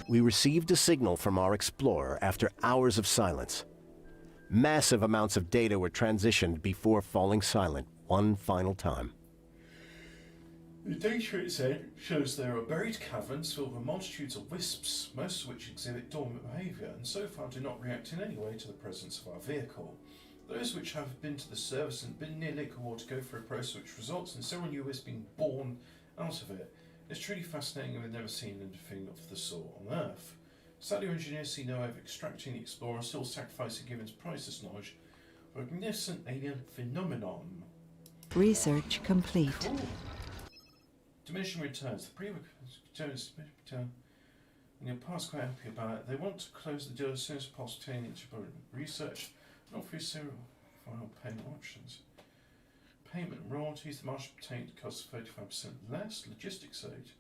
We received a signal from our explorer after hours of silence. Massive amounts of data were transitioned before falling silent one final time. The data it said shows there are buried caverns filled with multitudes of wisps, most of which exhibit dormant behaviour and so far do not react in any way to the presence of our vehicle. Those which have been to the surface and been near liquid water go through a process which results in several new wisps being born out of it. It's truly fascinating and we've never seen anything of the sort on Earth. Sadly, our engineers see no way of extracting the explorer and still sacrificing given its priceless knowledge of a magnificent alien phenomenon. Research complete. Cool. Diminishing returns. The pre-returns return. And your past quite happy about it. They want to close the deal as soon as possible, taking into research and offer you serial final payment options. Payment and royalties. The margin obtained costs 35% less. Logistics aid.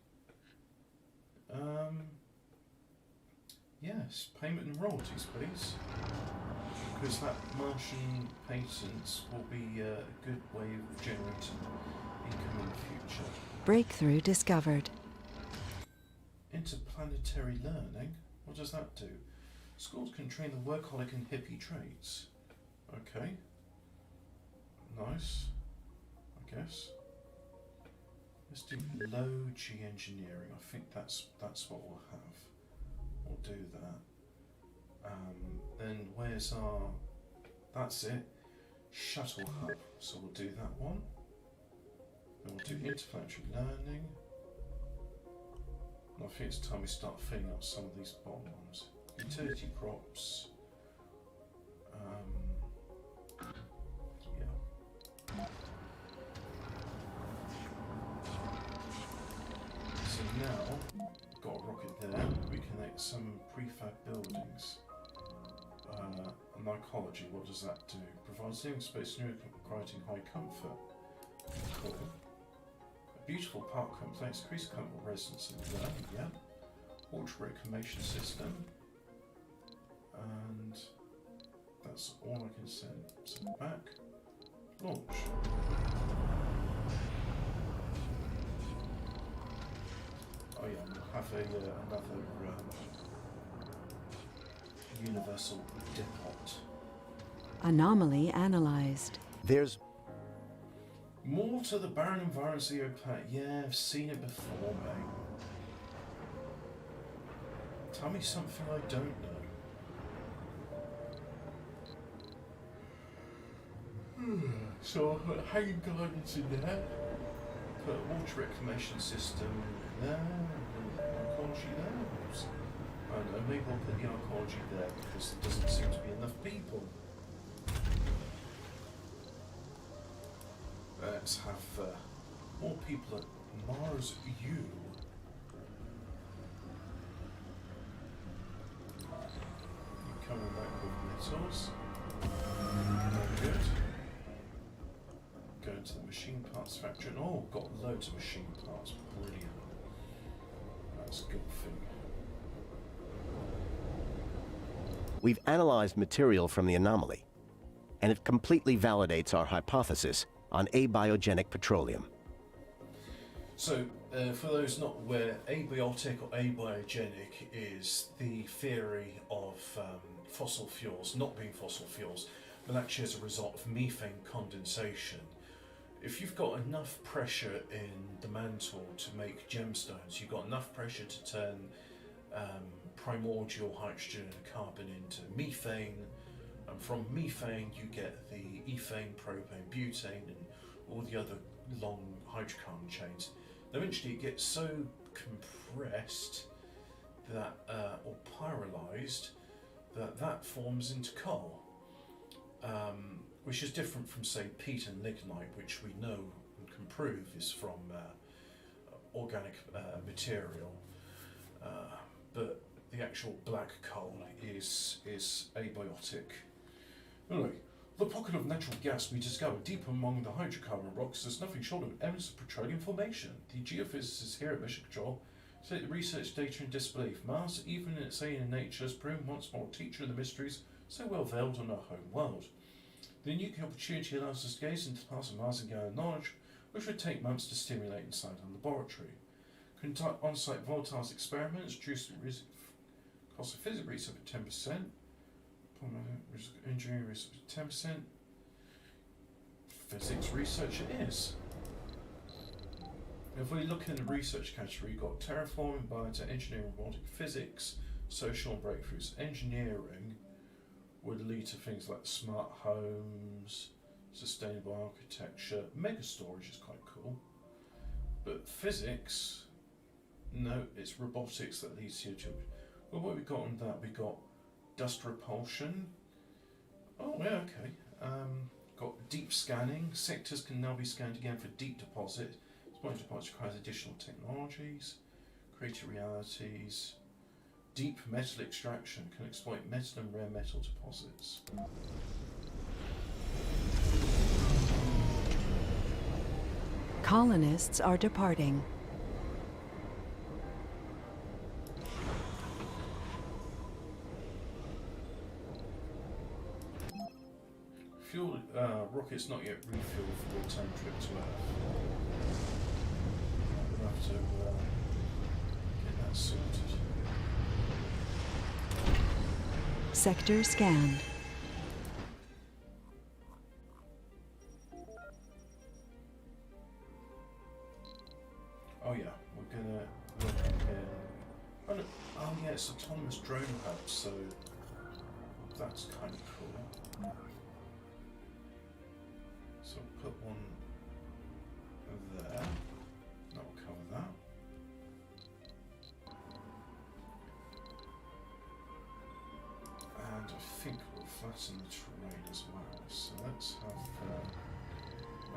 Yes, payment and royalties, please. Because that Martian patents will be a good way of generating income in the future. Breakthrough discovered. Interplanetary learning? What does that do? Schools can train the workaholic and hippie traits. Okay. Nice. I guess. Let's do low G engineering. I think that's what we'll have. We'll do that. Then where's our... That's it. Shuttle hub. So we'll do that one. Then we'll do interplanetary learning. And I think it's time we start filling out some of these bottom ones. Utility crops. Yeah. prefabbed buildings. Mycology, what does that do? Provides living space and creating high comfort. Cool. A beautiful park complex, increased comfort residents in the land, yeah. Water reclamation system. And that's all I can send. Send back. Launch. Oh yeah, we'll have another universal depot. Anomaly analyzed. There's More to the barren environment Zero Planet. Yeah, I've seen it before, mate. Tell me something I don't know. So, hanging gardens in there. Put a water reclamation system there. Archaeology there. I don't know, maybe I'll put the archaeology there because there doesn't seem to be enough people. Let's have more people at Mars U. You're coming back with metals. Very good. Going to the machine parts factory. Oh, got loads of machine parts. Brilliant. That's a good thing. We've analyzed material from the anomaly, and it completely validates our hypothesis on abiogenic petroleum. So, for those not aware, abiotic or abiogenic is the theory of fossil fuels not being fossil fuels, but actually as a result of methane condensation. If you've got enough pressure in the mantle to make gemstones, you've got enough pressure to turn primordial hydrogen and carbon into methane, and from methane you get the ethane, propane, butane and all the other long hydrocarbon chains. Eventually it gets so compressed that, or pyrolyzed, that forms into coal, which is different from, say, peat and lignite, which we know and can prove is from organic material, but the actual black coal is abiotic. Anyway, the pocket of natural gas we discovered deep among the hydrocarbon rocks is nothing short of evidence of petroleum formation. The geophysicists here at Mission Control take the research data in disbelief. Mars, even in its alien nature, has proven once more a teacher of the mysteries so well veiled on our home world. The unique opportunity allows us to gaze into the past of Mars and gather knowledge which would take months to stimulate inside a laboratory. Conduct on-site volatiles experiments, reduce the cost of physics research by 10%, engineering research 10%, physics research it is. If we look in the research category, we've got terraforming, biotech, engineering, robotic, physics, social and breakthroughs. Engineering would lead to things like smart homes, sustainable architecture, mega storage is quite cool. But physics, no, it's robotics that leads you to. Well, what we got on that? We got dust repulsion. Oh yeah, okay. Got deep scanning. Sectors can now be scanned again for deep deposit. Sponge deposit requires additional technologies. Creative realities. Deep metal extraction can exploit metal and rare metal deposits. Colonists are departing. Fuel rockets not yet refueled for the return trip to Earth. We'll have to get that sorted. Sector scanned. Oh yeah, we're gonna look in. Oh, no, oh yeah, it's autonomous drone hub, so that's kind of cool. So put one there. That'll cover that. And I think we'll flatten the terrain as well. So let's have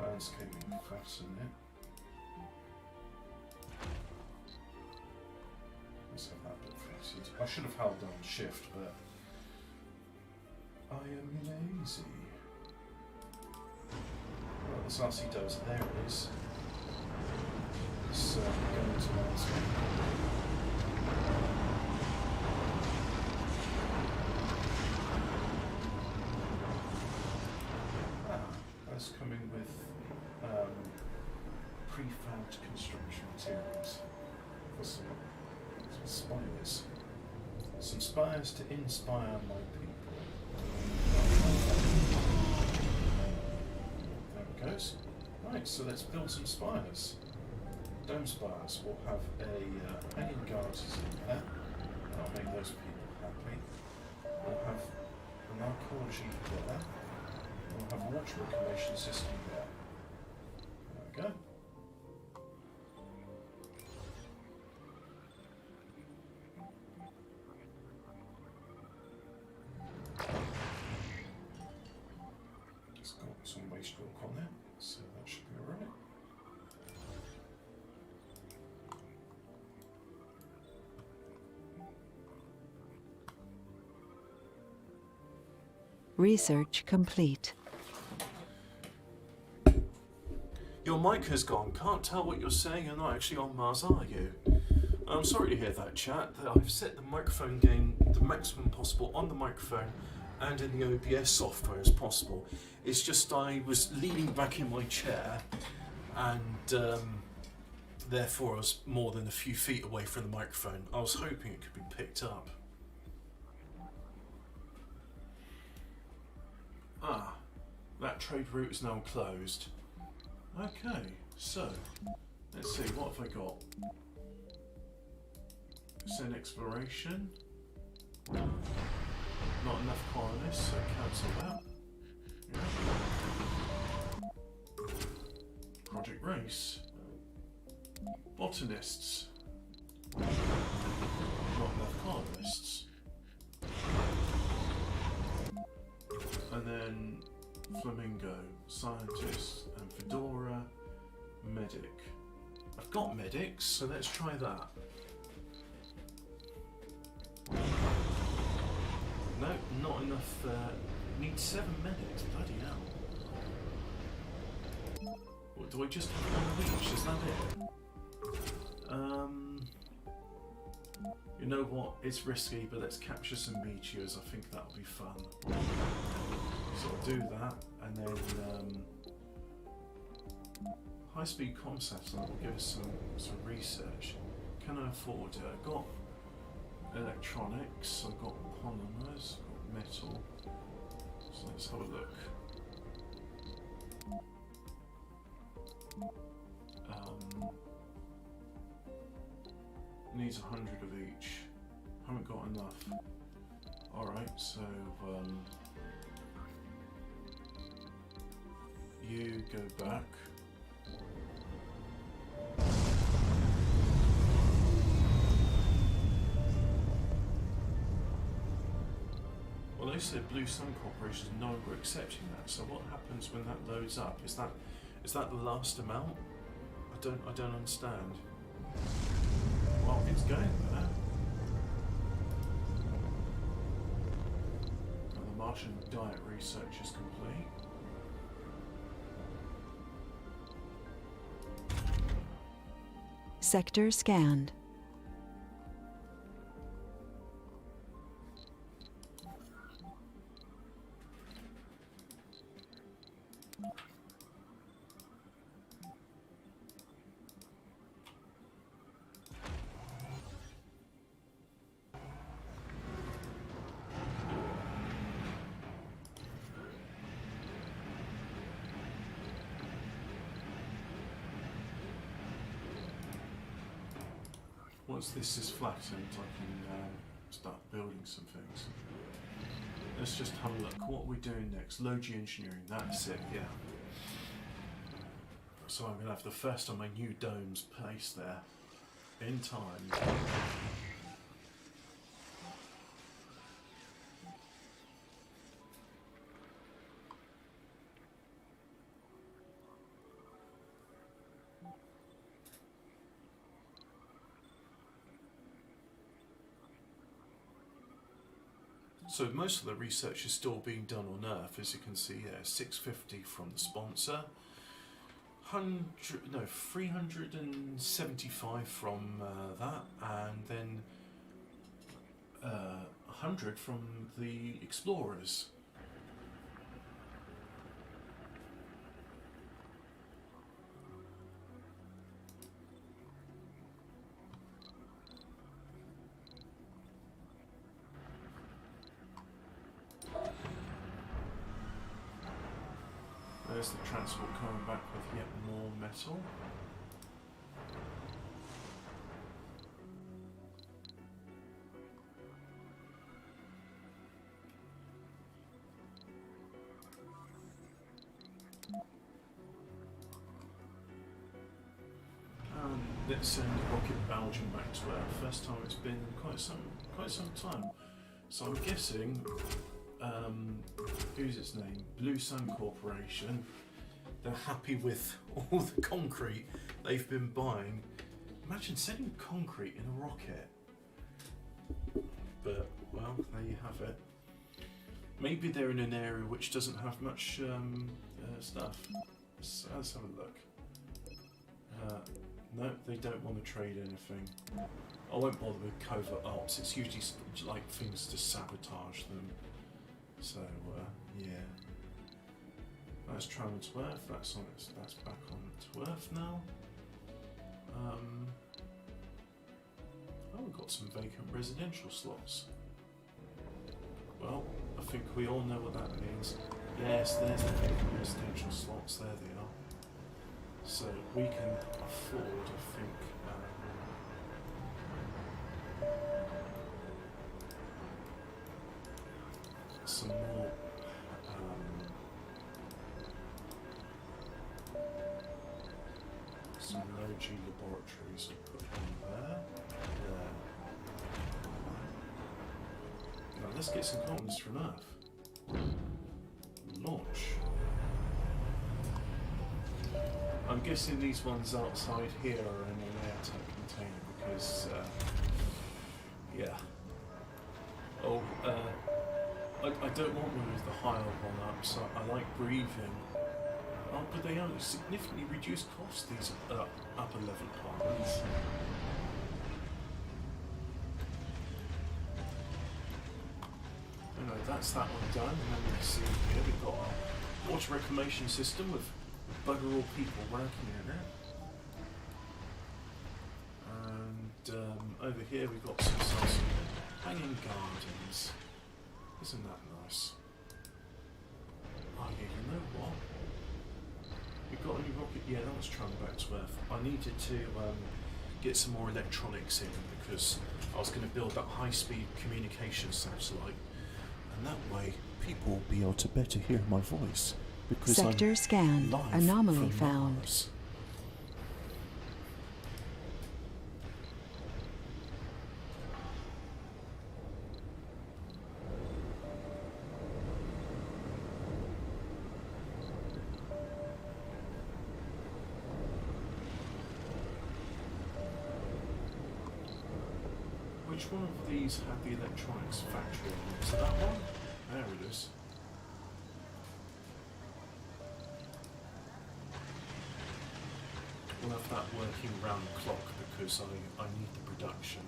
landscaping flatten it. Let's have that bit flatten. started. I should have held down shift, but I am lazy. Right, this RC does. There it is. Let's go into landscape. That's coming with prefabbed construction materials for some spires. Some spires to inspire my people. There it goes. Right, so let's build some spires. Dome spires will have a hanging gardens in there. That'll make those people happy. We'll have an archaeology there. We'll have a water reclamation system there. There we go. It's got some waste rock on there, so that should be alright. Research complete. Your mic has gone. Can't tell what you're saying. You're not actually on Mars, are you? I'm sorry to hear that, chat. I've set the microphone gain the maximum possible on the microphone and in the OBS software as possible. It's just I was leaning back in my chair and therefore I was more than a few feet away from the microphone. I was hoping it could be picked up. Ah, that trade route is now closed. Okay, so let's see, what have I got? Send exploration. Not enough colonists, so cancel that. Yeah. Project race. Botanists. Not enough colonists. And then Flamingo, Scientist, and Fedora, Medic. I've got medics, so let's try that. No, not enough. Need 7 medics, bloody hell. What, do I just have one each? Is that it? You know what? It's risky, but let's capture some meteors. I think that'll be fun. So I'll do that, and then high-speed comm satellite will give us some research. Can I afford it? I've got electronics, I've got polymers, I've got metal. So let's have a look. Needs 100 of each. Haven't got enough. Alright, so you go back. Well, they said Blue Sun Corporation is no longer accepting that. So what happens when that loads up? Is that the last amount? I don't understand. Well, it's going there. And the Martian diet research is complete. Sector scanned. Once this is flattened, I can start building some things. Let's just have a look. What are we doing next? Logi engineering, that's it, yeah. So I'm going to have the first of my new domes placed there in time. So most of the research is still being done on Earth, as you can see there. 650 from the sponsor, 375 from that, and then 100 from the explorers. There's the transport coming back with yet more metal. Let's send Rocket Belgium back to Earth. First time it's been in quite some time. So I'm guessing, who's its name? Blue Sun Corporation. They're happy with all the concrete they've been buying. Imagine sending concrete in a rocket. But well, there you have it. Maybe they're in an area which doesn't have much stuff. Let's have a look. No, they don't want to trade anything. I won't bother with covert ops. It's usually like things to sabotage them. So yeah, that's travel to Earth. That's back on to Earth now. Oh, we've got some vacant residential slots. Well, I think we all know what that means. Yes, there's the vacant residential slots. There they are. So we can afford, I think, some more some low G laboratories. We'll put one there. Now let's get some colonists from Earth. Launch. I'm guessing these ones outside here are in an airtight container because, yeah. Oh, I don't want one with the higher one up, so I like breathing. Oh, but they only significantly reduce costs, these upper level apartments. Anyway, that's that one done, and then we can see here we've got a water reclamation system with bugger all people working in it. And over here we've got some hanging gardens. Isn't that nice? Oh yeah, you know what? We've got a new rocket. Yeah, that was travelling back to Earth. I needed to get some more electronics in because I was going to build that high-speed communication satellite, and that way people will be able to better hear my voice. Because Sector I'm scanned. live Anomaly from found. Mars. Which one of these had the electronics factory on it? Is it that one? There it is. We'll have that working round the clock because I need the production.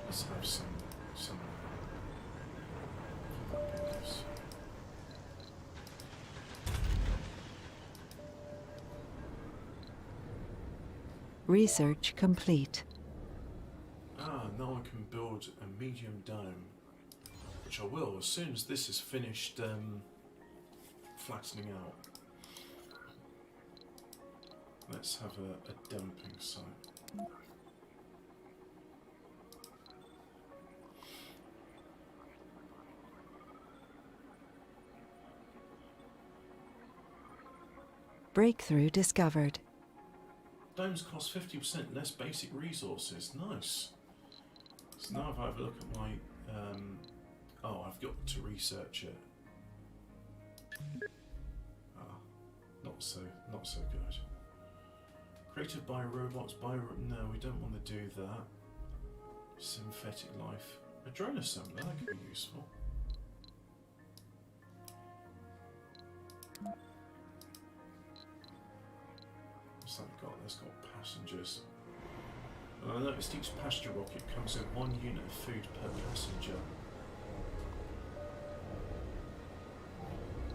Let's have some happiness. Research complete. Ah, now I can build a medium dome. Which I will as soon as this is finished flattening out. Let's have a dumping site. Breakthrough discovered. Domes cost 50% less basic resources. Nice. So now if I have a look at my oh, I've got to research it. Ah, not so good. Created by robots, no, we don't want to do that. Synthetic life. A drone assembler, that could be useful. What's that got? That's got passengers. I noticed each passenger rocket comes with 1 unit of food per passenger.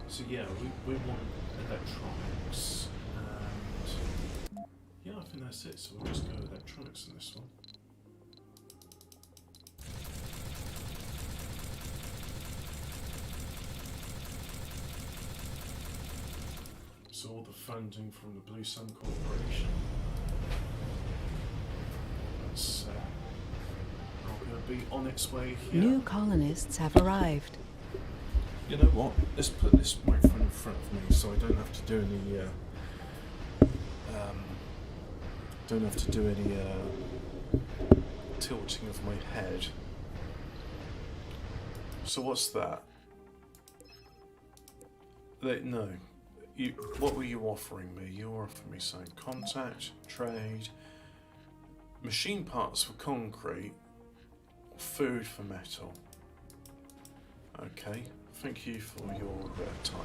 So yeah, we want electronics, and yeah, I think that's it. So we'll just go electronics in this one. So all the funding from the Blue Sun Corporation. That's going to be on its way here. New colonists have arrived. You know what? Let's put this microphone in front of me so I don't have to do any tilting of my head. So what's that? No. What were you offering me? You were offering me something. Contact, trade, machine parts for concrete, food for metal. Okay, thank you for your time.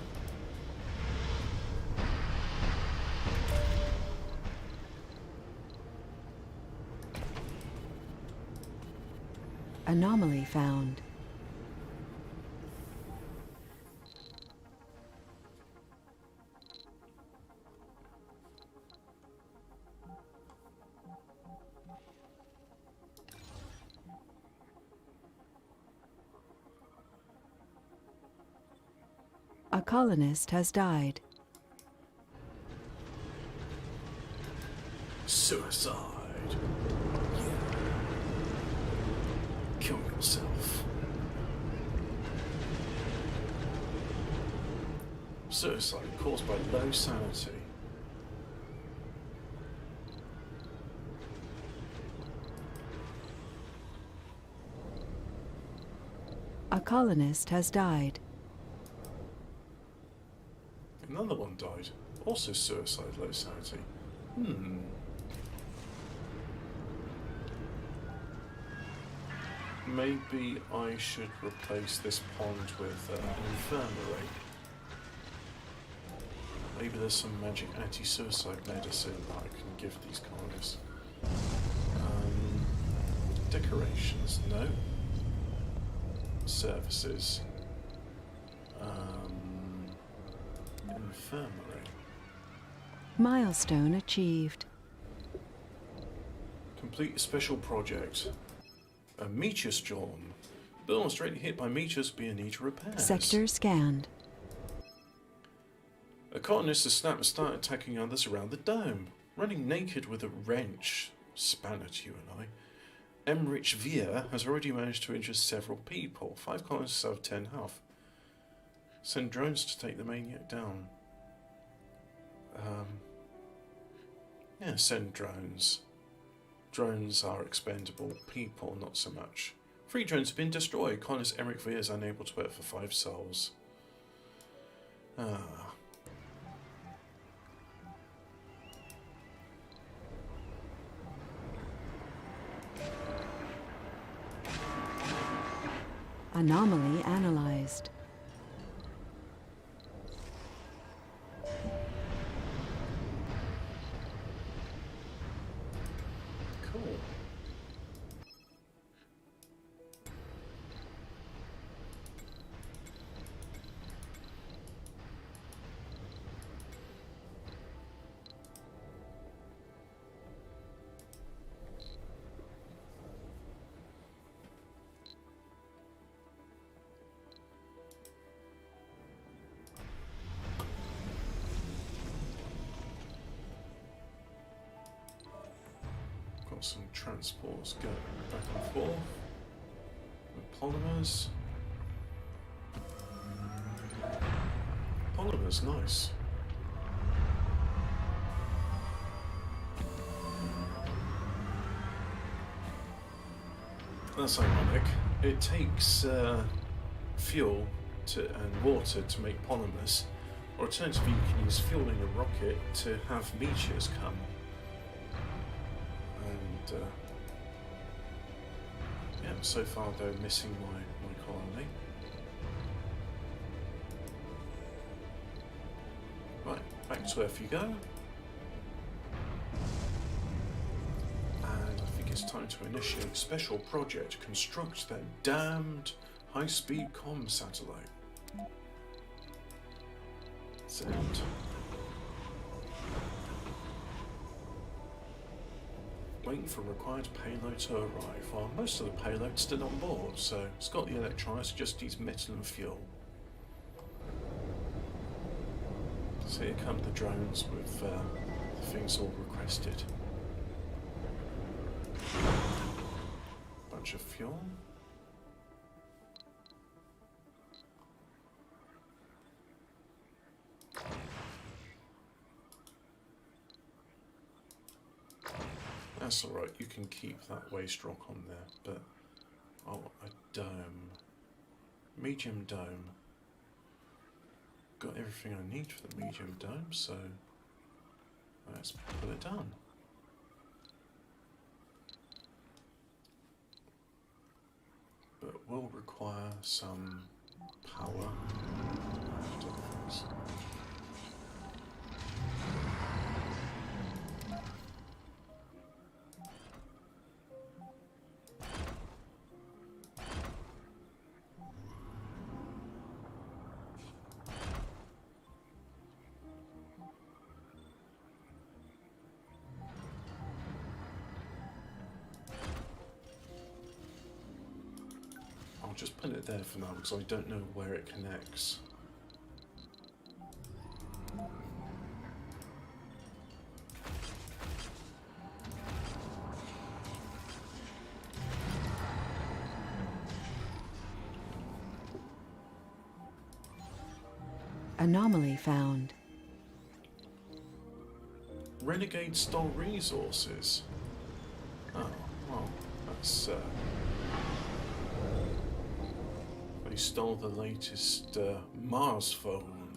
Anomaly found. A colonist has died. Suicide. Yeah. Kill yourself. Suicide caused by low sanity. A colonist has died. Another one died. Also suicide, low sanity. Maybe I should replace this pond with an infirmary. Maybe there's some magic anti-suicide medicine that I can give these colonists. Decorations, no. Services. Infirmary. Milestone achieved. Complete a special project. A meteor storm. Building straight hit by meteors being need repairs. Sector scanned. A colonist has snapped and started attacking others around the dome, running naked with a wrench. Spanner to you and I. Emmerich Vier has already managed to injure several people. 5 colonists have 10 health. Send drones to take the maniac down. Yeah, send drones. Drones are expendable. People, not so much. 3 drones have been destroyed. Colonist Emmerich Vier is unable to work for 5 souls. Anomaly analyzed. Cool. Got some transports going back and forth with polymers. Polymers, nice. That's ironic. It takes fuel and water to make polymers, or alternatively you can use fuel in a rocket to have meteors come. yeah, so far they're missing my colony. Right, back to Earth you go. And I think it's time to initiate special project, construct that damned high-speed comm satellite. Send. Waiting for required payload to arrive. Well, most of the payload's still on board, so it's got the electronics, just needs metal and fuel. So here come the drones with the things all requested. Bunch of fuel. That's alright, you can keep that waste rock on there, but oh, a dome. Medium dome. Got everything I need for the medium dome, so let's put it down. But will require some power and other things. I'll just put it there for now because I don't know where it connects. Anomaly found. Renegade stole resources. Oh, well, that's they stole the latest Mars phone.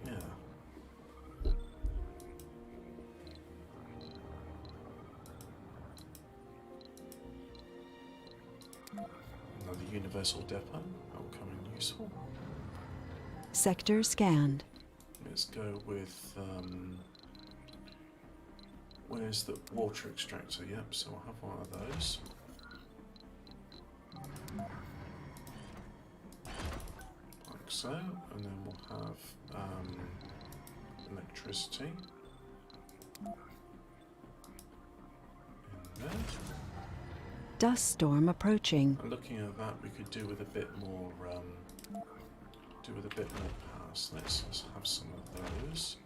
Yeah. Another universal depot. That will come in useful. Sector scanned. Let's go with where's the water extractor? Yep, so I'll have one of those. Like so, and then we'll have electricity in there. Dust storm approaching. And looking at that, we could do with a bit more power. So let's have some of those.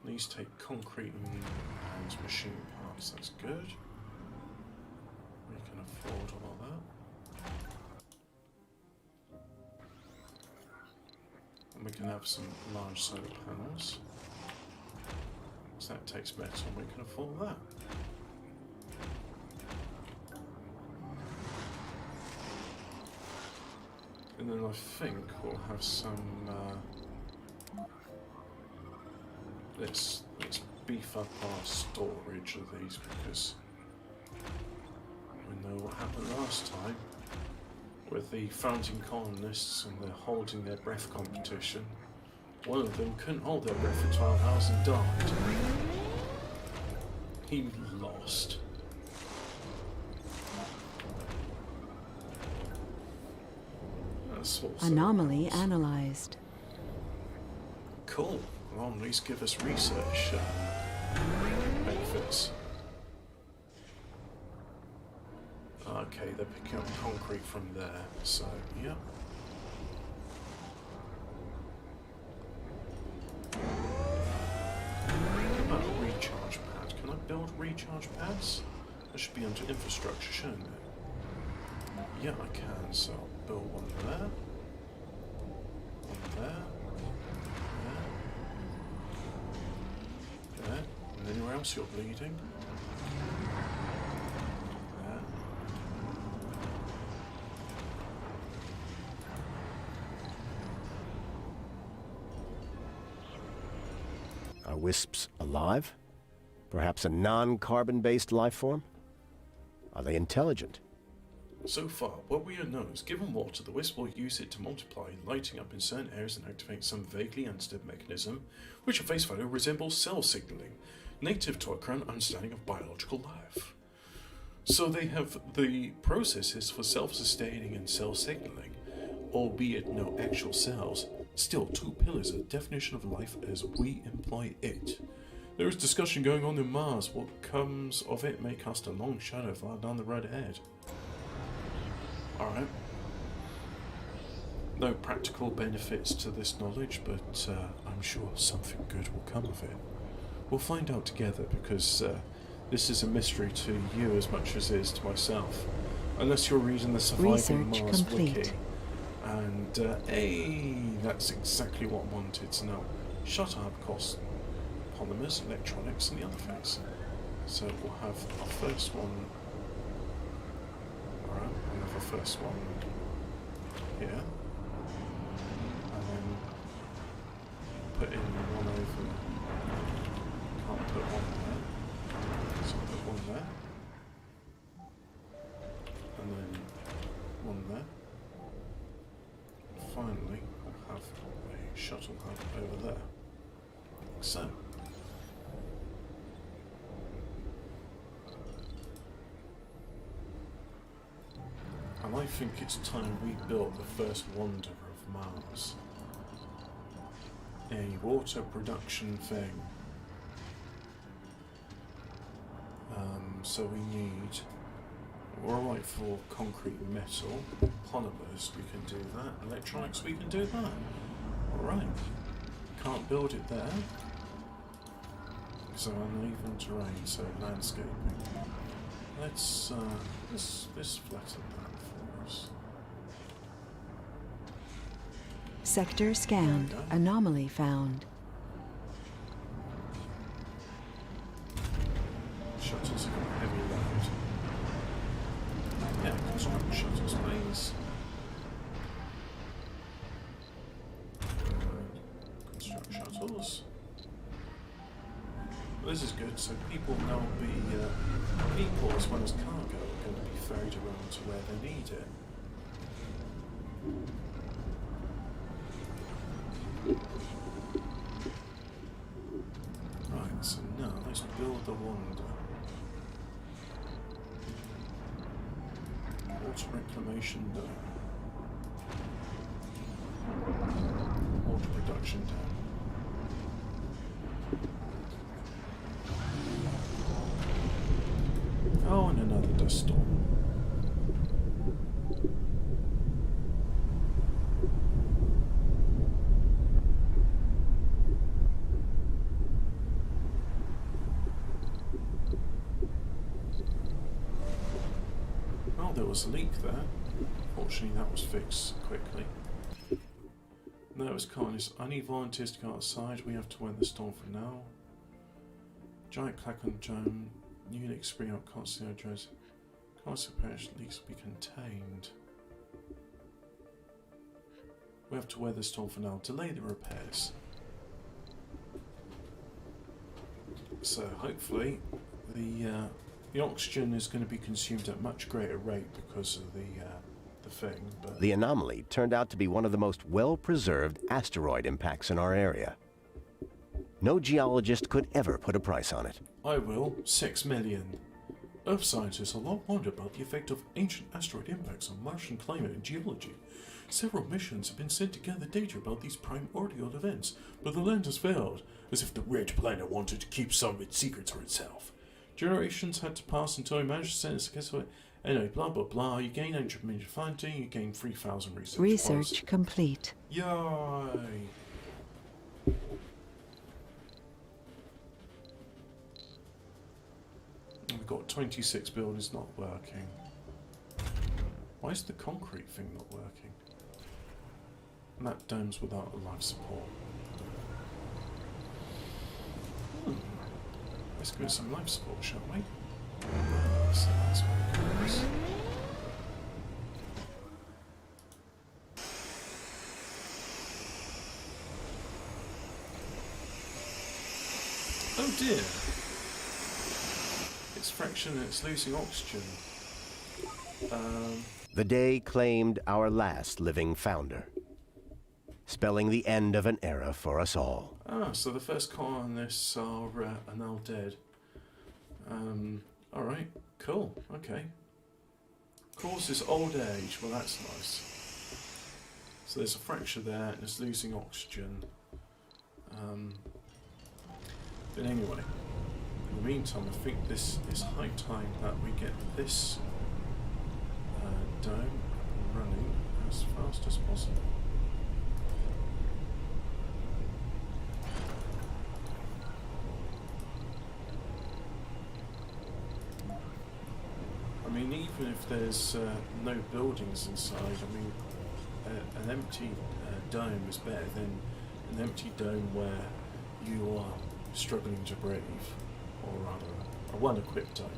These take concrete and machine parts. That's good. We can afford all of that. And we can have some large solar panels. So that takes metal, and we can afford that. And then I think we'll have some. Let's beef up our storage of these because we know what happened last time with the founding colonists and the holding their breath competition. One of them couldn't hold their breath for 12 hours and died. He lost. Anomaly analyzed. Cool. Anomalies give us research benefits. Okay, they're picking up concrete from there, so yeah. What about a recharge pad? Can I build recharge pads? That should be under infrastructure, shouldn't it? Yeah, I can, so I'll build one there. One there. There. And anywhere else you're bleeding? There. Are wisps alive? Perhaps a non-carbon-based life form? Are they intelligent? So far, what we know is given water, the wisp will use it to multiply, lighting up in certain areas and activate some vaguely understood mechanism, which at face value resembles cell signaling, native to our current understanding of biological life. So they have the processes for self-sustaining and cell signaling, albeit no actual cells, still two pillars of the definition of life as we employ it. There is discussion going on in Mars. What comes of it may cast a long shadow far down the road ahead. Alright. No practical benefits to this knowledge, but I'm sure something good will come of it. We'll find out together, because this is a mystery to you as much as it is to myself. Unless you're reading the Surviving Research Mars complete. wiki. And, hey, that's exactly what I wanted to know. Shut up, cost polymers, electronics, and the other things. So we'll have our first one. Alright, we'll have our first one here. And then put in one over. Can't put one there. So put one there. And then one there. And finally, we'll have a shuttle hub over there. Like so. And I think it's time we built the first wonder of Mars. A water production thing. So we need, we're alright for concrete and metal. Polymers, we can do that. Electronics, we can do that. Alright. Can't build it there. So uneven terrain, so landscaping. Let's flatten that for us. Sector scanned. Anomaly found. Shuttles have got a heavy load. Yeah, construct shuttles, please. Construct shuttles. Well, this is good, so people now be people as well as cargo are going to be ferried around to where they need it. Right, so now let's build the wonder. Water reclamation dome. Water production dome. Oh, and another dust storm. Well, there was a leak there. Fortunately, that was fixed quickly. There was kindness. I need volunteers to go outside. We have to weather the storm for now. Giant clack on dome. Unix spring out constantly address. Constant parish leaks will be contained. We have to weather the storm for now. Delay the repairs. So hopefully the oxygen is going to be consumed at much greater rate because of the thing. But The anomaly turned out to be one of the most well-preserved asteroid impacts in our area. No geologist could ever put a price on it. I will. 6 million. Earth scientists have long wondered about the effect of ancient asteroid impacts on Martian climate and geology. Several missions have been sent to gather data about these primordial events, but the land has failed, as if the red planet wanted to keep some of its secrets for itself. Generations had to pass until we managed to send us guess what? Anyway, blah blah blah. You gain 100 million funding, you gain 3,000 research points. Research complete. Yay! We've got 26 buildings not working. Why is the concrete thing not working? And that dome's without a life support. Let's give it some life support, shall we? So that's what it goes. Oh dear. it's fracturing and it's losing oxygen. The day claimed our last living founder, spelling the end of an era for us all. So the first colonists are now dead. Alright, cool, okay. Causes old age, well that's nice. So there's a fracture there and it's losing oxygen. But anyway, in the meantime I think this is high time that we get this dome running as fast as possible. I mean, even if there's no buildings inside, I mean, an empty dome is better than an empty dome where you are struggling to breathe, or rather, a well-equipped dome.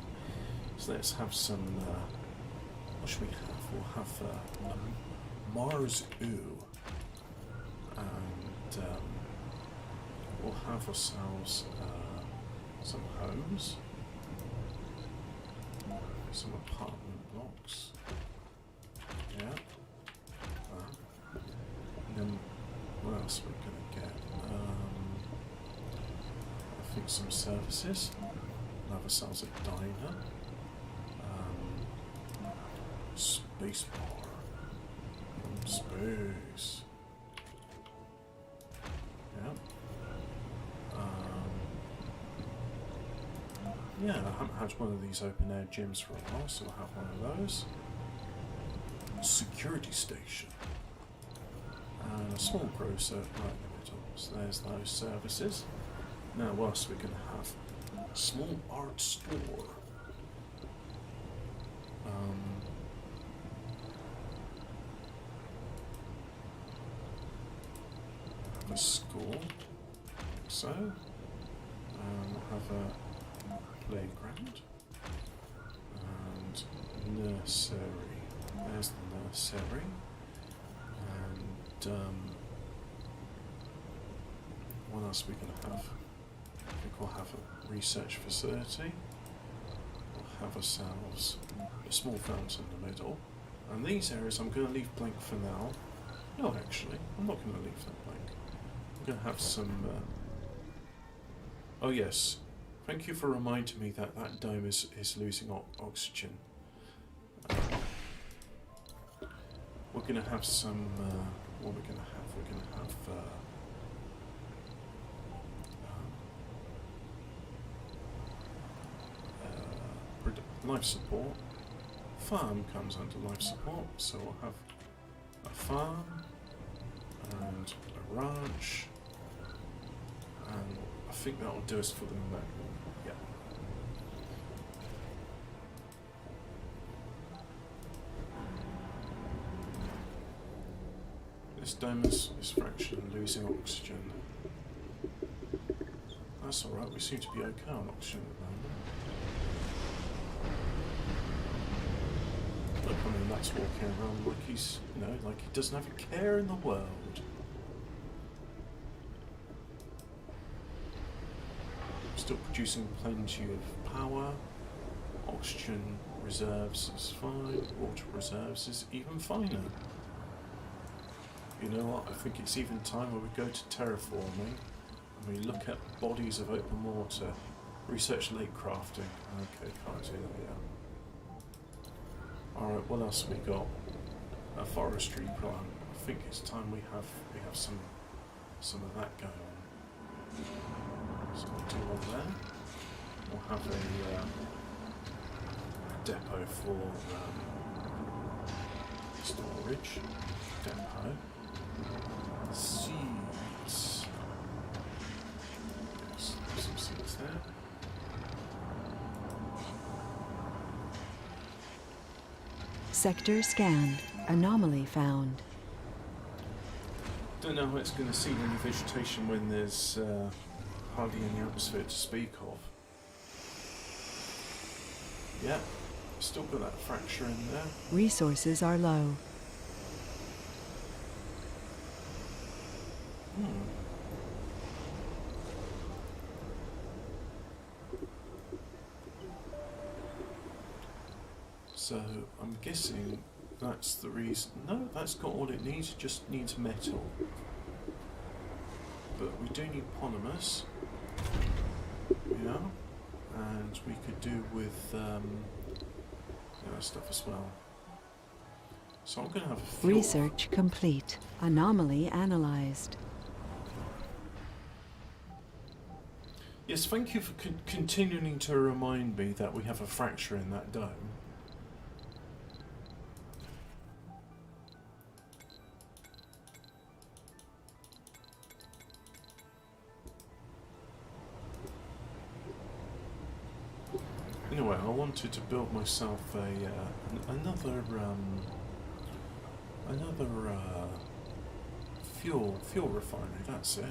So let's have some, what should we have? We'll have Mars Ooh, and we'll have ourselves some homes. Some apartment blocks. Yeah. And then what else are we gonna get? I think some services. We'll have ourselves a diner. Space bar. From space. Yeah. Yeah, I haven't had one of these open air gyms for a while, so I'll have one of those. Security station. And a small grocer right in the middle. So there's those services. Now what else are we going to have? A small art store. Have a school, like so. We'll have a playground and nursery. There's the nursery, and what else are we going to have? I think we'll have a research facility. We'll have ourselves a small fountain in the middle, and these areas I'm going to leave blank for now. No, actually, I'm not going to leave them blank. I'm going to have some. Oh yes. Thank you for reminding me that that dome is losing oxygen. We're going to have some, what we're going to have? We're going to have life support. Farm comes under life support, so we'll have a farm and a ranch, and I think that will do us for the moment. Yeah. This dome is fractured and losing oxygen. That's alright, we seem to be okay on oxygen at the moment. Look, I mean, that's walking around like he's, you know, like he doesn't have a care in the world. Still producing plenty of power. Oxygen reserves is fine. Water reserves is even finer. You know what? I think it's even time where we go to terraforming and we look at bodies of open water. Research lake crafting. Okay, can't do that yet. Alright, what else have we got? A forestry plan. I think it's time we have some of that going on. So we'll do all there. We'll have a depot for storage. Depot. Seeds. Yes, there's some seeds there. Sector scanned. Anomaly found. Don't know how it's going to see any vegetation when there's hardly any atmosphere to speak of. Yeah, still got that fracture in there. Resources are low. So I'm guessing that's the reason. No, that's got all it needs. It just needs metal. But we do need polymers. Yeah. And we could do with stuff as well. So I'm going to have a fuel. Research complete. Anomaly analyzed. Yes, thank you for continuing to remind me that we have a fracture in that dome. Anyway, I wanted to build myself another fuel refinery. That's it.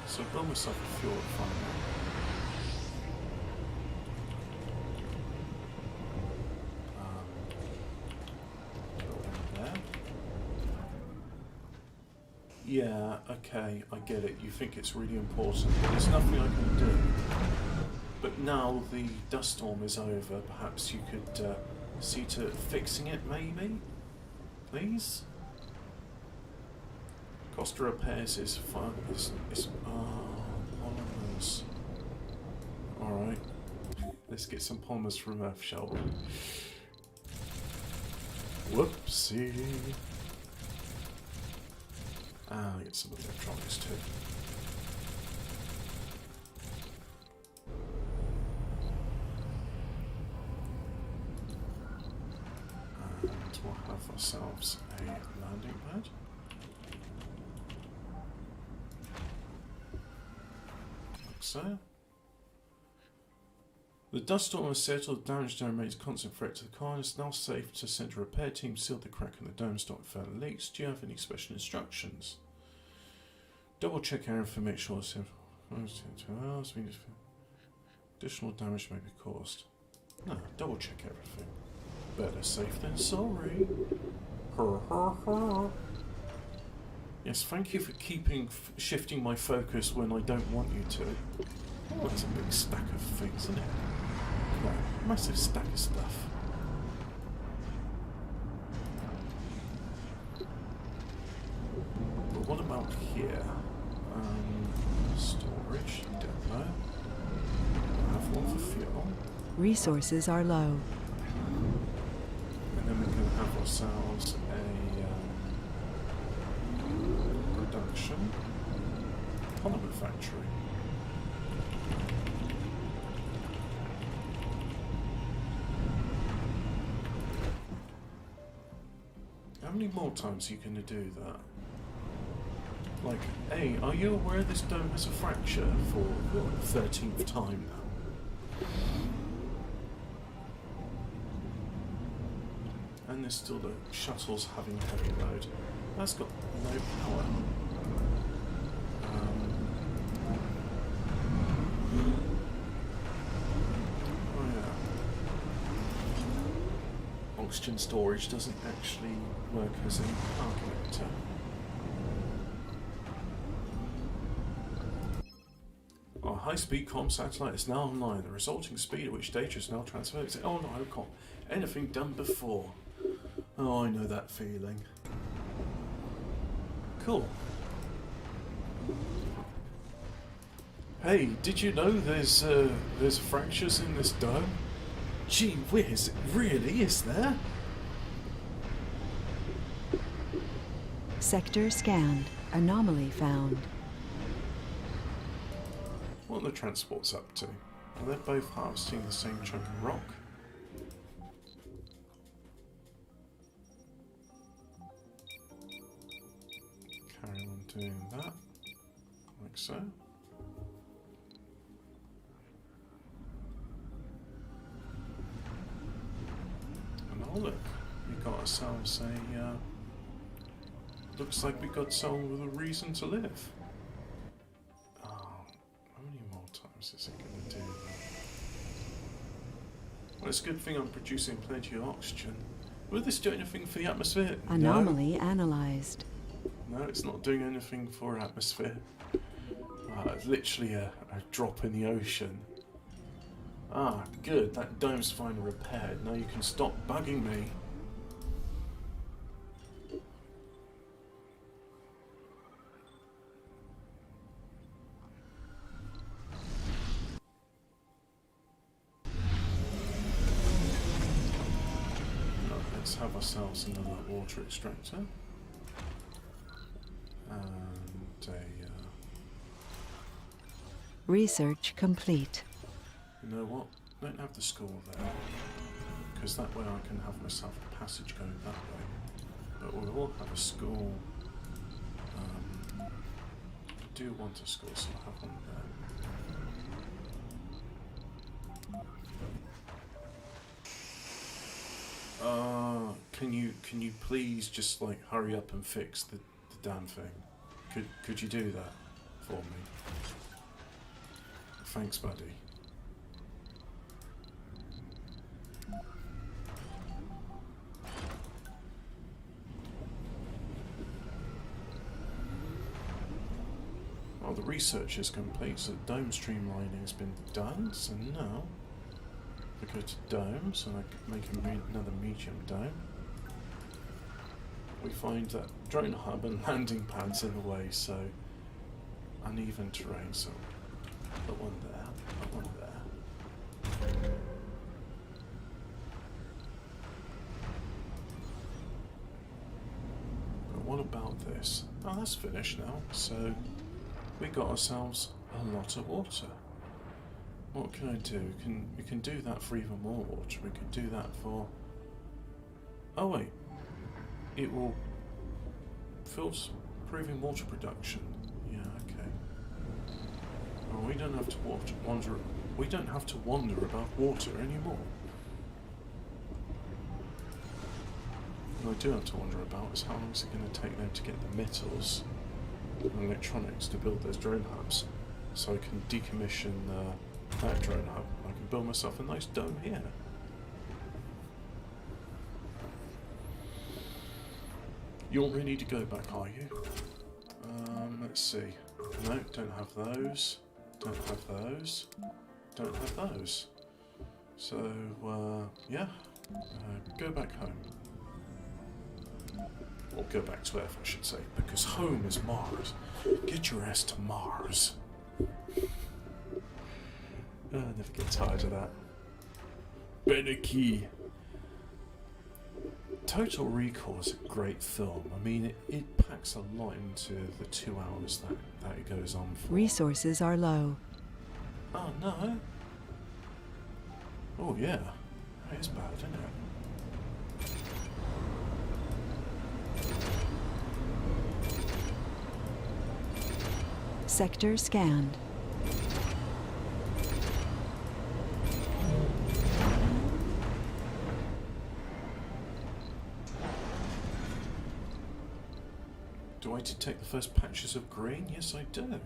So build myself a fuel refinery. Build one there. Yeah, okay, I get it. You think it's really important, but there's nothing I can do. But now the dust storm is over, perhaps you could see to fixing it, maybe? Please? Cost of repairs is fun. Polymers. Alright. Let's get some polymers from Earth, shall we? Whoopsie. I'll get some electronics too. And we'll have ourselves a landing pad. Like so. The dust storm has settled, the damage dome remains a constant threat to the car, and it's now safe to send a repair team to seal the crack in the dome to stop further leaks. Do you have any special instructions? Double check everything, make sure it's additional damage may be caused. No, double check everything. Better safe than sorry. Yes, thank you for shifting my focus when I don't want you to. Oh, that's a big stack of things, isn't it? Yeah, massive stack of stuff. But what about here? Storage, don't know. I have one for fuel. Resources are low. And then we can have ourselves a production polymer factory. How many more times are you going to do that? Like, hey, are you aware this dome has a fracture for the 13th time now? And there's still the shuttles having heavy load. That's got no power. Oh yeah. Oxygen storage doesn't actually work as a power connector. Our high-speed comm satellite is now online. The resulting speed at which data is now transferred is unlike anything done before. Oh, I know that feeling. Cool. Hey, did you know there's fractures in this dome? Gee whiz, really, is there? Sector scanned. Anomaly found. What are the transports up to? Are they both harvesting the same chunk of rock? Carry on doing that, like so. And oh look, we got ourselves a, looks like we got someone with a reason to live. Oh, how many more times is it going to do that? Well, it's a good thing I'm producing plenty of oxygen. Will this do anything for the atmosphere? Anomaly analyzed. No, it's not doing anything for atmosphere. It's literally a drop in the ocean. Ah, good. That dome's finally repaired. Now you can stop bugging me. Let's have ourselves another water extractor. And a... Research complete. you know what? Don't have the school there. Because that way I can have myself a passage going that way. But we will have a school... I do want a school, so I'll have one there. Can you please just like hurry up and fix the damn thing? Could you do that for me? Thanks, buddy. Well, the research is complete, so dome streamlining has been done, so now we go to domes and I can make another medium dome. We find that drone hub and landing pads in the way, so uneven terrain, so put one there, put one there. But what about this? Oh, that's finished now, so we got ourselves a lot of water. What can I do? We can do that for even more water. We can do that for... oh wait. It will filter improving water production. Yeah, okay. Well, we don't have to wander. We don't have to wonder about water anymore. What I do have to wonder about is how long is it going to take them to get the metals and electronics to build those drone hubs, so I can decommission that drone hub. I can build myself a nice dome here. You're ready to go back, are you? Let's see. No, don't have those. Don't have those. Don't have those. So, yeah. Go back home. Or go back to Earth, I should say, because home is Mars. Get your ass to Mars. I never get tired of that. Beneki. Total Recall is a great film. I mean, it packs a lot into the 2 hours that it goes on for. Resources are low. Oh, no. Oh, yeah. That is bad, isn't it? Sector scanned. Do I detect the first patches of green? Yes, I do.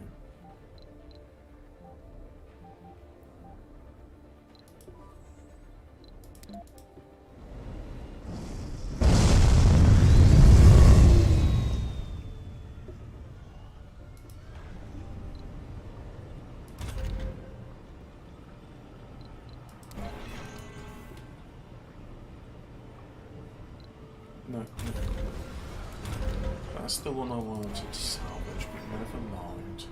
No. That's the one I wanted to salvage, but never mind.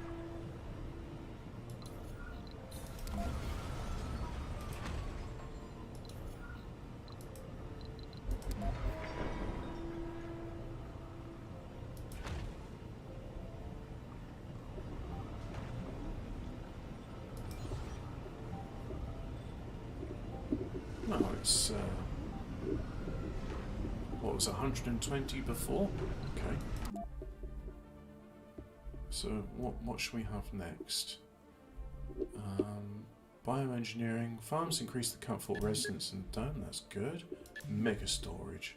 No, it's what was 120 before? Okay. So what should we have next? Bioengineering. Farms increase the comfort of residents in the dome. That's good. Mega storage.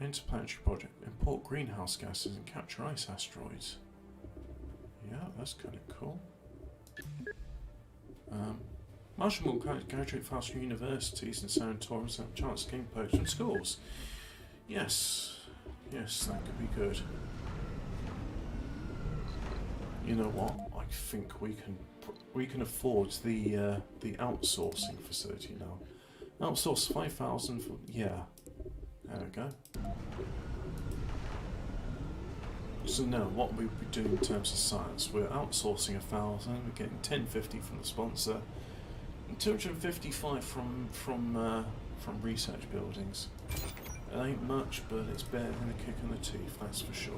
Interplanetary project. Import greenhouse gases and capture ice asteroids. Yeah, that's kind of cool. Martian will graduate fast from universities and sanatoriums and have a chance to gain perks from schools. Yes. Yes, that could be good. You know what? I think we can we can afford the outsourcing facility now. Outsource 5,000 for, yeah. There we go. So now, what we'll be doing in terms of science, we're outsourcing 1,000. We're getting 1050 from the sponsor, and 255 from research buildings. It ain't much, but it's better than a kick in the teeth, that's for sure.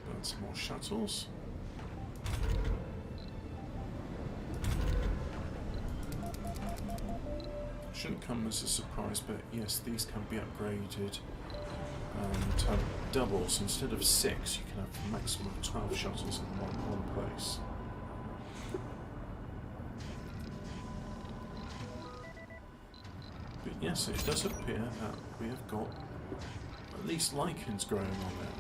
Build some more shuttles. Shouldn't come as a surprise, but yes, these can be upgraded to have doubles. Instead of 6, you can have a maximum of 12 shuttles in one place. But yes, it does appear that we have got at least lichens growing on it.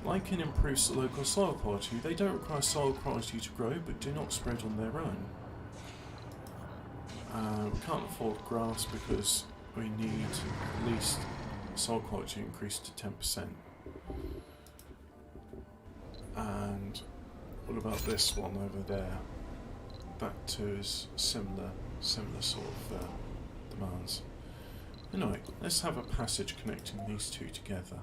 Lichen improves the local soil quality. They don't require soil quality to grow, but do not spread on their own. We can't afford grass because we need at least soil quality increased to 10%. And what about this one over there? That too is similar sort of demands. Anyway, let's have a passage connecting these two together.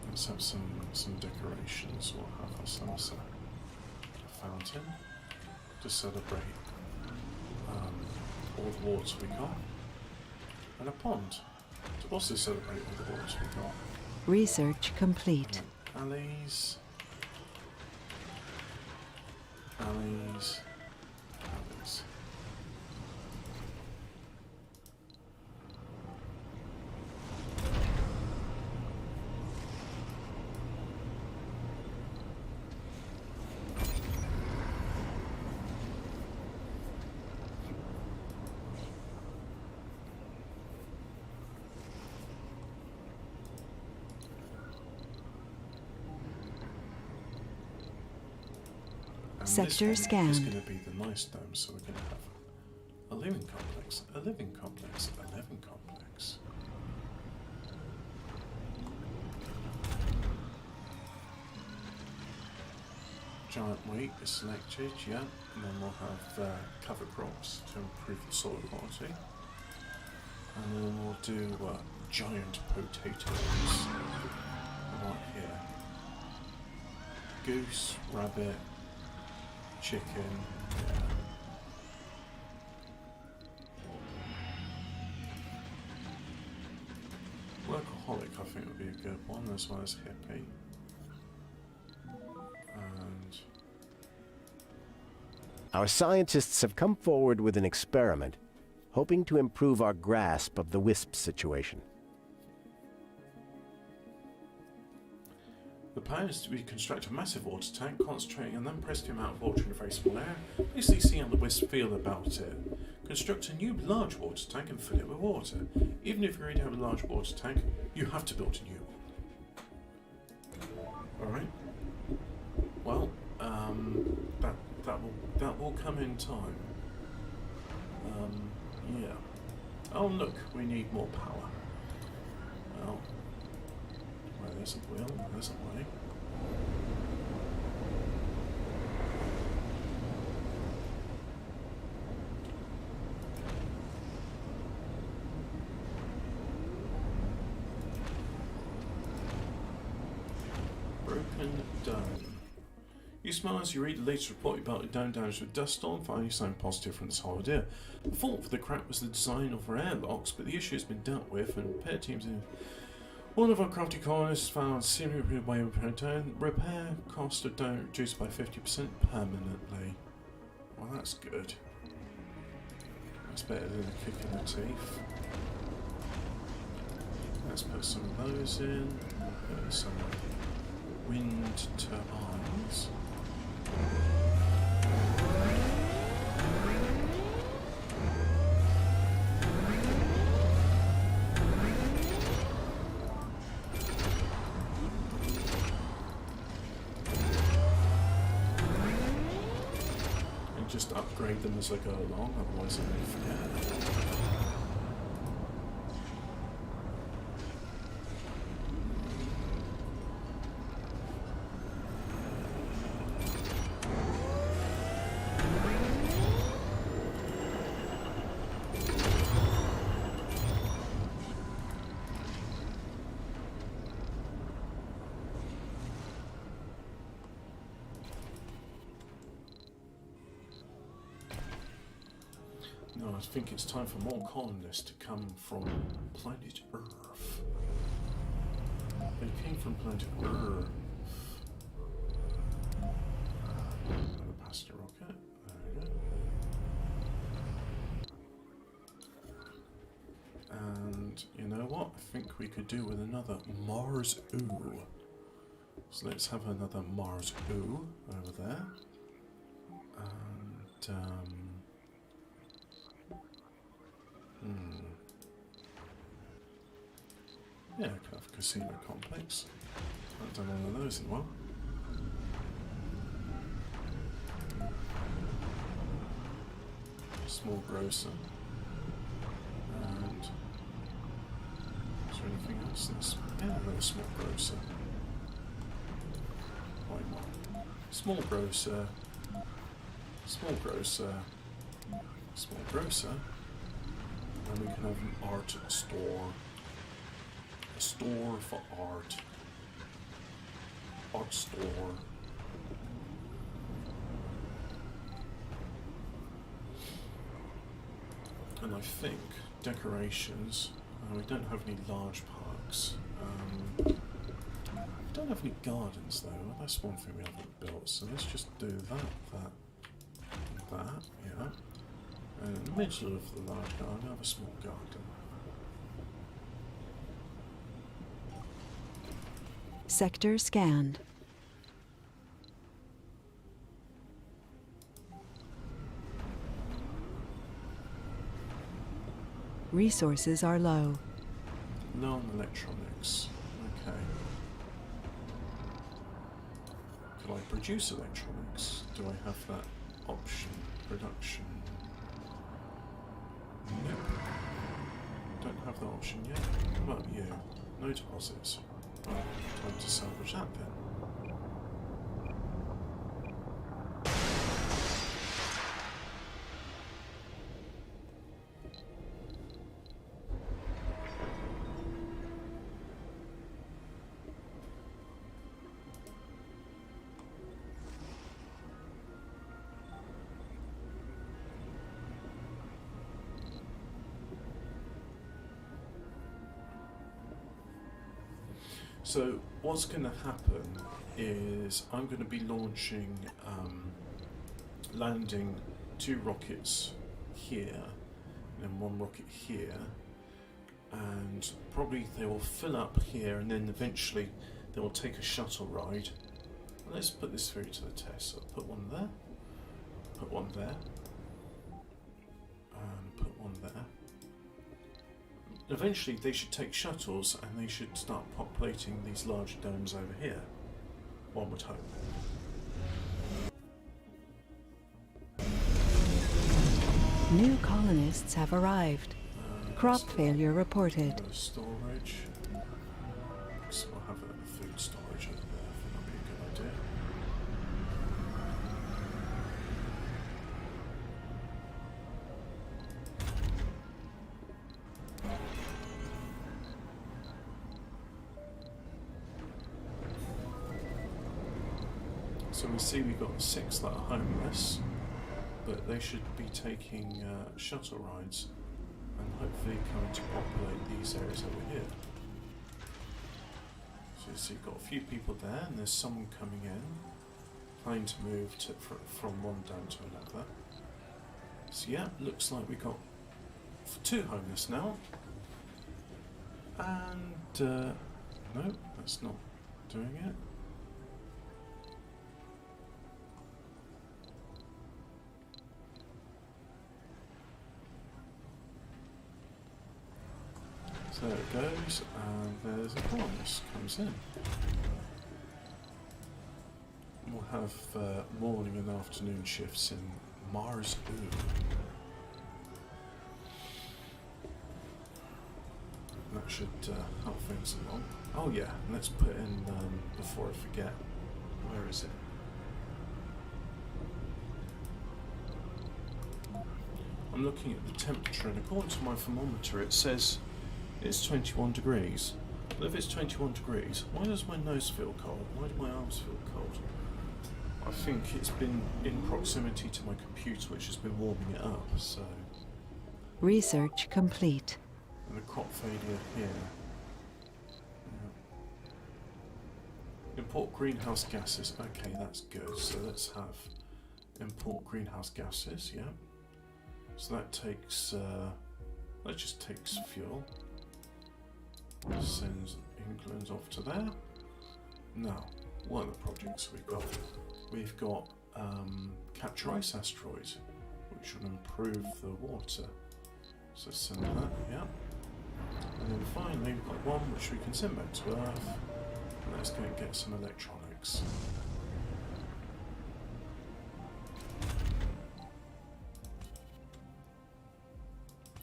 Let's have some decorations. We'll have ourselves a fountain to celebrate all the water we got, and a pond to also celebrate all the water we got. Research complete. Alleys, alleys, alleys. Sector It's scanned. going to be the nice dome, so we're going to have a living complex, a living complex, a living complex. Giant wheat is selected, yeah, and then we'll have cover crops to improve the soil quality. And then we'll do giant potatoes right here. Goose, rabbit, chicken, yeah. Workaholic, I think, would be a good one, as well as hippie. And Our scientists have come forward with an experiment, hoping to improve our grasp of the wisp situation. the plan is to construct a massive water tank, concentrating and then press the amount of water in a very small area. Basically see how the wisps feel about it. Construct a new large water tank and fill it with water. Even if you already have a large water tank, you have to build a new one. Alright? Well, that will come in time. Yeah. Oh look, we need more power. Well, where there's a will, there's a way. Broken dome. You smile as you read the latest report about the dome damage with dust storm, finding something positive from this whole idea. The fault for the crack was the design of our airlocks, but the issue has been dealt with, and repair teams in one of our crafty colonists found seemingly way of return. Repair cost of dome reduced by 50% permanently. Well, that's good. That's better than a kick in the teeth. Let's put some of those in. Put some wind turbines. just upgrade them as I go along, otherwise I may forget. No, I think it's time for more colonists to come from planet Earth. They came from planet Earth. Another passenger rocket. There we go. And you know what? I think we could do with another Mars Ooh. So let's have another Mars Ooh over there. And yeah, I could have a casino complex. Haven't done one of those in a while. Small grocer. And is there anything else? Yeah, another small grocer. Why not? Small grocer. Small grocer. Small grocer. And we can have an art store. A store for art. Art store. And I think decorations. We don't have any large parks. We don't have any gardens though. That's one thing we haven't built. So let's just do that. Yeah. And in the middle of the large garden, have a small garden. Sector scanned. Resources are low. Low on electronics. Okay. Could I produce electronics? Do I have that option? Production. Nope. Don't have that option yet. What about you? No deposits. Right, time to salvage that then. So what's going to happen is I'm going to be launching, landing 2 rockets here and 1 rocket here, and probably they will fill up here and then eventually they will take a shuttle ride. Let's put this through to the test. So I'll put one there, put one there, and put one there. Eventually they should take shuttles and they should start populating these large domes over here. One would hope. New colonists have arrived. Crop failure reported. Storage. So we'll have a food storage over there. I think that'd be a good idea. So we see we've got 6 that are homeless, but they should be taking shuttle rides and hopefully coming to populate these areas over here. So you see you've got a few people there and there's someone coming in, planning to move from one dome to another. So yeah, looks like we've got 2 homeless now. And no, that's not doing it. So there it goes, and there's a colonist comes in. We'll have morning and afternoon shifts in Mars. Ooh. That should help things along. Oh yeah, let's put in, before I forget, where is it? I'm looking at the temperature, and according to my thermometer it says it's 21 degrees. But if it's 21 degrees, why does my nose feel cold? Why do my arms feel cold? I think it's been in proximity to my computer, which has been warming it up, so... Research complete. And the crop failure here. Yeah. Import greenhouse gases. Okay, that's good. So let's have import greenhouse gases, yeah. So that takes, that just takes fuel. Sends England off to there. Now, what other projects have we got? We've got capture ice asteroids, which will improve the water. So send that, yeah. And then finally we've got one which we can send back to Earth. And let's go and get some electronics.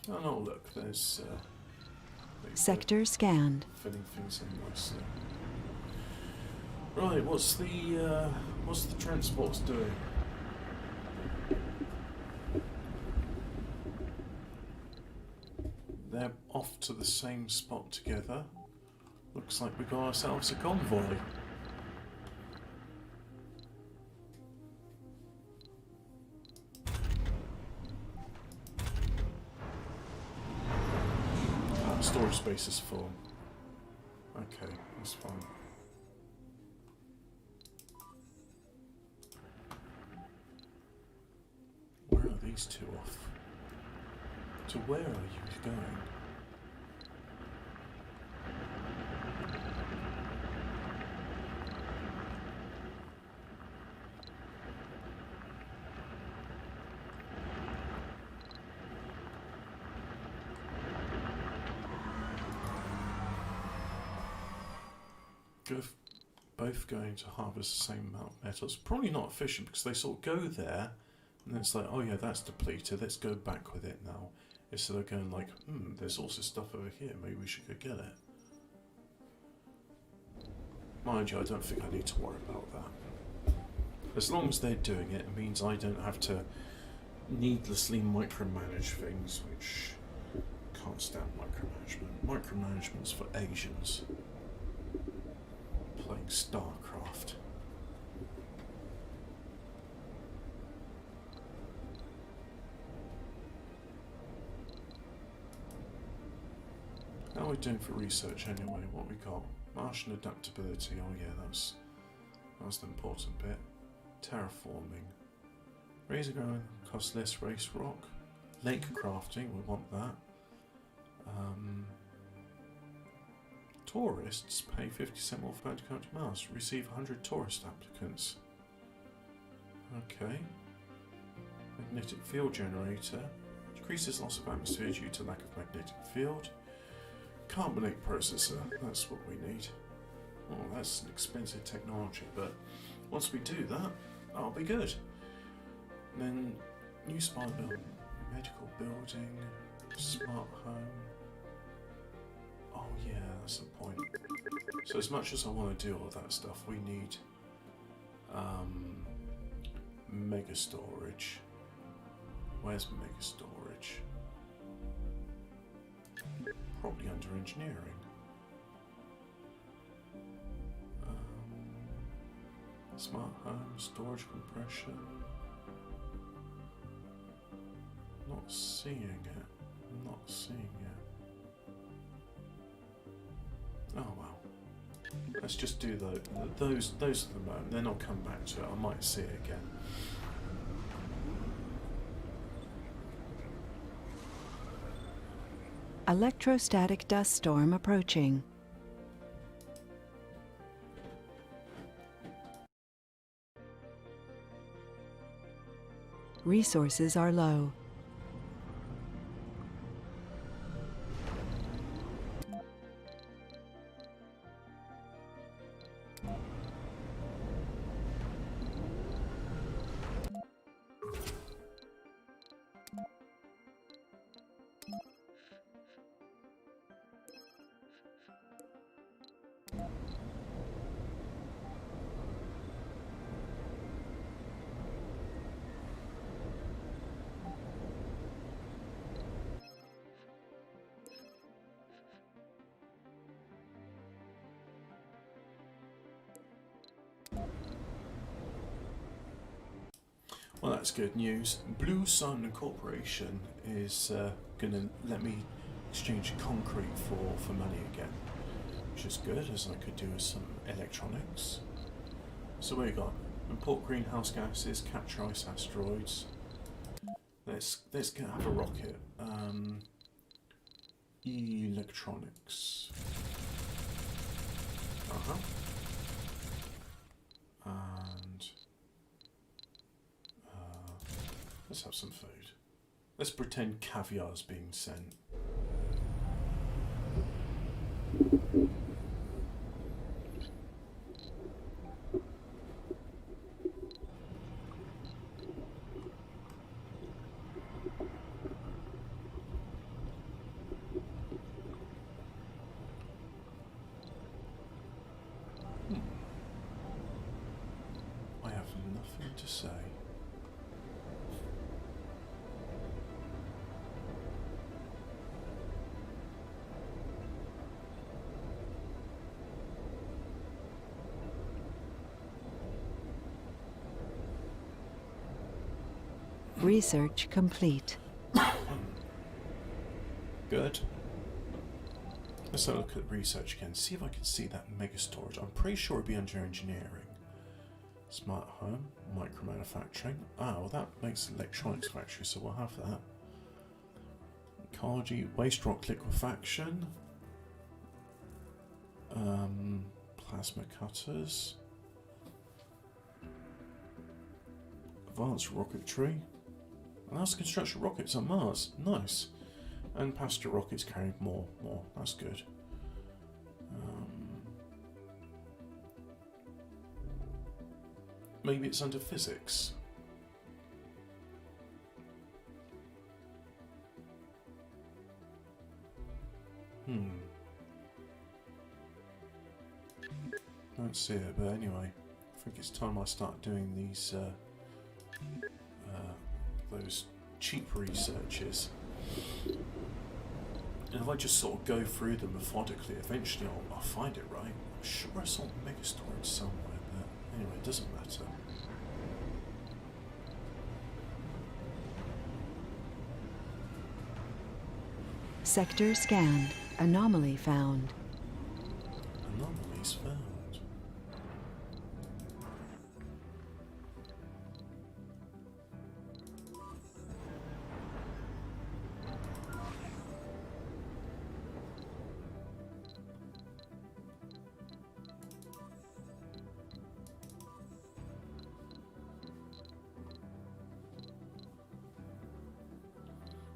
Oh no, look, there's Sector scanned. filling things in nicely. Right, what's the transports doing? They're off to the same spot together. Looks like we got ourselves a convoy. Storage space is full. Okay, that's fine. Where are these two off? To where are you going? Both going to harvest the same amount of metals. Probably not efficient because they sort of go there and then it's like, oh yeah, that's depleted, let's go back with it now. Instead of going like, there's also stuff over here, maybe we should go get it. Mind you, I don't think I need to worry about that. As long as they're doing it, it means I don't have to needlessly micromanage things, which can't stand micromanagement. Micromanagement's for Asians. Playing StarCraft. How are we doing for research anyway? What we got? Martian adaptability. Oh yeah, that's the important bit. Terraforming. Razor ground costs less race rock. Lake crafting. We want that. Tourists pay 50% more for going to come to Mars. Receive 100 tourist applicants. Okay. Magnetic field generator. Decreases loss of atmosphere due to lack of magnetic field. Carbonate processor. That's what we need. Oh, that's an expensive technology, but once we do that, that'll be good. And then new smart building, medical building, smart home. Oh yeah, that's the point. So as much as I want to do all that stuff, we need mega storage. Where's mega storage? Probably under engineering. Smart home, storage compression. Not seeing it. Not seeing it. Oh well. Let's just do those at the moment. Then I'll come back to it. I might see it again. Electrostatic dust storm approaching. Resources are low. Well, that's good news. Blue Sun Corporation is going to let me exchange concrete for money again, which is good, as I could do with some electronics. So what you got? Import greenhouse gases, capture ice asteroids. Let's have a rocket. Electronics. And let's have some food. Let's pretend caviar's being sent. I have nothing to say. Research complete. Good. Let's have a look at research again. See if I can see that mega storage. I'm pretty sure it'd be under engineering. Smart home, micro manufacturing. Ah, well that makes an electronics factory, so we'll have that. Ecology, waste rock liquefaction. Plasma cutters. Advanced rocketry. Allows the construction of rockets on Mars. Nice. And passenger rockets carrying more. That's good. Maybe it's under physics. Don't see it, but anyway, I think it's time I start doing these those cheap researches. And if I just sort of go through them methodically, eventually I'll find it, right? I'm sure I saw mega storage somewhere, but anyway, it doesn't matter. Sector scanned. Anomaly found. Anomalies found.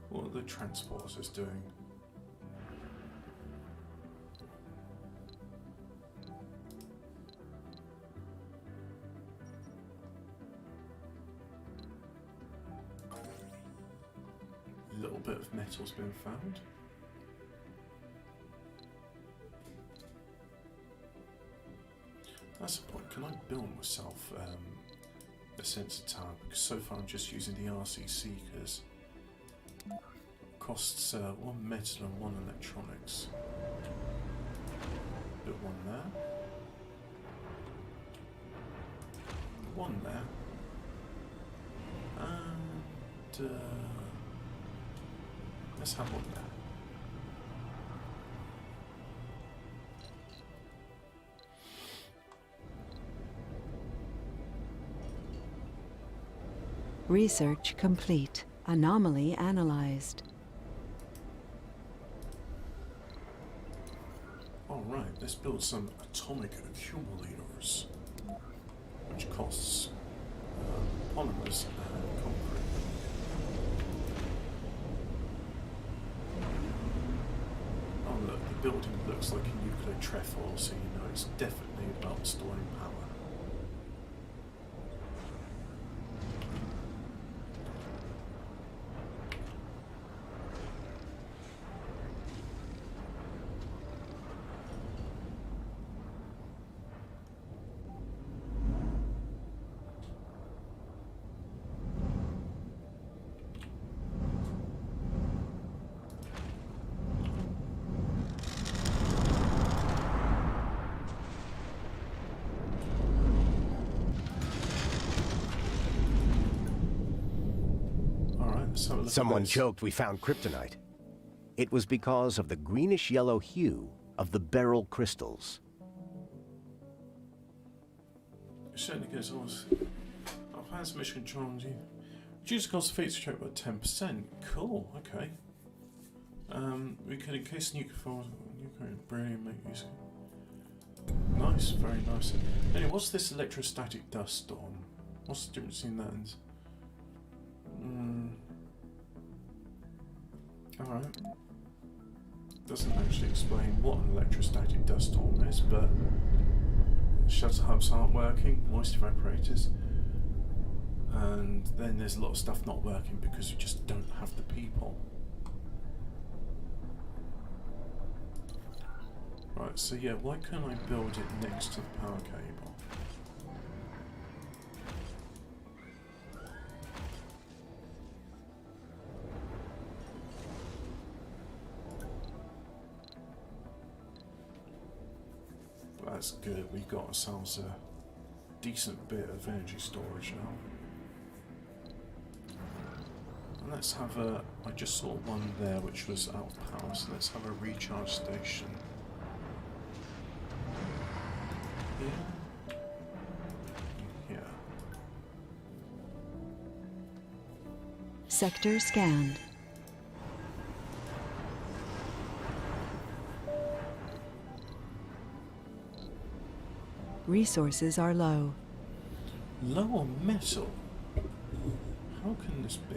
What are the transporters doing? A little bit of metal's been found. That's the point. Can I build myself a sensor tower? Because so far I'm just using the RC Seekers. Costs 1 metal and 1 electronics. Put one there. One there. And let's have one there. Research complete. Anomaly analyzed. Alright, let's build some atomic accumulators, which costs polymers and concrete. Oh look, the building looks like a nuclear trefoil, so you know it's definitely about storing power. have a look Someone at this. joked we found kryptonite. It was because of the greenish-yellow hue of the beryl crystals. It certainly goes on. Our plans mission controls you. Reduce the cost of feats check by 10%. Cool, okay. We can encase nuclear force. Brilliant, make use. Nice, very nice. Anyway, what's this electrostatic dust storm? What's the difference in that and. Alright. Doesn't actually explain what an electrostatic dust storm is, but shutter hubs aren't working, moist evaporators, and then there's a lot of stuff not working because you just don't have the people. Right, so yeah, why can't I build it next to the power cable? That's good, we got ourselves a decent bit of energy storage now. And let's have a, I just saw one there which was out of power, so let's have a recharge station. Yeah. Yeah. Sector scanned. Resources are low. Low on metal? How can this be?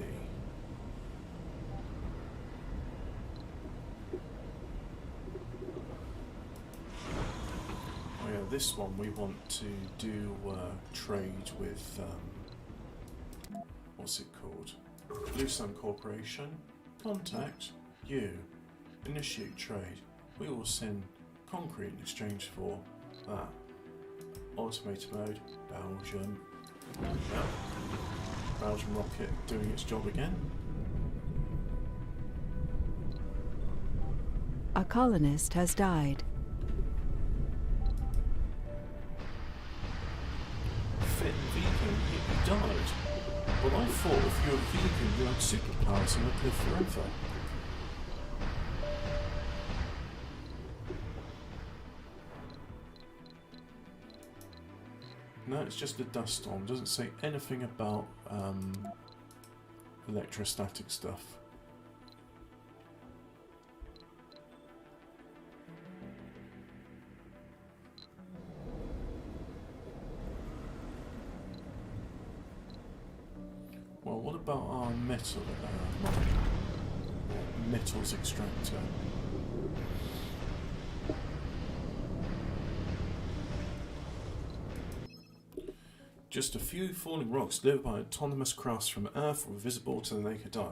Oh yeah, this one we want to do trade with, what's it called? Blue Sun Corporation. Contact you. Initiate trade. We will send concrete in exchange for that. Automated mode, Belgium. Yep. Belgian rocket doing its job again. A colonist has died. Fit and vegan, you died. Well, I thought if you're a vegan, you had superpowers and would live forever. No, it's just a dust storm. Doesn't say anything about electrostatic stuff. Well, what about our metal metals extractor? Just a few falling rocks delivered by autonomous crafts from Earth were visible to the naked eye.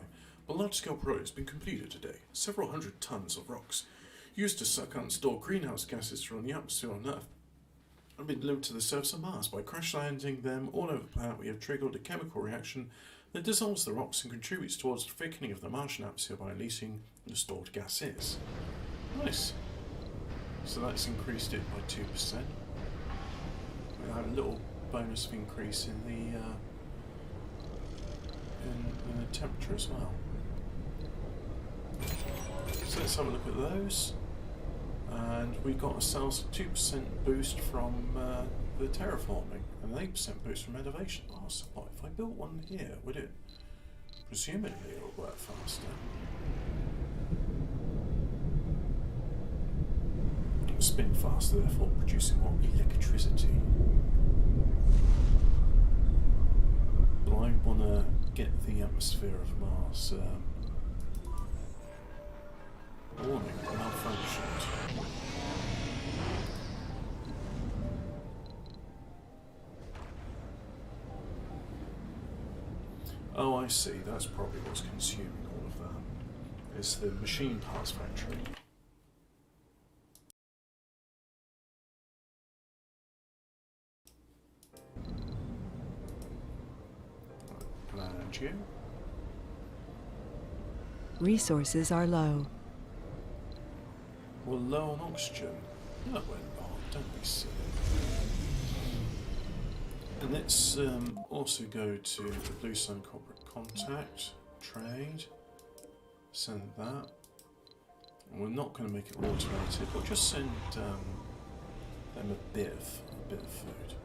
A large-scale project has been completed today. Several hundred tons of rocks, used to suck out and store greenhouse gases from the atmosphere on Earth, have been delivered to the surface of Mars. By crash landing them all over the planet, we have triggered a chemical reaction that dissolves the rocks and contributes towards the thickening of the Martian atmosphere by releasing the stored gases. Nice. So that's increased it by 2%. We have a little bonus of increase in the in the temperature as well. So let's have a look at those, and we got ourselves a 2% boost from the terraforming and an 8% boost from elevation. Oh, so what, if I built one here, would it presumably it'll work faster? It'll spin faster, therefore producing more electricity. But I want to get the atmosphere of Mars warning malfunctioned. Oh, I see. That's probably what's consuming all of that. It's the machine parts factory. And you? Resources are low. We're low on oxygen. No, we're not. Don't be silly. And let's also go to the Blue Sun Corporate Contact. Trade. Send that. And we're not going to make it automated. We'll just send them a bit of food.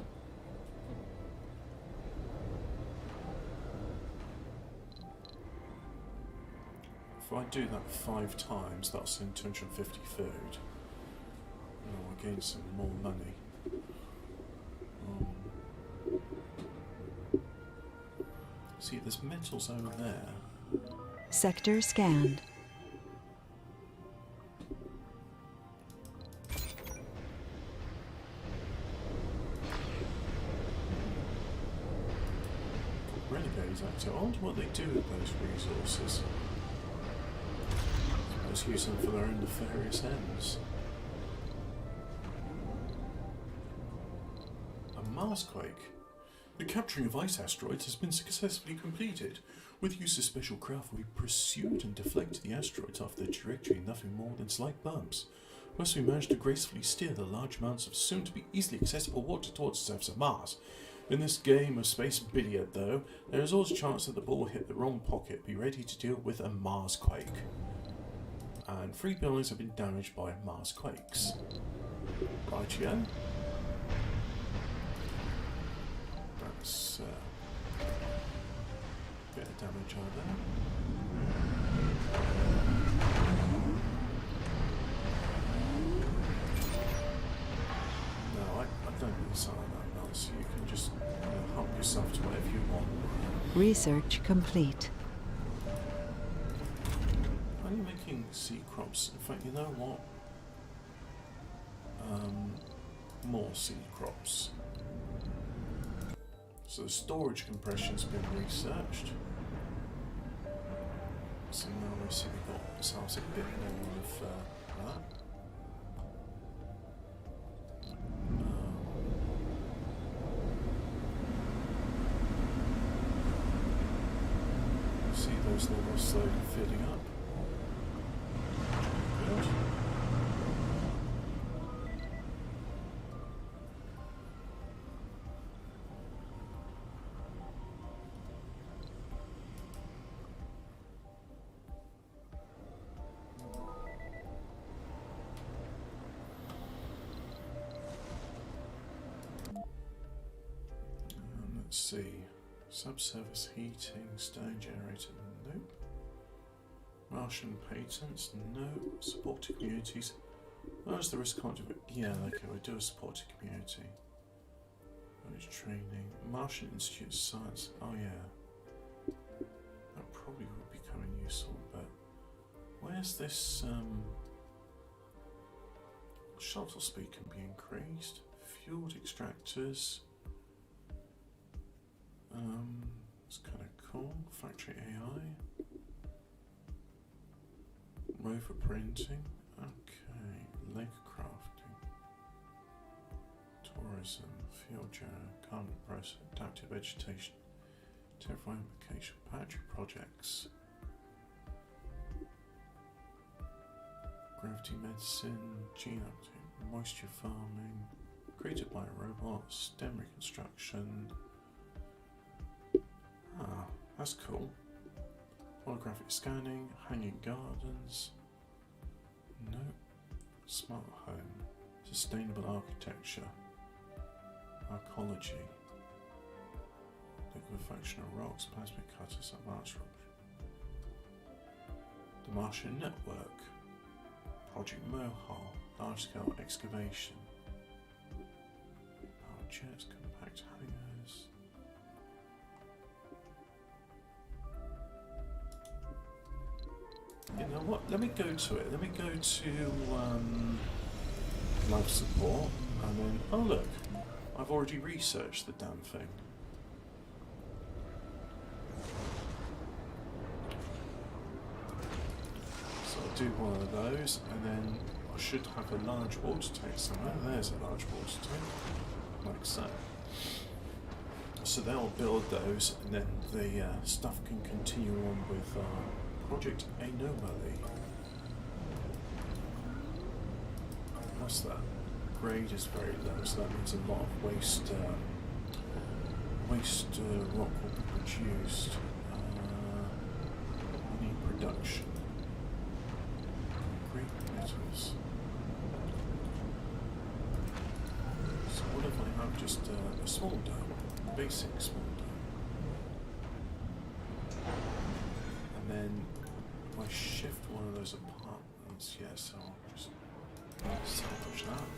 If I do that 5 times, that'll send 250 food. And I'll gain some more money. See, there's metals over there. Sector scanned. Renegades active. I wonder what they do with those resources. Let's use them for their own nefarious ends. A Marsquake. The capturing of ice asteroids has been successfully completed. With use of special craft, we pursued and deflected the asteroids off their trajectory, nothing more than slight bumps. Plus, we managed to gracefully steer the large amounts of soon-to-be easily accessible water towards the surface of Mars. In this game of space billiard, though, there is always a chance that the ball hit the wrong pocket. Be ready to deal with a Marsquake. And 3 buildings have been damaged by Marsquakes. Rightio. That's a bit of damage over there. No, I don't need to sign that now, so you can just help yourself to whatever you want. Research complete. Are you making seed crops? In fact, you know what? More seed crops. So the storage compression's been researched. So now we see we've got ourselves a bit more of that. See those levels slowly filling up. Good. Let's see. Subsurface heating, stone generator, nope. Martian patents, no. Supported communities. Where's the risk contribute? Yeah, okay, we'll do a supported community. Knowledge training. Martian Institute of Science. Oh yeah. That probably would be coming useful, but where's this shuttle speed can be increased. Fueled extractors. It's kind of cool. Factory AI. Rover printing. Okay. Lake crafting. Tourism. Field journal. Carbon process. Adaptive vegetation. Temporary implication. Battery projects. Gravity medicine. Gene uptake. Moisture farming. Created by robots. STEM reconstruction. Ah, that's cool. Holographic scanning, hanging gardens. No. Smart home. Sustainable architecture. Archaeology. Liquefaction of rocks, plasmic cutters at Mars Rock. The Martian Network. Project Mohal. Large scale excavation. Power jets, compact hangars. You know what? Let me go to it. Let me go to life support, and then oh look, I've already researched the damn thing. So I'll do one of those, and then I should have a large water tank somewhere. There's a large water tank, like so. So they'll build those, and then the stuff can continue on with Project Anomaly. What's that? Grade is very low, so that means a lot of waste rock will be produced. production. Great metals. So what if I have just a small dome, basic small dome, and then if I shift one of those apartments, yes, I'll just salvage that,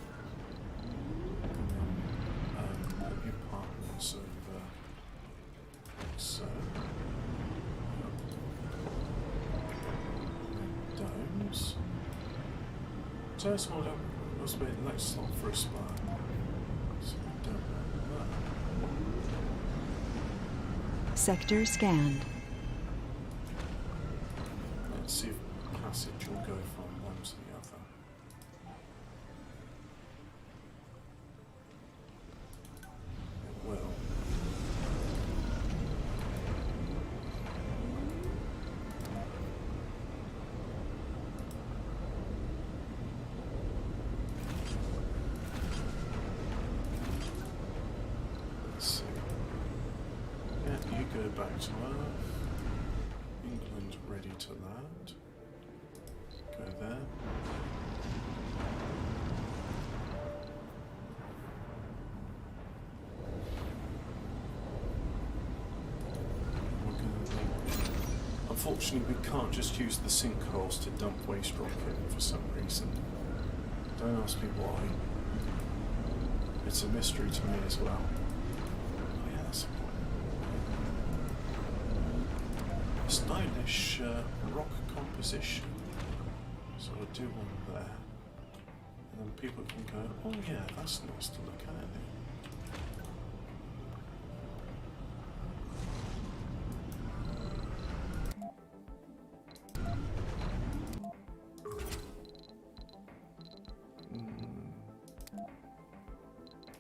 and then put the apartments over like so. Domes. So a small dome must be the next slot for a spire. So we don't know that. Sector scanned. Let's see if passage will go from one to the other. It will. Let's see. Yeah, you go back to Earth. England ready to land. Go there. We're gonna unfortunately, we can't just use the sinkholes to dump waste rock in for some reason. Don't ask me why. It's a mystery to me as well. Oh yeah, that's a point. A stylish rock composition. So I'll do one there. And then people can go, oh yeah, that's nice to look at, isn't it?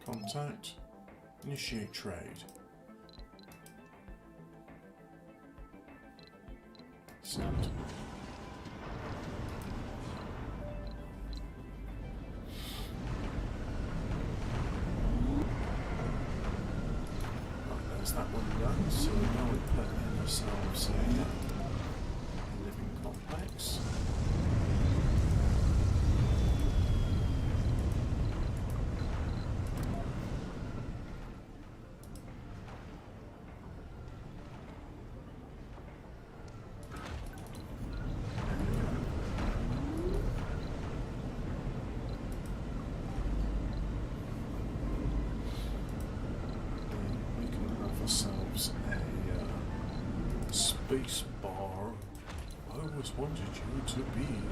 Contact. Initiate trade. Send. Right, there's that one done. So now we put in ourselves a living complex. Space bar. I always wanted you to be in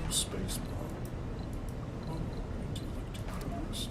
a space bar. Oh, intellect Christ.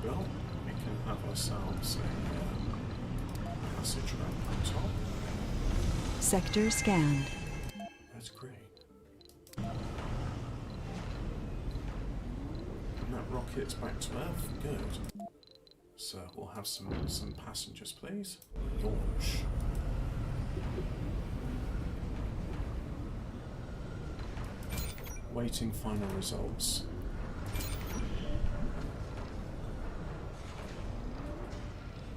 Built, we can have ourselves a passage around the top. Sector scanned. That's great. And that rocket's back to Earth. Good. So we'll have some passengers, please. Launch. Waiting final results.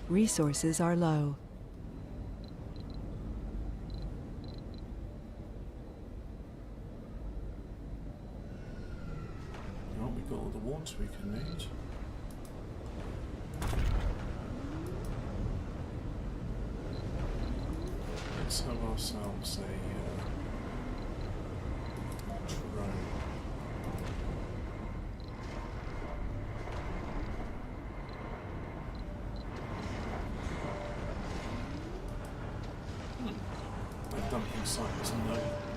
Resources are low. Well, we've got all the water we can need. Let's have ourselves a drone. The dumping site is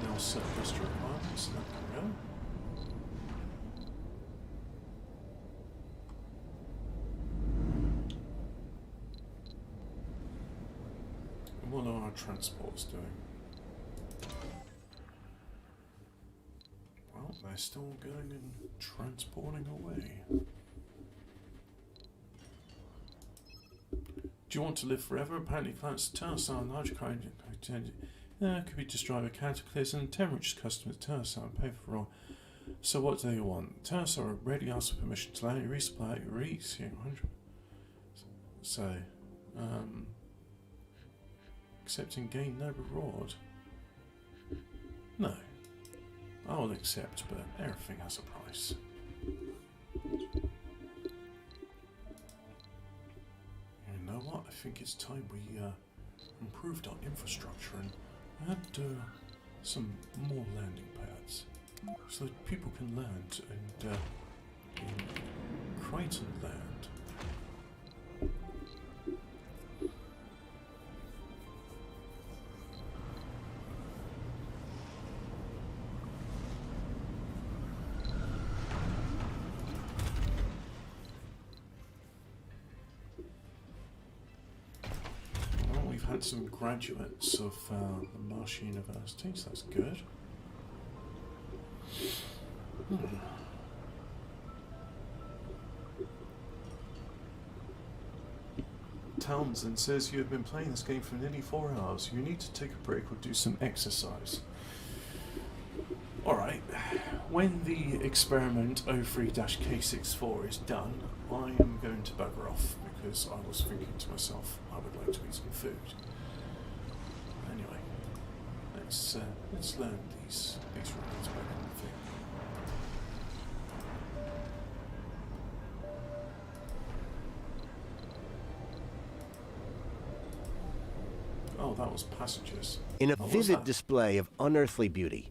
now surplus to requirements, so that can go. And what are our transports doing? Well, they're still going and transporting away. Do you want to live forever? Apparently, clients Terrasound, large kind could be destroyed by cataclysm. Temperature customers Terrasound pay for all. So what do they want? Terrasound already asked for permission to land, resupply, reach 100. So, accepting gain no reward. No, I will accept, but everything has a price. You know what? I think it's time we improved our infrastructure and add some more landing pads so that people can land and in Crichton land. Had some graduates of the Marsh University, so that's good. Townsend says you have been playing this game for nearly 4 hours. You need to take a break or do some exercise. Alright, when the experiment 03-K64 is done, I am going to bugger off because I was thinking to myself I would like to eat some food. Anyway, let's learn these routes back in the thing. Oh, that was passengers. In a Oh, what's vivid that? display of unearthly beauty,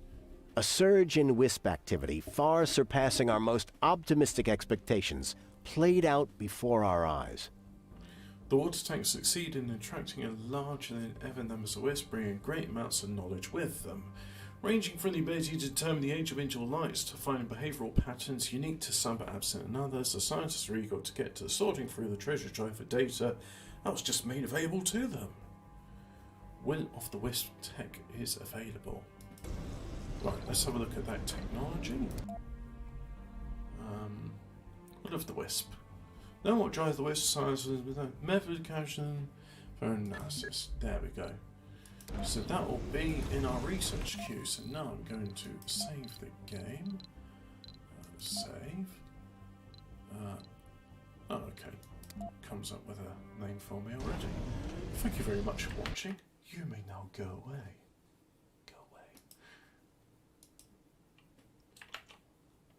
a surge in wisp activity far surpassing our most optimistic expectations played out before our eyes. The water tanks succeed in attracting a larger than ever numbers of wisps, bringing great amounts of knowledge with them, ranging from the ability to determine the age of individual lights to finding behavioural patterns unique to some but absent in others. The scientists are eager to get to sorting through the treasure trove for data that was just made available to them. Will of the Wisp tech is available. Right, let's have a look at that technology. Will of the Wisp. Know what drives the Wisp science with a method caption for analysis. There we go. So that will be in our research queue. So now I'm going to save the game. Save. Oh, okay. Comes up with a name for me already. Thank you very much for watching. You may now go away.